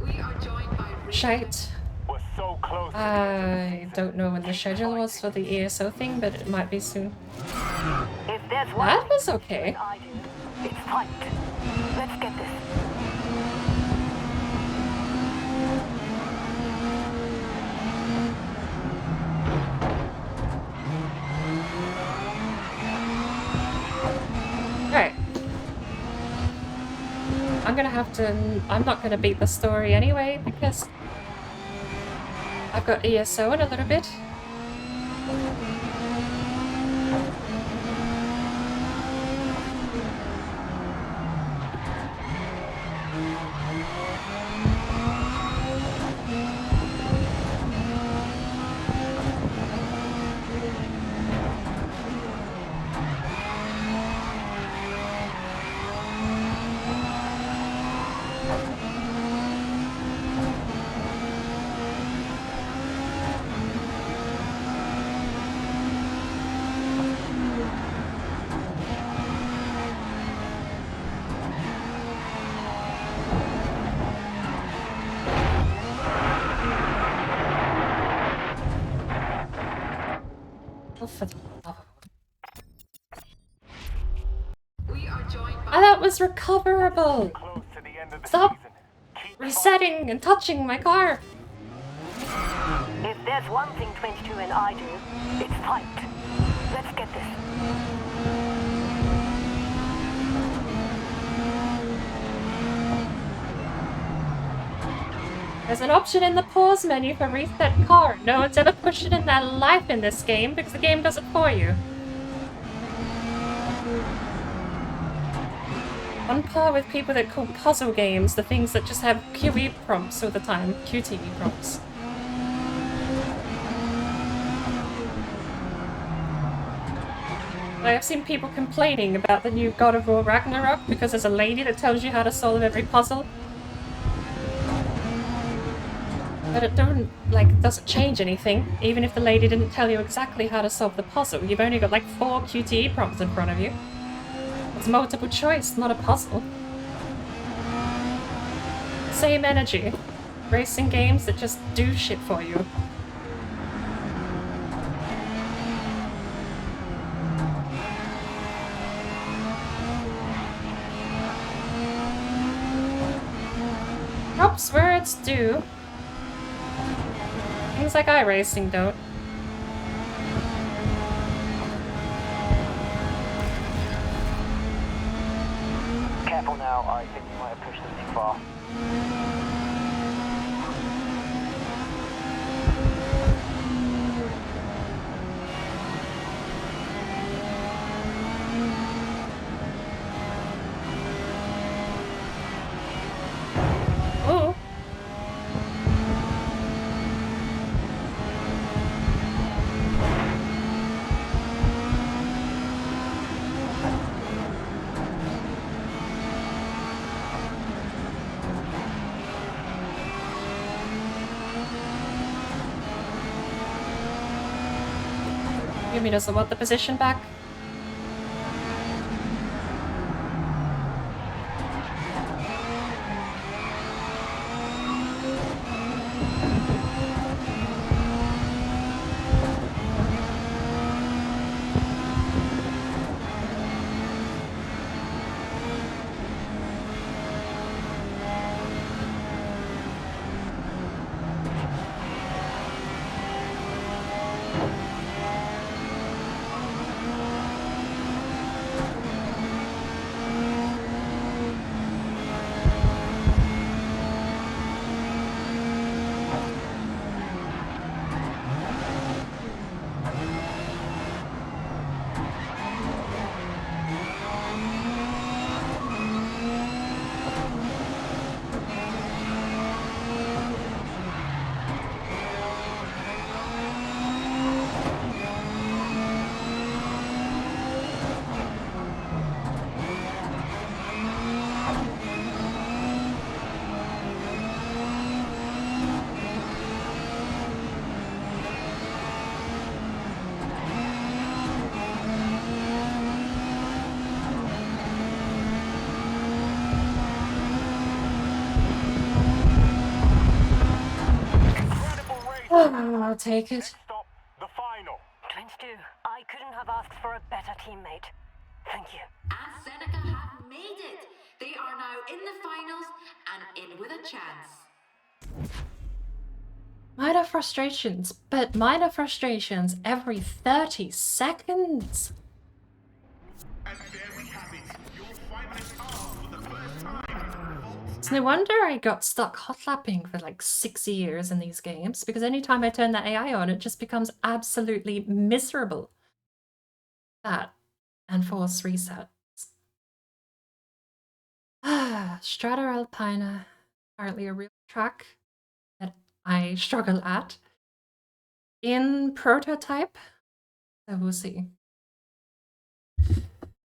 We are joined by Shite. We're so close. I don't know when the schedule was for the ESO thing, but it might be soon. If there's one That was okay. I do, it's fight. Let's get this. Alright. I'm not gonna beat the story anyway, because I've got ESO in a little bit. Oh, for the love of... that was recoverable! Stop resetting and touching my car! If there's one thing 22 and I do, it's fight. Let's get this. There's an option in the pause menu for reset car. No one's ever pushed it in their life in this game because the game does it for you. On par with people that call puzzle games the things that just have QE prompts all the time. QTE prompts. I have seen people complaining about the new God of War Ragnarok because there's a lady that tells you how to solve every puzzle. But it doesn't change anything, even if the lady didn't tell you exactly how to solve the puzzle. You've only got like 4 QTE prompts in front of you. It's multiple choice, not a puzzle. Same energy. Racing games that just do shit for you. Props where it's due. Things like iRacing don't. Careful now, I think you might have pushed them too far. Oh. Yumi doesn't want the position back. Oh, I'll take it. Stop the final. 22, I couldn't have asked for a better teammate. Thank you. And Seneca have made it. They are now in the finals and in with a chance. Minor frustrations, but minor frustrations every 30 seconds. It's no wonder I got stuck hot lapping for like 6 years in these games, because anytime I turn that AI on, it just becomes absolutely miserable. That and force reset. Strata Alpina, apparently a real track that I struggle at. In prototype, so we'll see.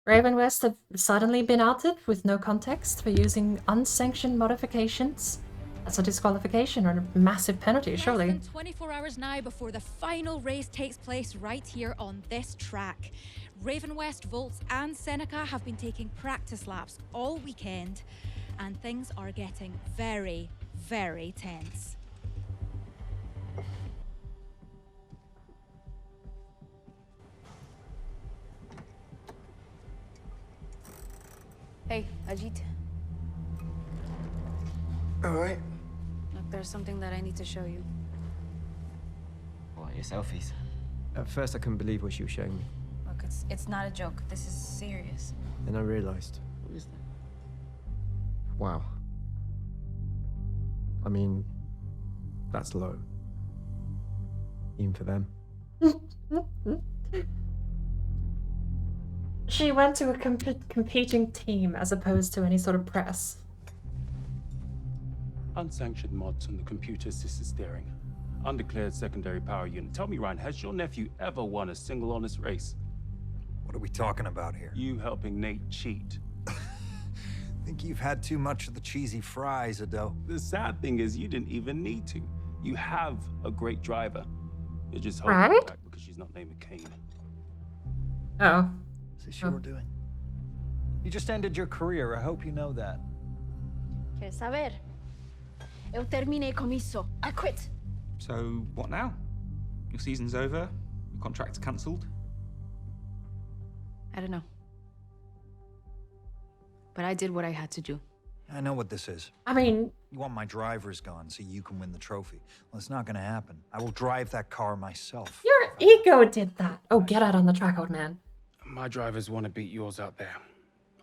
Raven West have suddenly been outed with no context for using unsanctioned modifications. That's a disqualification or a massive penalty, surely. Less than 24 hours now before the final race takes place right here on this track. Raven West, Volts and Seneca have been taking practice laps all weekend, and things are getting very, very tense. Hey, Ajit. All right. Look, there's something that I need to show you. What, your selfies? At first I couldn't believe what she was showing me. Look, it's not a joke. This is serious. Then I realized. What is that? Wow. I mean, that's low. Even for them. She went to a competing team as opposed to any sort of press. Unsanctioned mods on the computer-assisted steering. Undeclared secondary power unit. Tell me, Ryan, has your nephew ever won a single honest race? What are we talking about here? You helping Nate cheat. Think you've had too much of the cheesy fries, Adele. The sad thing is you didn't even need to. You have a great driver. You're just holding her Right? back because she's not named McCain. Oh. Is this your doing? You just ended your career. I hope you know that. ¿Quieres saber? Eu terminei com isso. I quit. So, what now? Your season's over? Your contract's cancelled? I don't know. But I did what I had to do. I know what this is. I mean... You want my drivers gone so you can win the trophy. Well, it's not gonna happen. I will drive that car myself. Your ego did that. Oh, get out on the track, old man. My drivers want to beat yours out there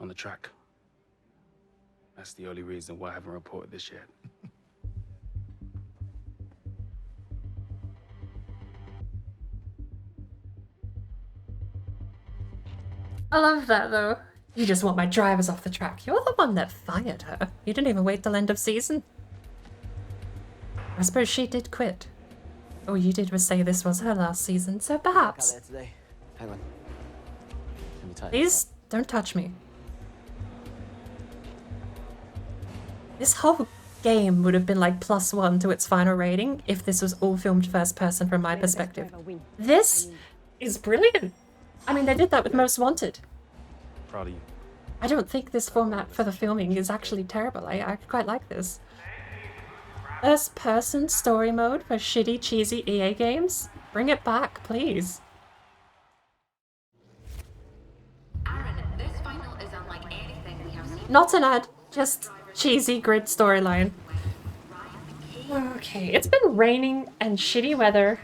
on the track. That's the only reason why I haven't reported this yet. I love that, though. You just want my drivers off the track. You're the one that fired her. You didn't even wait till end of season. I suppose she did quit. Oh, you did say this was her last season, so perhaps. Today. Hang on. Let me tighten Please, don't touch me. This whole game would have been like +1 to its final rating if this was all filmed first person from my perspective. This is brilliant. I mean, they did that with Most Wanted. Proud of you. I don't think this format for the filming is actually terrible. I quite like this. First person story mode for shitty, cheesy EA games? Bring it back, please. Aaron, this final is unlike anything we have seen. Not an ad, just cheesy grid storyline. Okay, it's been raining and shitty weather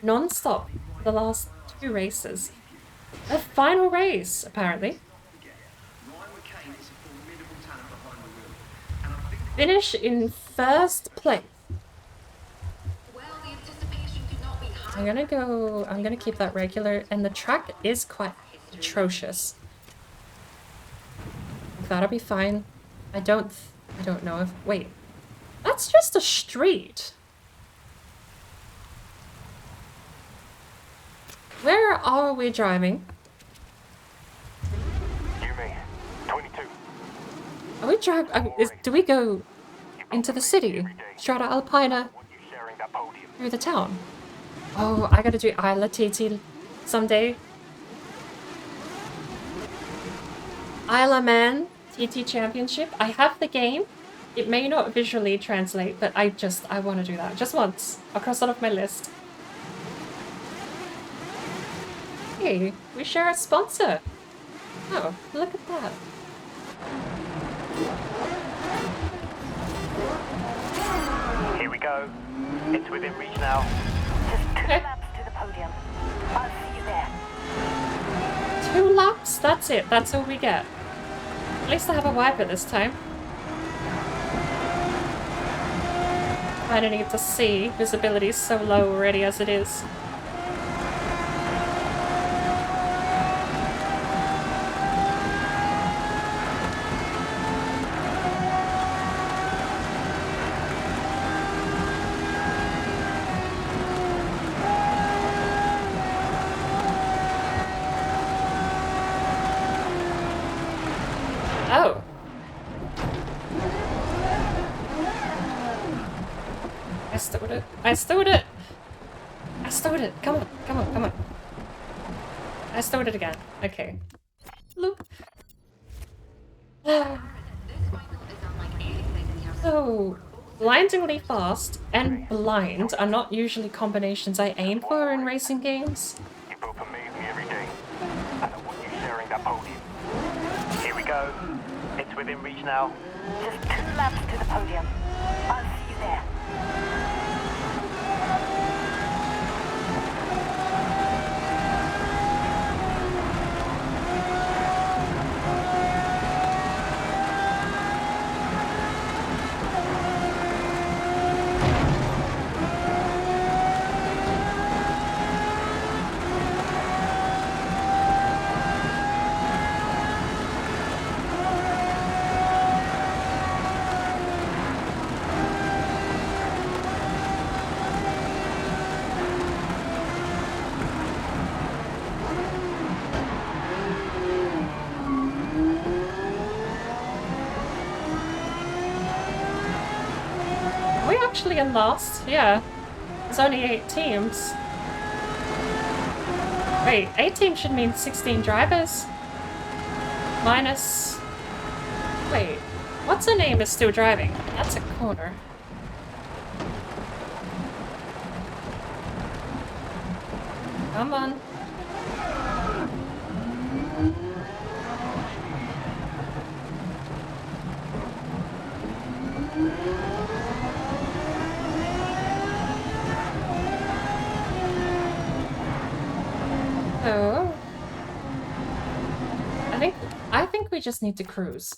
non-stop for the last 2 races. The final race, apparently. Finish in first place. I'm gonna keep that regular, and the track is quite atrocious. That'll be fine. I don't know if, wait, that's just a street. Where are we driving? Yumi, 22. Are we driving, do we go into the city? Strata Alpina through the town? Oh, I gotta do Isla TT someday. Isla Man TT Championship. I have the game. It may not visually translate, but I want to do that. Just once. I'll cross it off my list. Hey, we share a sponsor. Oh, look at that. Here we go. It's within reach now. Just 2 laps to the podium. I'll see you there. 2 laps? That's it. That's all we get. At least I have a wiper this time. I don't need to see. Visibility is so low already as it is. Oh. I stowed it. I stowed it! I stowed it! Come on, come on, come on. I stowed it again. Okay. Loop. So, blindingly fast and blind are not usually combinations I aim for in racing games. You both amaze me every day. And I want you sharing that podium. Here we go. It's within reach now. Just 2 laps to the podium. I'll see you there. Are we actually in last? Yeah. There's only 8 teams. Wait, 8 teams should mean 16 drivers? Minus... Wait, what's her name is still driving? That's a corner. Come on. So, I think we just need to cruise.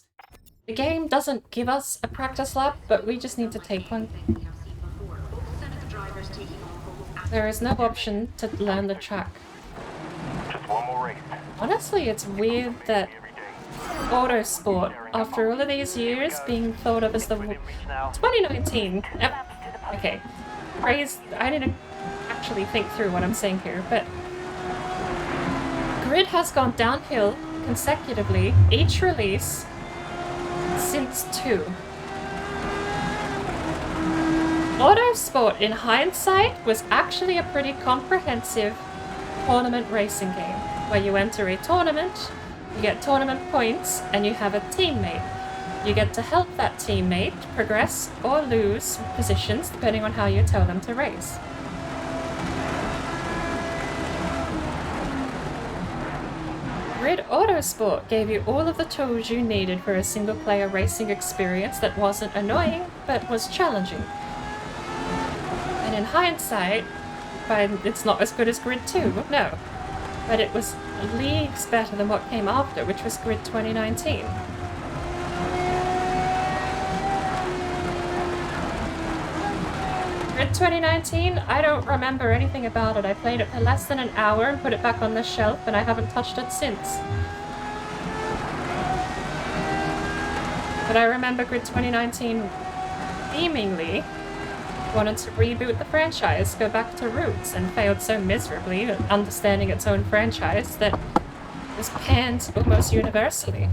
The game doesn't give us a practice lap, but we just need to take one. There is no option to learn the track. Just one more race. Honestly, it's weird that Autosport, after all of these years being thought of as the 2019. Okay, I need to actually think through what I'm saying here, but Grid has gone downhill consecutively each release since 2. Autosport, in hindsight, was actually a pretty comprehensive tournament racing game, where you enter a tournament, you get tournament points, and you have a teammate. You get to help that teammate progress or lose positions depending on how you tell them to race. Grid Autosport gave you all of the tools you needed for a single-player racing experience that wasn't annoying, but was challenging. And in hindsight, it's not as good as Grid 2, no. But it was leagues better than what came after, which was Grid 2019. Grid 2019, I don't remember anything about it. I played it for less than an hour and put it back on the shelf, and I haven't touched it since. But I remember Grid 2019 seemingly wanted to reboot the franchise, go back to roots, and failed so miserably at understanding its own franchise that it was panned almost universally.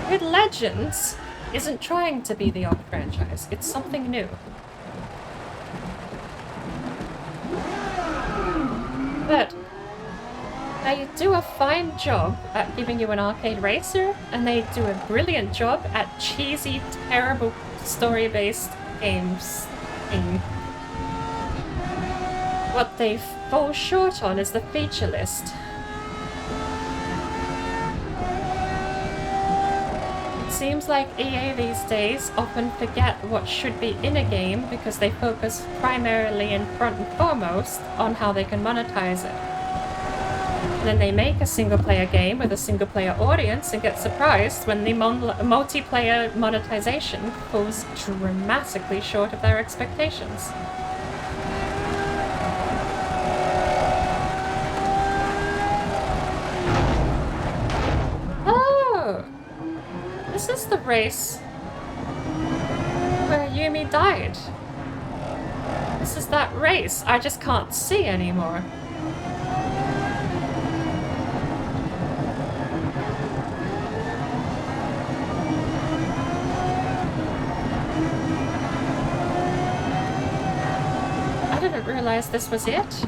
Grid Legends isn't trying to be the old franchise, it's something new. But they They do a fine job at giving you an arcade racer, and they do a brilliant job at cheesy, terrible story-based games thing. What they fall short on is the feature list. It seems like EA these days often forget what should be in a game because they focus primarily and front and foremost on how they can monetize it. And then they make a single-player game with a single-player audience and get surprised when the multiplayer monetization falls dramatically short of their expectations. Oh! This is the race where Yumi died. This is that race I just can't see anymore. I didn't realize this was it.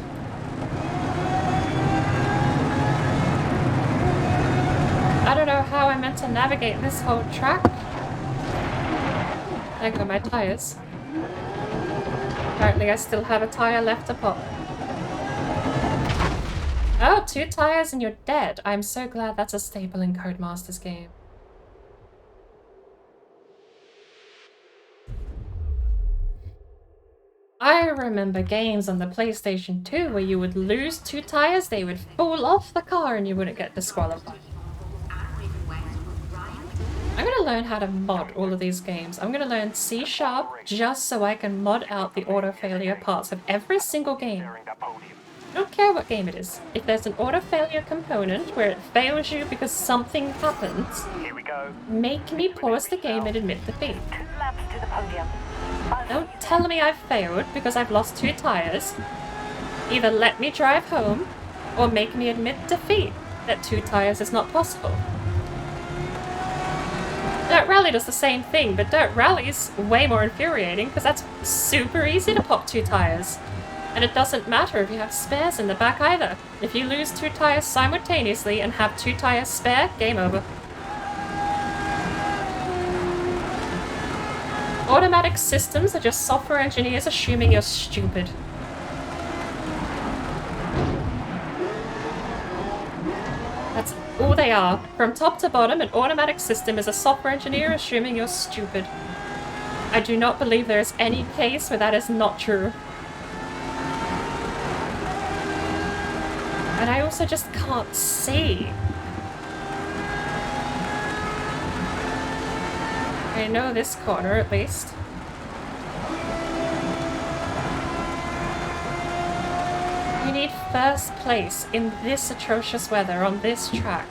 I don't know how I meant to navigate this whole track. There go my tires. Apparently I still have a tire left to pop. Oh, 2 tires and you're dead. I'm so glad that's a staple in Codemasters game. I remember games on the PlayStation 2 where you would lose 2 tires, they would fall off the car and you wouldn't get disqualified. I'm gonna learn how to mod all of these games. I'm gonna learn C# just so I can mod out the auto failure parts of every single game. I don't care what game it is. If there's an auto failure component where it fails you because something happens, make me pause the game and admit defeat. Don't tell me I've failed because I've lost 2 tires. Either let me drive home or make me admit defeat that 2 tires is not possible. Dirt Rally does the same thing, but Dirt Rally is way more infuriating because that's super easy to pop 2 tires. And it doesn't matter if you have spares in the back either. If you lose 2 tires simultaneously and have 2 tires spare, game over. Automatic systems are just software engineers assuming you're stupid. That's all they are. From top to bottom, an automatic system is a software engineer assuming you're stupid. I do not believe there is any case where that is not true. And I also just can't see. I know this corner at least. We need first place in this atrocious weather on this track.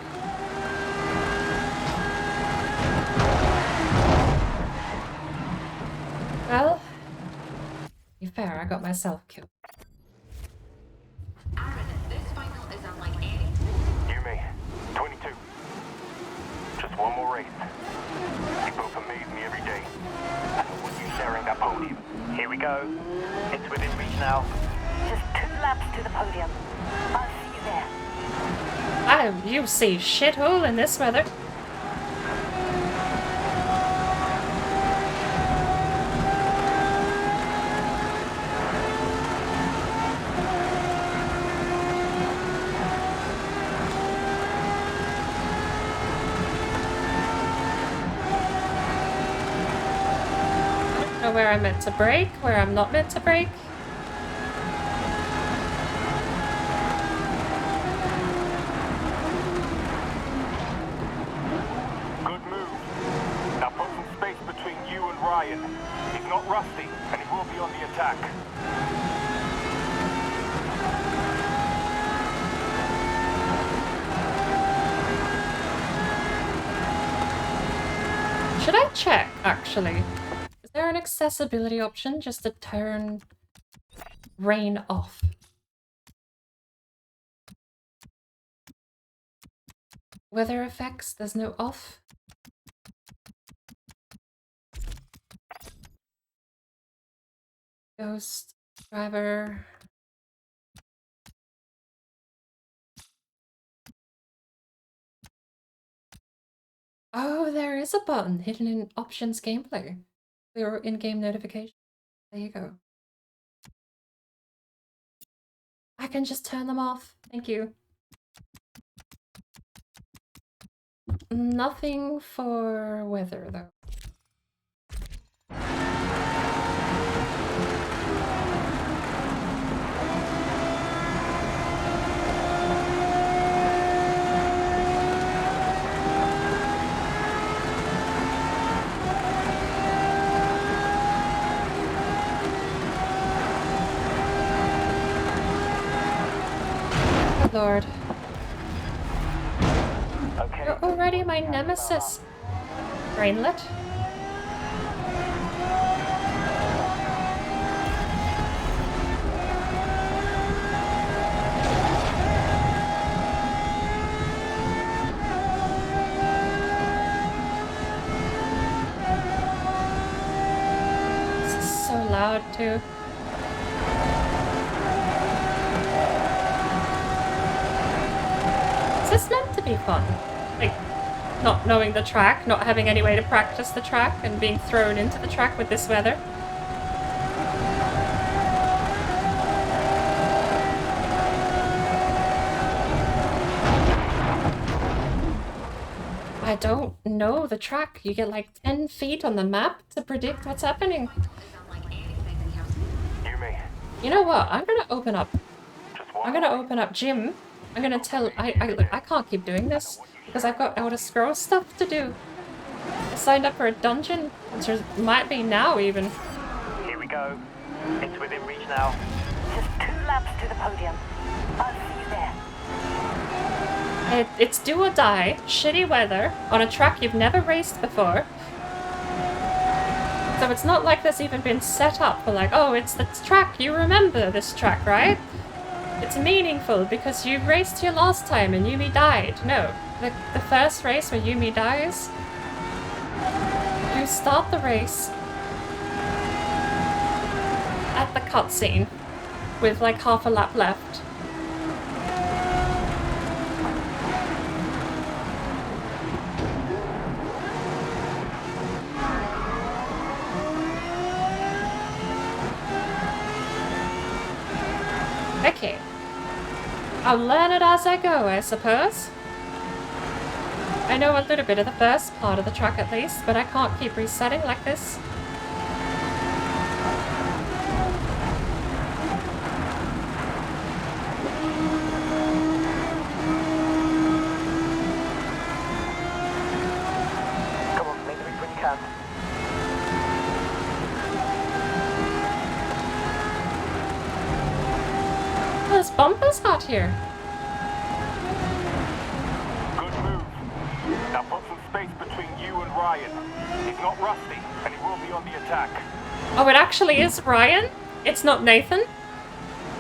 Well, to be fair, I got myself killed. Yumi, 22. Just one more race. You both amaze me every day. I don't want you sharing that podium. Here we go. It's within reach now. Just 2 laps to the podium. I'll see you there. You see shithole in this weather. Where I'm meant to brake, where I'm not meant to brake. Good move. Now put some space between you and Ryan. He's not rusty, and he will be on the attack. Should I check, actually? Is there an accessibility option just to turn rain off? Weather effects, there's no off. Ghost, driver. Oh, there is a button hidden in options gameplay. Or in-game notification. There you go. I can just turn them off. Thank you. Nothing for weather, though. Good lord. Okay. You're already my nemesis, Brainlet. This is so loud, too. Is this meant to be fun? Like, not knowing the track, not having any way to practice the track, and being thrown into the track with this weather? I don't know the track. You get like 10 feet on the map to predict what's happening. You know what? I'm gonna open up Jim. I'm gonna tell I can't keep doing this because I've got Elder Scrolls stuff to do. I signed up for a dungeon, which might be now even. Here we go. It's within reach now. Just 2 laps to the podium. I'll see you there. It's do or die, shitty weather, on a track you've never raced before. So it's not like there's even been set up for like, oh, it's the track, you remember this track, right? It's meaningful because you raced here last time and Yumi died. No, the first race where Yumi dies, you start the race at the cutscene with like half a lap left. Okay. I'll learn it as I go, I suppose. I know a little bit of the first part of the track at least, but I can't keep resetting like this. Come on, make the reach when you can. There's bumpers out here. Good move. Now put some space between you and Ryan. He's not rusty, and he will be on the attack. Oh, it actually is Ryan? It's not Nathan?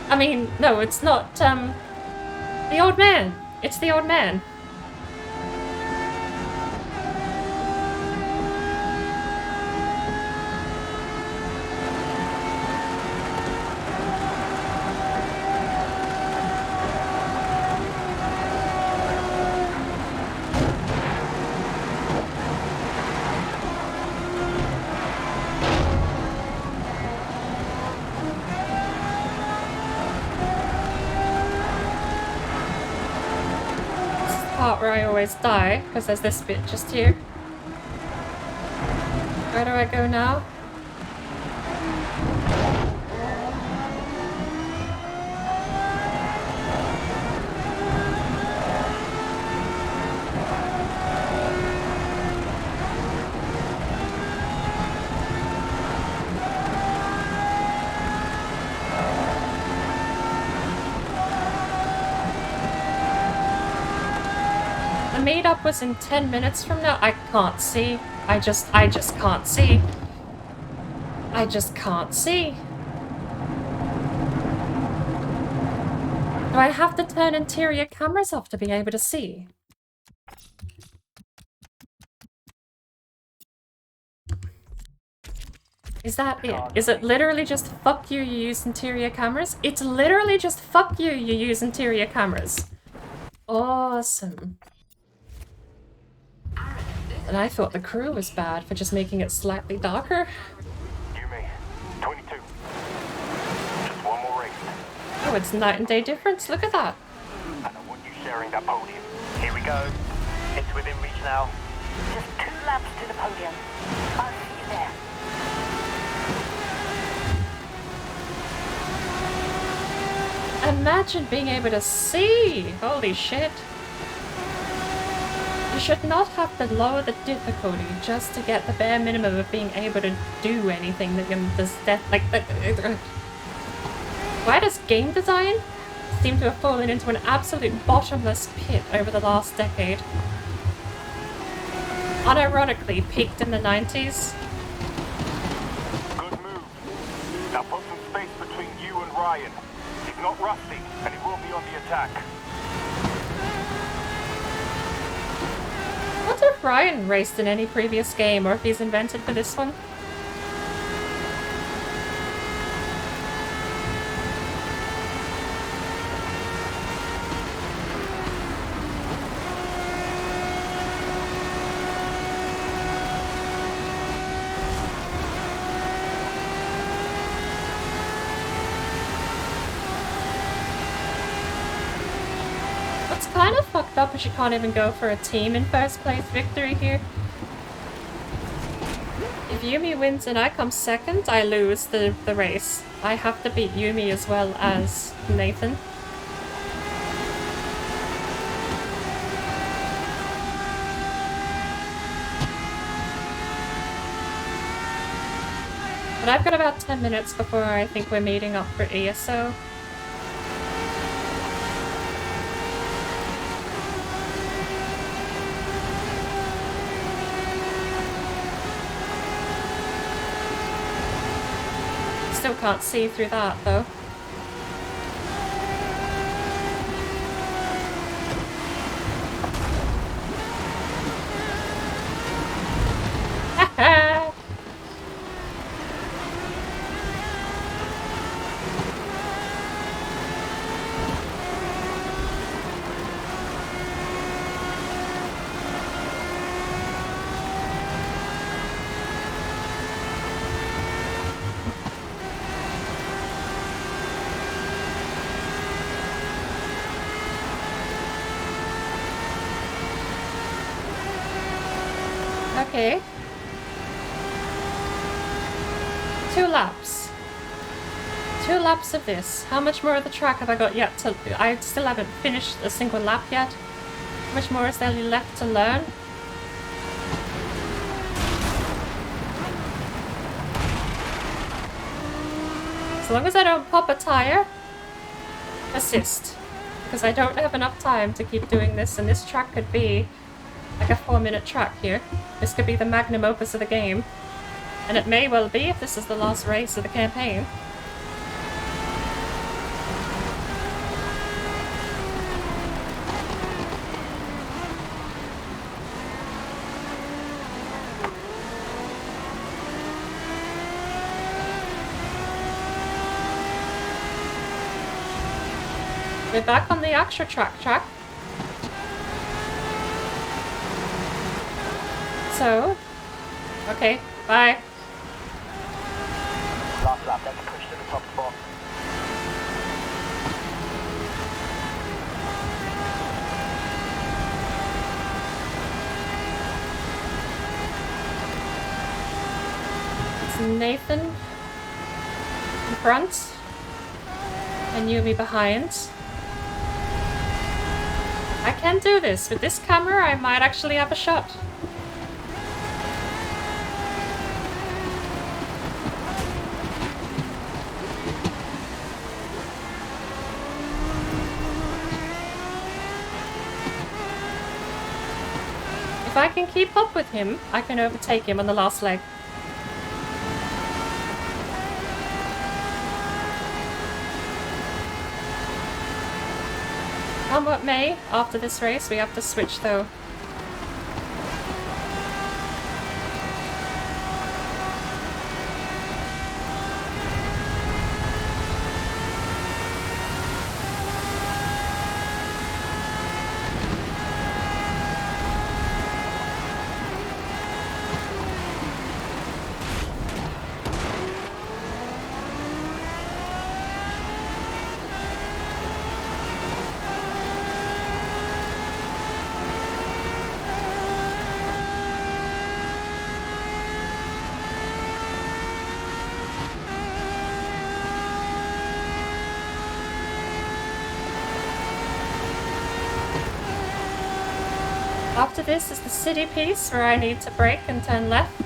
I mean, no, it's not, the old man. It's the old man. Where I always die, because there's this bit just here. Where do I go now? Meetup was in 10 minutes from now. I can't see. I just can't see. I just can't see. Do I have to turn interior cameras off to be able to see? Is that it? Is it literally just fuck you, you use interior cameras? It's literally just fuck you, you use interior cameras. Awesome. Aaron, this And I thought the crew was bad for just making it slightly darker. Yumi, 22. Just one more race. Oh, it's night and day difference. Look at that. And I want you sharing that podium. Here we go. It's within reach now. Just 2 laps to the podium. I'll see you there. Imagine being able to see! Holy shit. You should not have to lower the difficulty just to get the bare minimum of being able to do anything that can does that like why does game design seem to have fallen into an absolute bottomless pit over the last decade? Unironically peaked in the 90s. Good move. Now put some space between you and Ryan. He's not rusty, and he won't be on the attack. I wonder if Ryan raced in any previous game or if he's invented for this one. What's kind of fucked up is you can't even go for a team in first place victory here. If Yumi wins and I come second, I lose the race. I have to beat Yumi as well as Nathan. But I've got about 10 minutes before I think we're meeting up for ESO. Still can't see through that though. Okay. 2 laps. 2 laps of this. How much more of the track have I got yet to... I still haven't finished a single lap yet. How much more is there left to learn? As long as I don't pop a tire, assist. Because I don't have enough time to keep doing this, and this track could be like a 4-minute track here. This could be the magnum opus of the game. And it may well be if this is the last race of the campaign. We're back on the extra track. So, okay, bye. Last lap, let's push to the top spot. It's Nathan in front and Yumi behind. I can do this. With this camera, I might actually have a shot. If I can keep up with him, I can overtake him on the last leg. Come what may, after this race we have to switch though. After this is the city piece where I need to brake and turn left.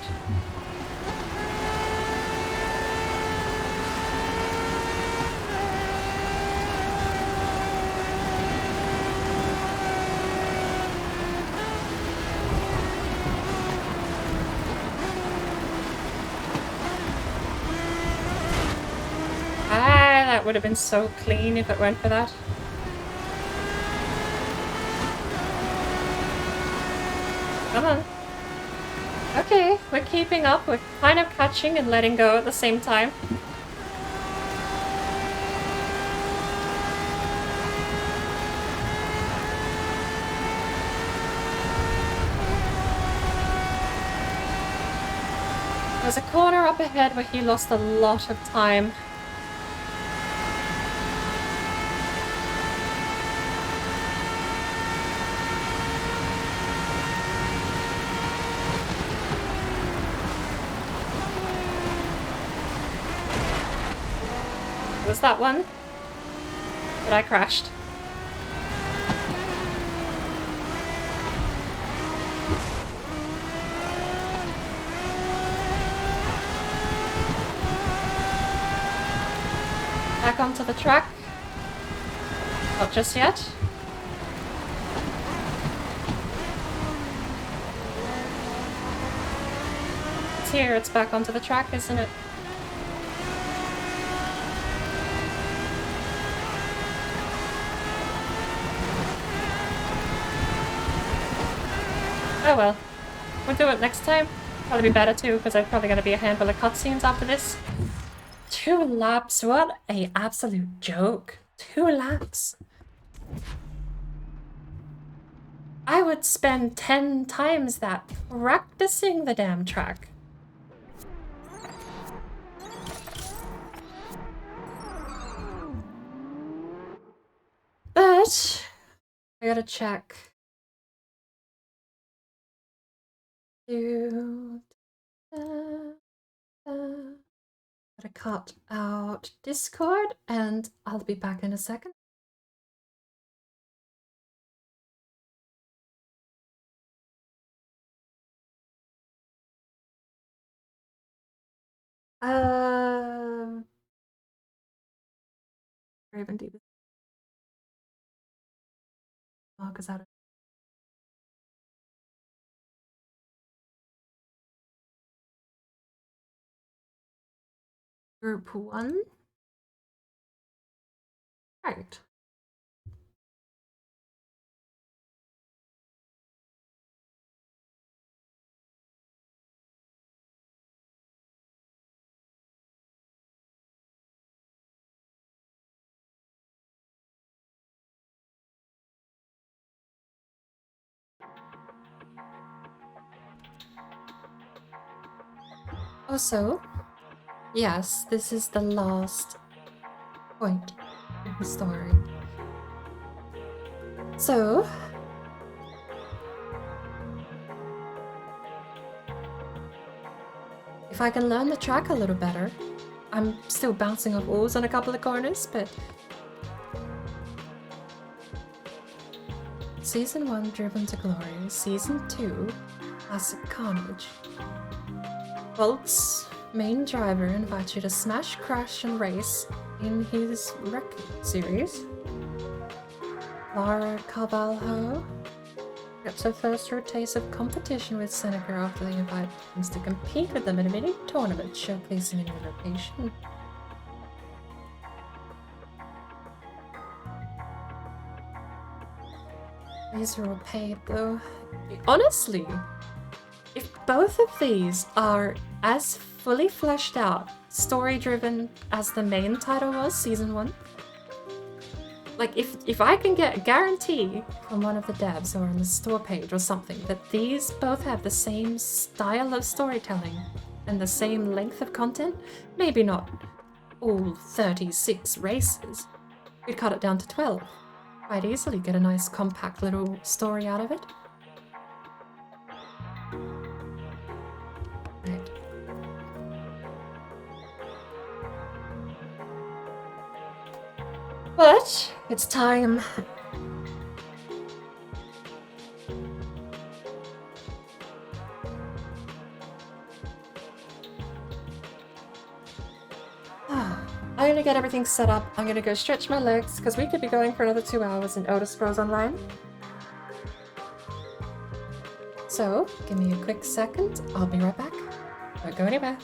That would have been so clean if it weren't for that. Come on. Okay, we're keeping up. We're kind of catching and letting go at the same time. There's a corner up ahead where he lost a lot of time. Was that one? But I crashed. Back onto the track. Not just yet. It's here, it's back onto the track, isn't it? Oh well. We'll do it next time. Probably be better too, because there's probably going to be a handful of cutscenes after this. 2 laps, what a absolute joke. 2 laps. I would spend 10 times that practicing the damn track. But I gotta check. Gotta cut out Discord and I'll be back in a second. Or even do this. Marcus out of Group 1. Right. Also, yes, this is the last point of the story. So, if I can learn the track a little better, I'm still bouncing off walls on a couple of corners, but Season 1, Driven to Glory. Season 2, Classic Carnage. Bolt's main driver invites you to smash, crash, and race in his Wreckfe series. Lara Carvalho gets her first real taste of competition with Seneca after they invite him to compete with them in a mini tournament showcasing a new location. These are all paid though. Honestly, if both of these are as fully fleshed out, story-driven as the main title was, Season 1, like if I can get a guarantee from one of the devs or on the store page or something that these both have the same style of storytelling and the same length of content, maybe not all 36 races, we'd cut it down to 12. Quite easily get a nice compact little story out of it. Right. But it's time get everything set up, I'm gonna go stretch my legs, because we could be going for another 2 hours in Elder Scrolls Online. So, give me a quick second, I'll be right back. Don't go anywhere.